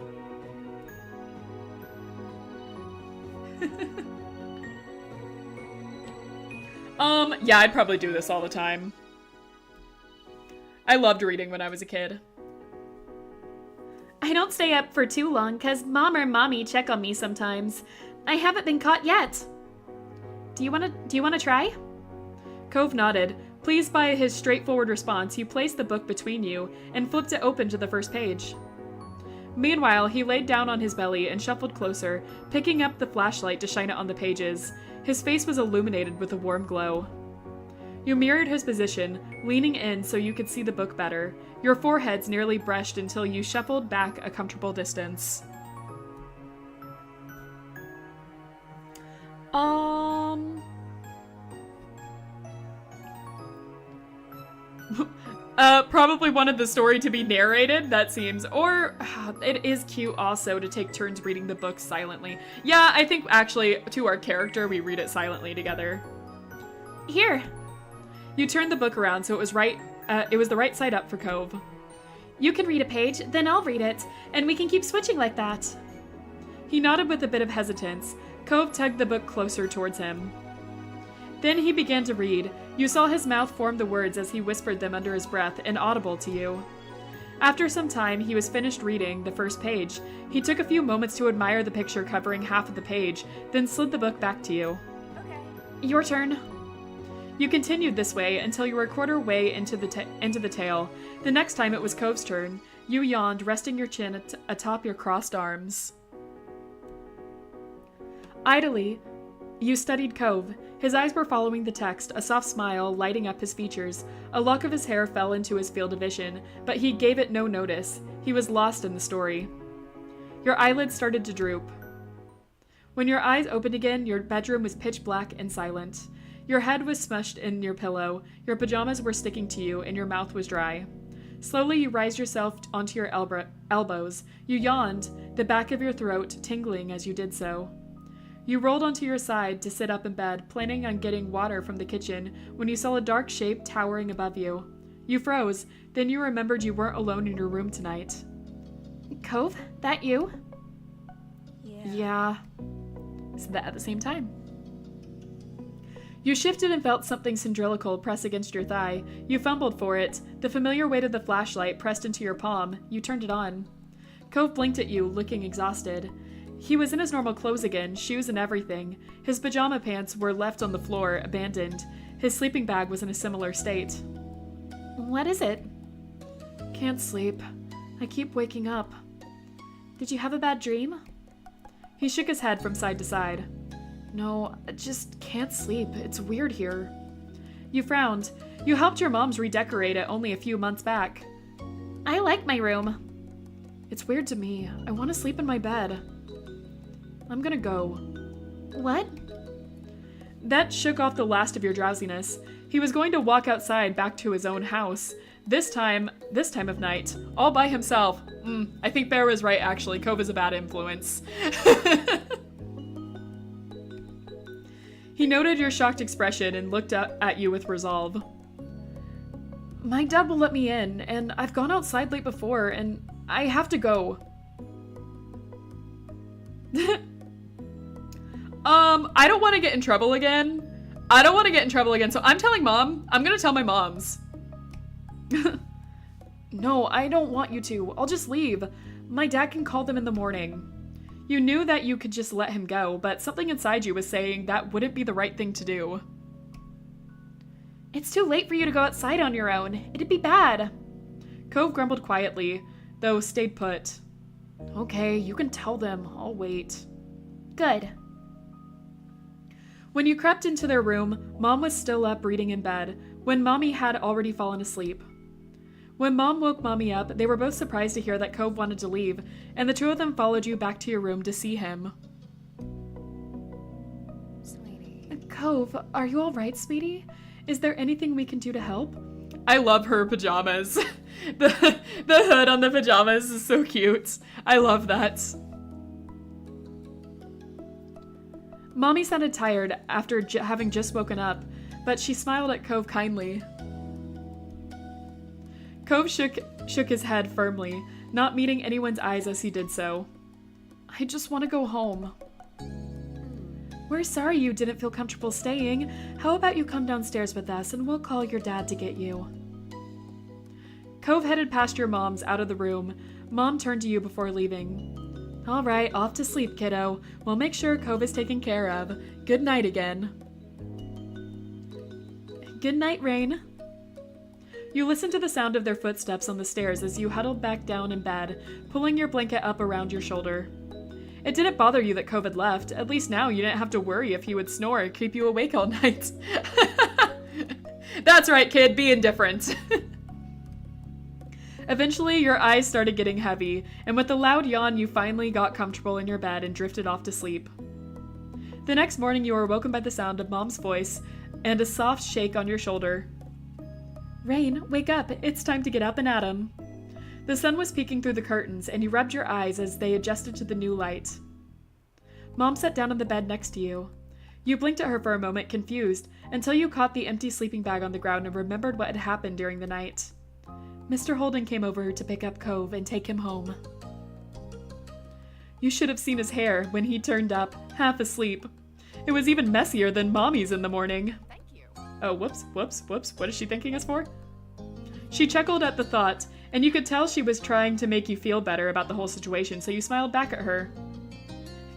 Yeah, I'd probably do this all the time. I loved reading when I was a kid. I don't stay up for too long because Mom or Mommy check on me sometimes. I haven't been caught yet. Do you want to try? Cove nodded. Pleased by his straightforward response, he placed the book between you and flipped it open to the first page. Meanwhile, he laid down on his belly and shuffled closer, picking up the flashlight to shine it on the pages. His face was illuminated with a warm glow. You mirrored his position, leaning in so you could see the book better. Your foreheads nearly brushed until you shuffled back a comfortable distance. Probably wanted the story to be narrated, that seems. Or, it is cute also to take turns reading the book silently. Yeah, I think actually, to our character, we read it silently together. Here. You turned the book around so it was the right side up for Cove. You can read a page, then I'll read it, and we can keep switching like that. He nodded with a bit of hesitance. Cove tugged the book closer towards him. Then he began to read. You saw his mouth form the words as he whispered them under his breath, inaudible to you. After some time, he was finished reading the first page. He took a few moments to admire the picture covering half of the page, then slid the book back to you. Okay. Your turn. You continued this way until you were a quarter way into the tale. The next time it was Cove's turn. You yawned, resting your chin atop your crossed arms. Idly, you studied Cove. His eyes were following the text, a soft smile lighting up his features. A lock of his hair fell into his field of vision, but he gave it no notice. He was lost in the story. Your eyelids started to droop. When your eyes opened again, your bedroom was pitch black and silent. Your head was smushed in your pillow, your pajamas were sticking to you, and your mouth was dry. Slowly, you raised yourself onto your elbows. You yawned, the back of your throat tingling as you did so. You rolled onto your side to sit up in bed, planning on getting water from the kitchen, when you saw a dark shape towering above you. You froze, then you remembered you weren't alone in your room tonight. Cove, that you? Yeah. Said that at the same time. You shifted and felt something cylindrical press against your thigh. You fumbled for it. The familiar weight of the flashlight pressed into your palm. You turned it on. Cove blinked at you, looking exhausted. He was in his normal clothes again, shoes and everything. His pajama pants were left on the floor, abandoned. His sleeping bag was in a similar state. What is it? Can't sleep. I keep waking up. Did you have a bad dream? He shook his head from side to side. No, I just can't sleep. It's weird here. You frowned. You helped your moms redecorate it only a few months back. I like my room. It's weird to me. I want to sleep in my bed. I'm gonna go. What? That shook off the last of your drowsiness. He was going to walk outside back to his own house. This time of night, all by himself. I think Bear was right, actually. Cove is a bad influence. He noted your shocked expression and looked at you with resolve. My dad will let me in, and I've gone outside late before, and I have to go. I don't want to get in trouble again. So I'm telling Mom. I'm gonna tell my moms. No, I don't want you to. I'll just leave. My dad can call them in the morning. You knew that you could just let him go, but something inside you was saying that wouldn't be the right thing to do. It's too late for you to go outside on your own. It'd be bad. Cove grumbled quietly, though stayed put. Okay, you can tell them. I'll wait. Good. When you crept into their room, Mom was still up reading in bed, when Mommy had already fallen asleep. When Mom woke Mommy up, they were both surprised to hear that Cove wanted to leave, and the two of them followed you back to your room to see him. Sweetie. Cove, are you alright, sweetie? Is there anything we can do to help? I love her pajamas. The hood on the pajamas is so cute. I love that. Mommy sounded tired after having just woken up, but she smiled at Cove kindly. Cove shook his head firmly, not meeting anyone's eyes as he did so. I just want to go home. We're sorry you didn't feel comfortable staying. How about you come downstairs with us and we'll call your dad to get you. Cove headed past your moms out of the room. Mom turned to you before leaving. All right, off to sleep, kiddo. We'll make sure Cove is taken care of. Good night again. Good night, Rain. You listened to the sound of their footsteps on the stairs as you huddled back down in bed, pulling your blanket up around your shoulder. It didn't bother you that Cove had left. At least now you didn't have to worry if he would snore or keep you awake all night. That's right, kid. Be indifferent. Eventually, your eyes started getting heavy, and with a loud yawn, you finally got comfortable in your bed and drifted off to sleep. The next morning, you were woken by the sound of Mom's voice and a soft shake on your shoulder. Rain, wake up. It's time to get up and at 'em. The sun was peeking through the curtains, and you rubbed your eyes as they adjusted to the new light. Mom sat down on the bed next to you. You blinked at her for a moment, confused, until you caught the empty sleeping bag on the ground and remembered what had happened during the night. Mr. Holden came over to pick up Cove and take him home. You should have seen his hair when he turned up, half asleep. It was even messier than Mommy's in the morning. Thank you. Oh, whoops. What is she thanking us for? She chuckled at the thought, and you could tell she was trying to make you feel better about the whole situation, so you smiled back at her.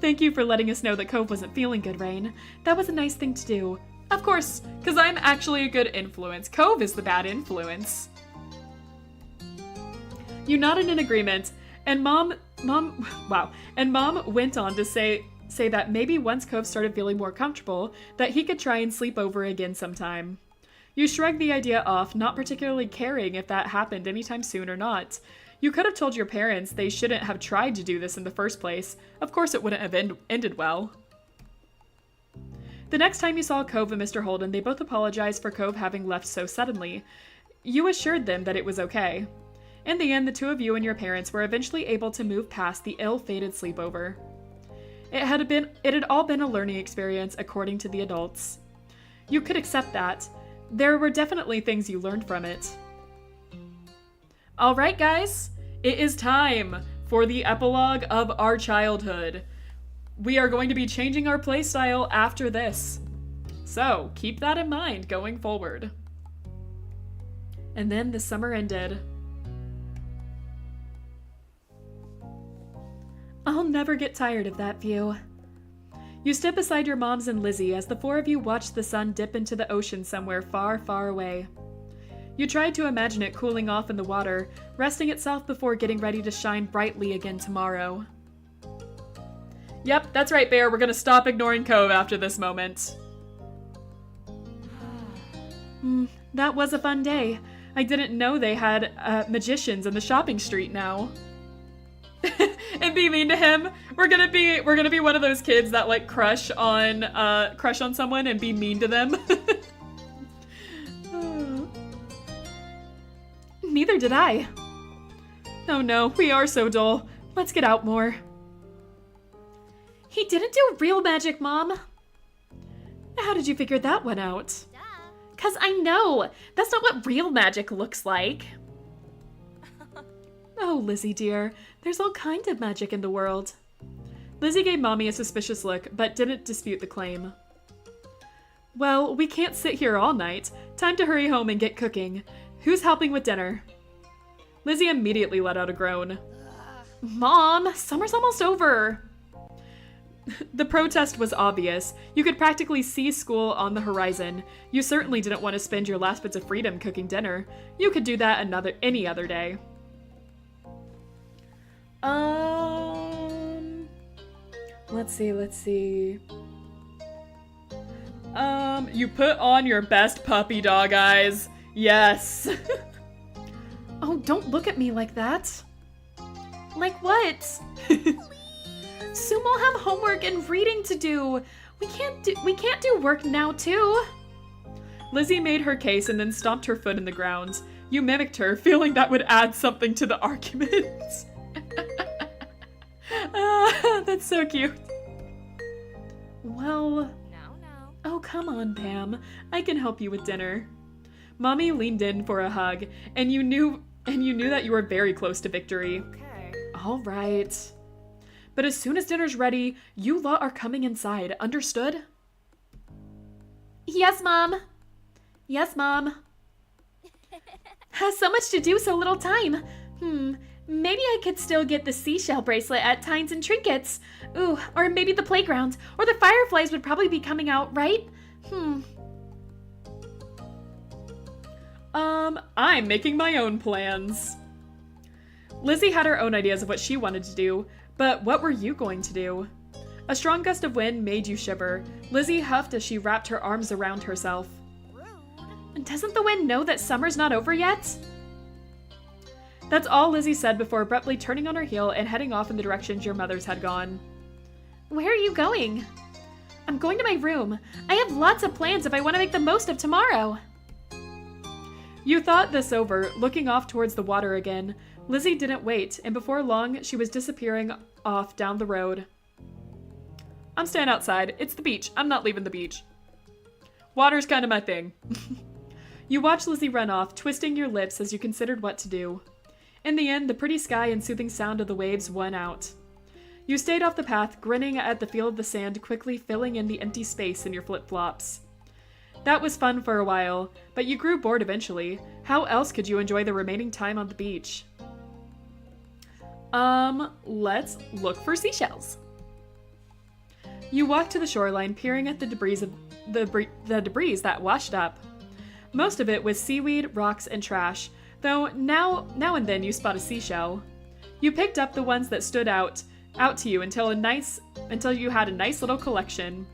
Thank you for letting us know that Cove wasn't feeling good, Rain. That was a nice thing to do. Of course, because I'm actually a good influence. Cove is the bad influence. You nodded in agreement, and Mom went on to say that maybe once Cove started feeling more comfortable, that he could try and sleep over again sometime. You shrugged the idea off, not particularly caring if that happened anytime soon or not. You could have told your parents they shouldn't have tried to do this in the first place. Of course it wouldn't have ended well. The next time you saw Cove and Mr. Holden, they both apologized for Cove having left so suddenly. You assured them that it was okay. In the end, the two of you and your parents were eventually able to move past the ill-fated sleepover. It had all been a learning experience, according to the adults. You could accept that. There were definitely things you learned from it. Alright guys, it is time for the epilogue of our childhood. We are going to be changing our playstyle after this. So, keep that in mind going forward. And then the summer ended. I'll never get tired of that view. You stood beside your moms and Lizzie as the four of you watched the sun dip into the ocean somewhere far, far away. You tried to imagine it cooling off in the water, resting itself before getting ready to shine brightly again tomorrow. Yep, that's right, Bear. We're gonna stop ignoring Cove after this moment. That was a fun day. I didn't know they had magicians in the shopping street now. And be mean to him. We're gonna be one of those kids that like crush on someone and be mean to them. Neither did I. Oh no, we are so dull. Let's get out more. He didn't do real magic, Mom. How did you figure that one out? Duh. 'Cause I know. That's not what real magic looks like. Oh, Lizzie dear, there's all kind of magic in the world. Lizzie gave Mommy a suspicious look, but didn't dispute the claim. Well, we can't sit here all night. Time to hurry home and get cooking. Who's helping with dinner? Lizzie immediately let out a groan. Mom, summer's almost over. The protest was obvious. You could practically see school on the horizon. You certainly didn't want to spend your last bits of freedom cooking dinner. You could do that any other day. Let's see. You put on your best puppy dog eyes. Yes. Oh, don't look at me like that. Like what? Soon we'll have homework and reading to do. We can't do work now too. Lizzie made her case and then stomped her foot in the ground. You mimicked her, feeling that would add something to the argument. That's so cute. Well... No. Oh, come on, Pam. I can help you with dinner. Mommy leaned in for a hug, and you knew that you were very close to victory. Okay. All right. But as soon as dinner's ready, you lot are coming inside. Understood? Yes, Mom. Yes, Mom. Has so much to do, so little time. Maybe I could still get the seashell bracelet at Tines and Trinkets. Ooh, or maybe the playground. Or the fireflies would probably be coming out, right? I'm making my own plans. Lizzie had her own ideas of what she wanted to do, but what were you going to do? A strong gust of wind made you shiver. Lizzie huffed as she wrapped her arms around herself. Rude. Doesn't the wind know that summer's not over yet? That's all Lizzie said before abruptly turning on her heel and heading off in the directions your mothers had gone. Where are you going? I'm going to my room. I have lots of plans if I want to make the most of tomorrow. You thought this over, looking off towards the water again. Lizzie didn't wait, and before long, she was disappearing off down the road. I'm staying outside. It's the beach. I'm not leaving the beach. Water's kind of my thing. You watched Lizzie run off, twisting your lips as you considered what to do. In the end, the pretty sky and soothing sound of the waves won out. You stayed off the path, grinning at the feel of the sand quickly filling in the empty space in your flip-flops. That was fun for a while, but you grew bored eventually. How else could you enjoy the remaining time on the beach? Let's look for seashells. You walked to the shoreline, peering at the debris that washed up. Most of it was seaweed, rocks, and trash, though now and then you spot a seashell. You picked up the ones that stood out to you until you had a nice little collection.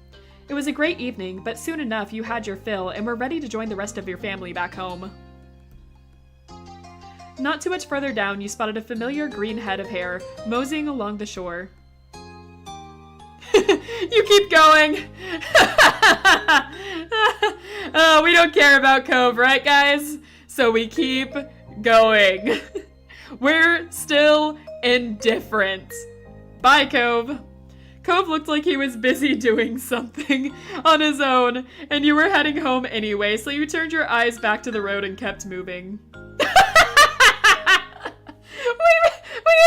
It was a great evening, but soon enough you had your fill and were ready to join the rest of your family back home. Not too much further down, you spotted a familiar green head of hair moseying along the shore. You keep going! We don't care about Cove, right guys? So we keep going. We're still indifferent. Bye, Cove. Cove looked like he was busy doing something on his own, and you were heading home anyway, so you turned your eyes back to the road and kept moving. We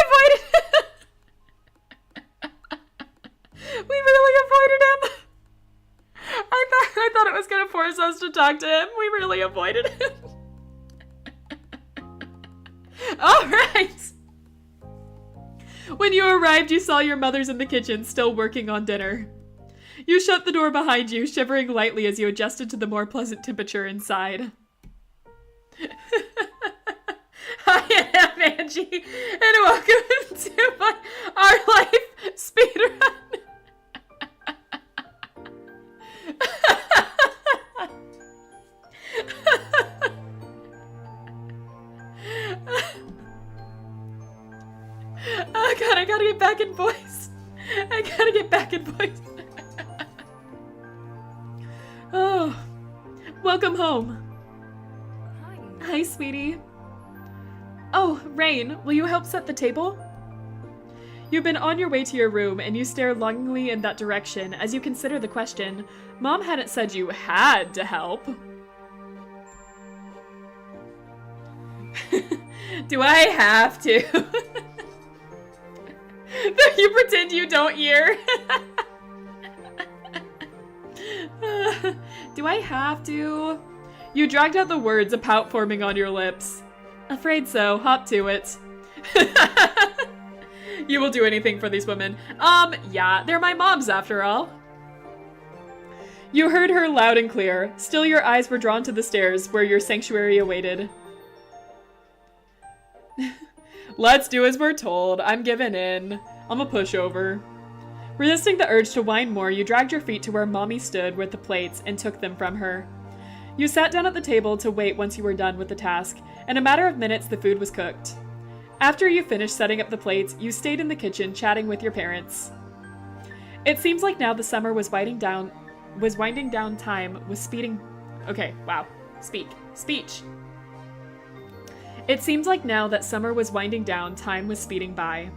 avoided We really avoided him. I thought it was gonna force us to talk to him. We really avoided him. All right. When you arrived, you saw your mothers in the kitchen, still working on dinner. You shut the door behind you, shivering lightly as you adjusted to the more pleasant temperature inside. Hi, I'm Angie, and welcome to our life speedrun. Oh god, I gotta get back in voice. Oh, welcome home. Hi, sweetie. Oh, Rain, will you help set the table? You've been on your way to your room, and you stare longingly in that direction as you consider the question. Mom hadn't said you had to help. Do I have to? You pretend you don't hear. Do I have to? You dragged out the words, a pout forming on your lips. Afraid so. Hop to it. You will do anything for these women. Yeah, they're my moms after all. You heard her loud and clear. Still, your eyes were drawn to the stairs where your sanctuary awaited. Let's do as we're told. I'm giving in. I'm a pushover. Resisting the urge to whine more, you dragged your feet to where Mommy stood with the plates and took them from her. You sat down at the table to wait once you were done with the task. In a matter of minutes, the food was cooked. After you finished setting up the plates, you stayed in the kitchen chatting with your parents. It seems like now the summer was winding down. Time was speeding. Okay, wow. Speech. It seems like now that summer was winding down, time was speeding by.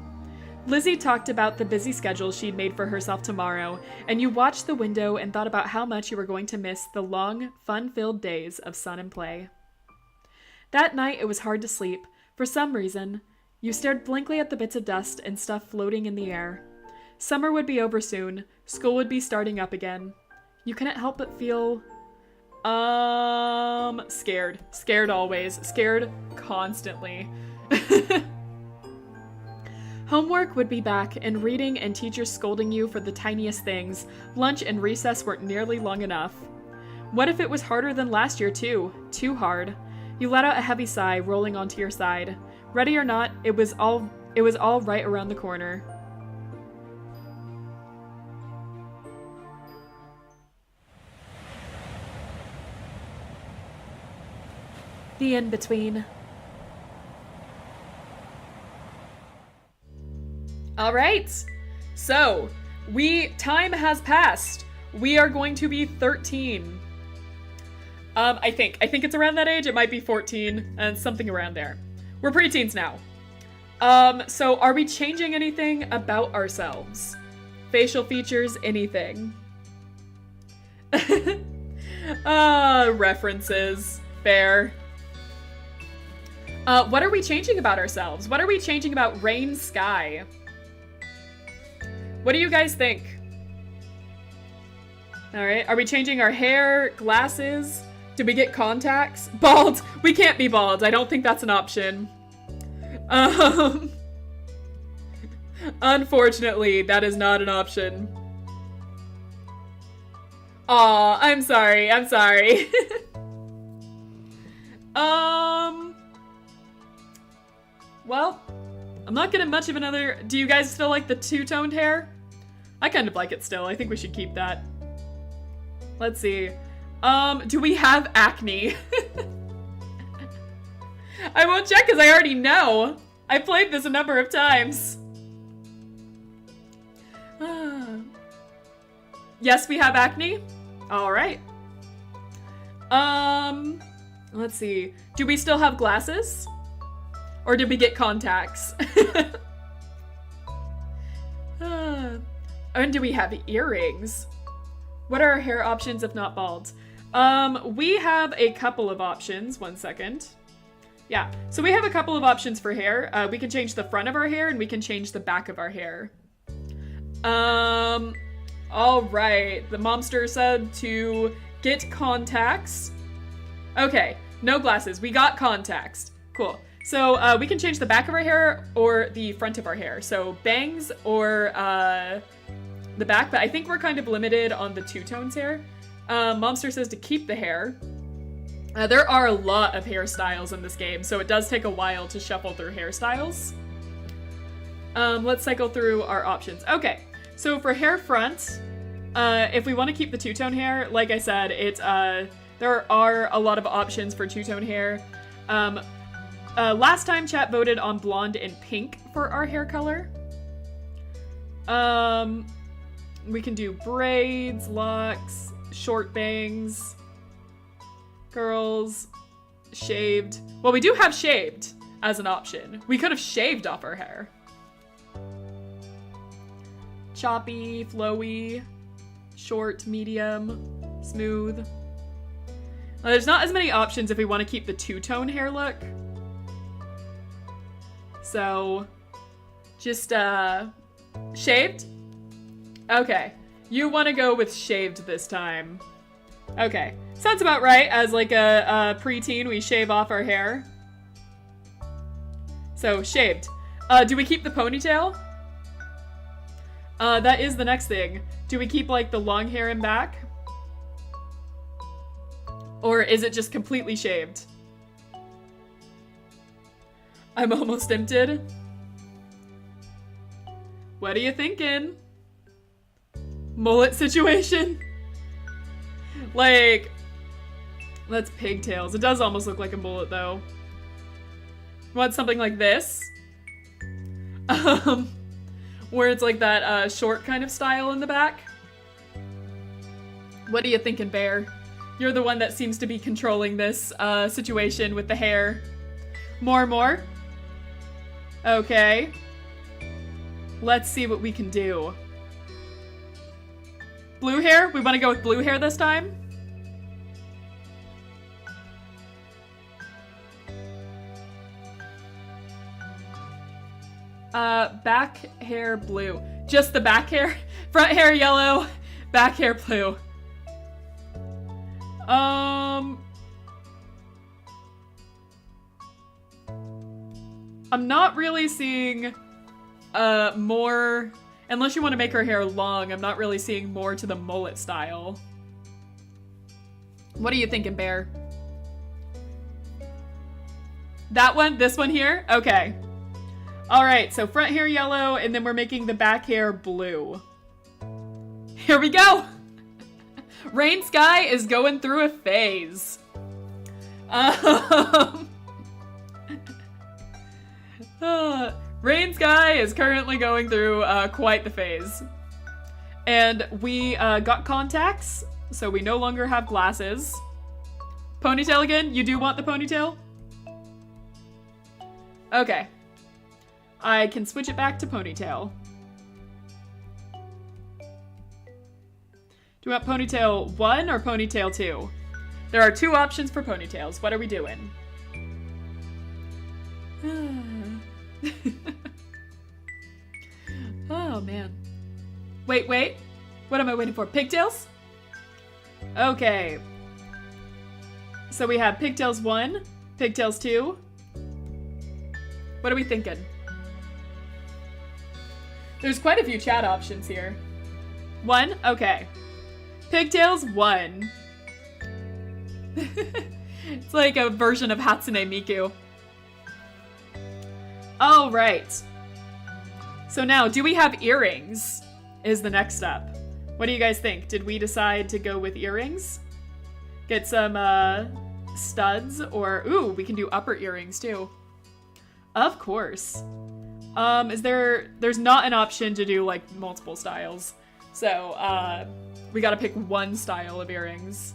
Lizzie talked about the busy schedule she'd made for herself tomorrow, and you watched the window and thought about how much you were going to miss the long, fun-filled days of sun and play. That night, it was hard to sleep. For some reason, you stared blankly at the bits of dust and stuff floating in the air. Summer would be over soon. School would be starting up again. You couldn't help but feel... scared. Scared always. Scared constantly. Homework would be back, and reading and teachers scolding you for the tiniest things. Lunch and recess weren't nearly long enough. What if it was harder than last year, too? Too hard. You let out a heavy sigh, rolling onto your side. Ready or not, it was all right around the corner. The in-between. All right, so time has passed. We are going to be 13. I think it's around that age. It might be 14 and something around there. We're preteens now. So are we changing anything about ourselves? Facial features, anything? References. Fair. What are we changing about ourselves? What are we changing about Rain Sky? What do you guys think? Alright, are we changing our hair, glasses? Did we get contacts? Bald! We can't be bald. I don't think that's an option. Unfortunately, that is not an option. Aw, I'm sorry. Well, I'm not getting much of another... Do you guys still like the two-toned hair? I kind of like it still. I think we should keep that. Let's see. Do we have acne? I won't check because I already know. I played this a number of times. Yes, we have acne. All right. Let's see. Do we still have glasses? Or did we get contacts? And do we have earrings? What are our hair options if not bald? We have a couple of options. 1 second. Yeah, so we have a couple of options for hair. We can change the front of our hair and we can change the back of our hair. All right. The momster said to get contacts. Okay, no glasses. We got contacts. Cool. So we can change the back of our hair or the front of our hair. So bangs or the back, but I think we're kind of limited on the two-tones here. Momster says to keep the hair. There are a lot of hairstyles in this game, so it does take a while to shuffle through hairstyles. Let's cycle through our options. Okay, so for hair front, if we want to keep the two-tone hair, like I said, there are a lot of options for two-tone hair. Last time chat voted on blonde and pink for our hair color. We can do braids, locks, short bangs, curls, shaved. Well, we do have shaved as an option. We could have shaved off our hair. Choppy, flowy, short, medium, smooth. There's not as many options if we want to keep the two-tone hair look. So, just, shaved? Okay. You want to go with shaved this time. Okay. Sounds about right. As, like, a preteen, we shave off our hair. So, shaved. Do we keep the ponytail? That is the next thing. Do we keep, like, the long hair in back? Or is it just completely shaved? I'm almost tempted. What are you thinking? Mullet situation? Like, that's pigtails. It does almost look like a mullet, though. Want something like this? Where it's like that short kind of style in the back? What are you thinking, Bear? You're the one that seems to be controlling this situation with the hair. More? Okay. Let's see what we can do. Blue hair? We want to go with blue hair this time? Back hair blue. Just the back hair? Front hair yellow, back hair blue. I'm not really seeing more, unless you want to make her hair long, I'm not really seeing more to the mullet style. What are you thinking, Bear? That one? This one here? Okay. Alright, so front hair yellow, and then we're making the back hair blue. Here we go! Rain Sky is going through a phase. Rain Sky is currently going through quite the phase. And we got contacts, so we no longer have glasses. Ponytail again? You do want the ponytail? Okay. I can switch it back to ponytail. Do you want ponytail 1 or ponytail 2? There are 2 options for ponytails. What are we doing? Oh, man. Wait. What am I waiting for? Pigtails? Okay. So we have pigtails 1, pigtails 2. What are we thinking? There's quite a few chat options here. 1? Okay. Pigtails 1. It's like a version of Hatsune Miku. All right. So now, do we have earrings? Is the next step. What do you guys think? Did we decide to go with earrings? Get some studs, or ooh, we can do upper earrings too. Of course. There's not an option to do like multiple styles. So we gotta pick one style of earrings.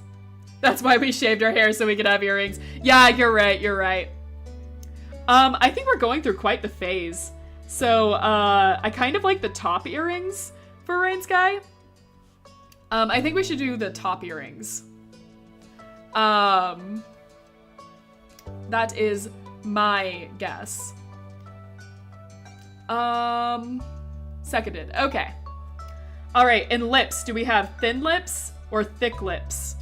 That's why we shaved our hair, so we could have earrings. Yeah, you're right. I think we're going through quite the phase. So I kind of like the top earrings for Rain Sky. I think we should do the top earrings. That is my guess. Seconded. Okay. All right, and lips. Do we have thin lips or thick lips?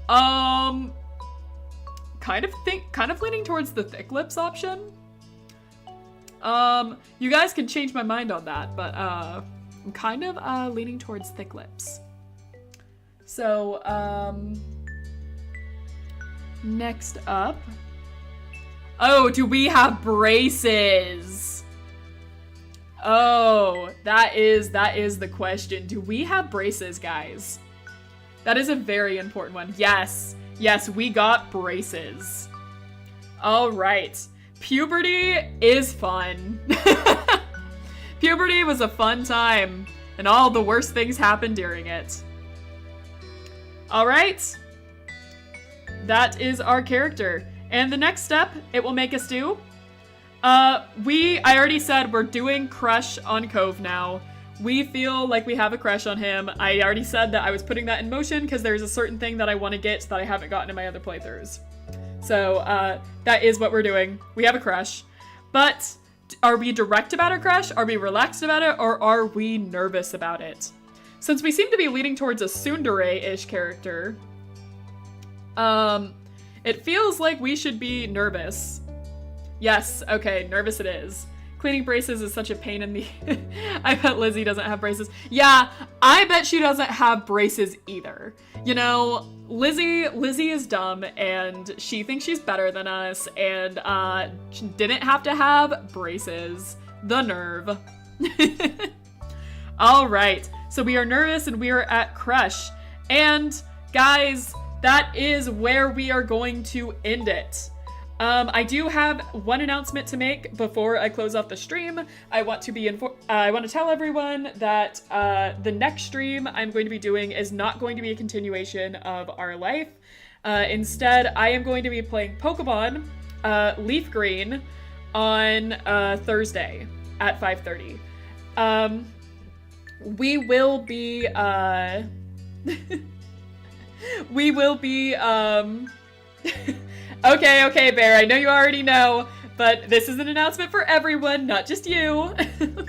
Kind of leaning towards the thick lips option. You guys can change my mind on that, but I'm kind of leaning towards thick lips. So, next up. Oh, do we have braces? Oh, that is the question. Do we have braces, guys? That is a very important one. Yes, we got braces. All right. Puberty is fun. Puberty was a fun time, and all the worst things happened during it. All right. That is our character. And the next step it will make us do, I already said we're doing crush on Cove now. We feel like we have a crush on him. I already said that I was putting that in motion because there's a certain thing that I want to get that I haven't gotten in my other playthroughs. So that is what we're doing. We have a crush. But are we direct about our crush? Are we relaxed about it? Or are we nervous about it? Since we seem to be leaning towards a tsundere-ish character, it feels like we should be nervous. Yes, okay, nervous it is. Cleaning braces is such a pain in the... I bet Lizzie doesn't have braces. Yeah, I bet she doesn't have braces either. You know, Lizzie is dumb, and she thinks she's better than us, and she didn't have to have braces. The nerve. All right, so we are nervous, and we are at crush. And, guys, that is where we are going to end it. I do have one announcement to make before I close off the stream. I want to tell everyone that the next stream I'm going to be doing is not going to be a continuation of our life. Instead, I am going to be playing Pokemon Leaf Green on Thursday at 5:30. We will be Okay, Bear, I know you already know, but this is an announcement for everyone, not just you. But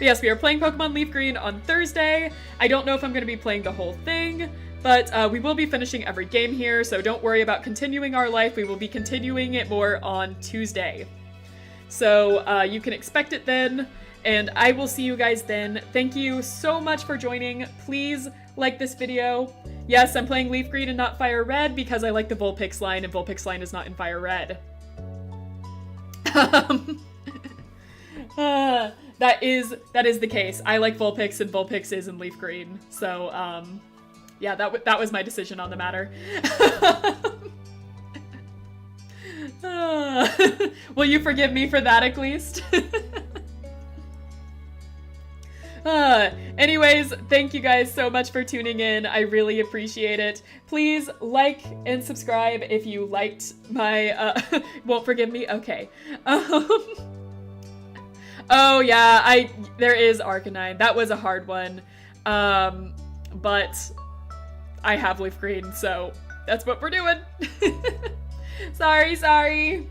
yes, we are playing Pokemon Leaf Green on Thursday. I don't know if I'm going to be playing the whole thing, but we will be finishing every game here, so don't worry about continuing our life. We will be continuing it more on Tuesday. So you can expect it then, and I will see you guys then. Thank you so much for joining. Please like this video. Yes, I'm playing Leaf Green and not Fire Red because I like the Vulpix line, and Vulpix line is not in Fire Red. That is the case. I like Vulpix, and Vulpix is in Leaf Green. So, yeah, that was my decision on the matter. Will you forgive me for that at least? Anyways, thank you guys so much for tuning in. I really appreciate it. Please like and subscribe if you liked my, won't forgive me? Okay. Oh yeah, there is Arcanine. That was a hard one. But I have Leaf Green, so that's what we're doing. Sorry.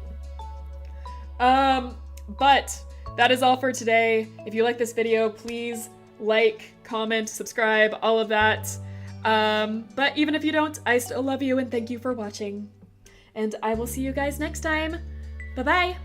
But that is all for today. If you like this video, please like, comment, subscribe, all of that. But even if you don't, I still love you and thank you for watching. And I will see you guys next time. Bye-bye.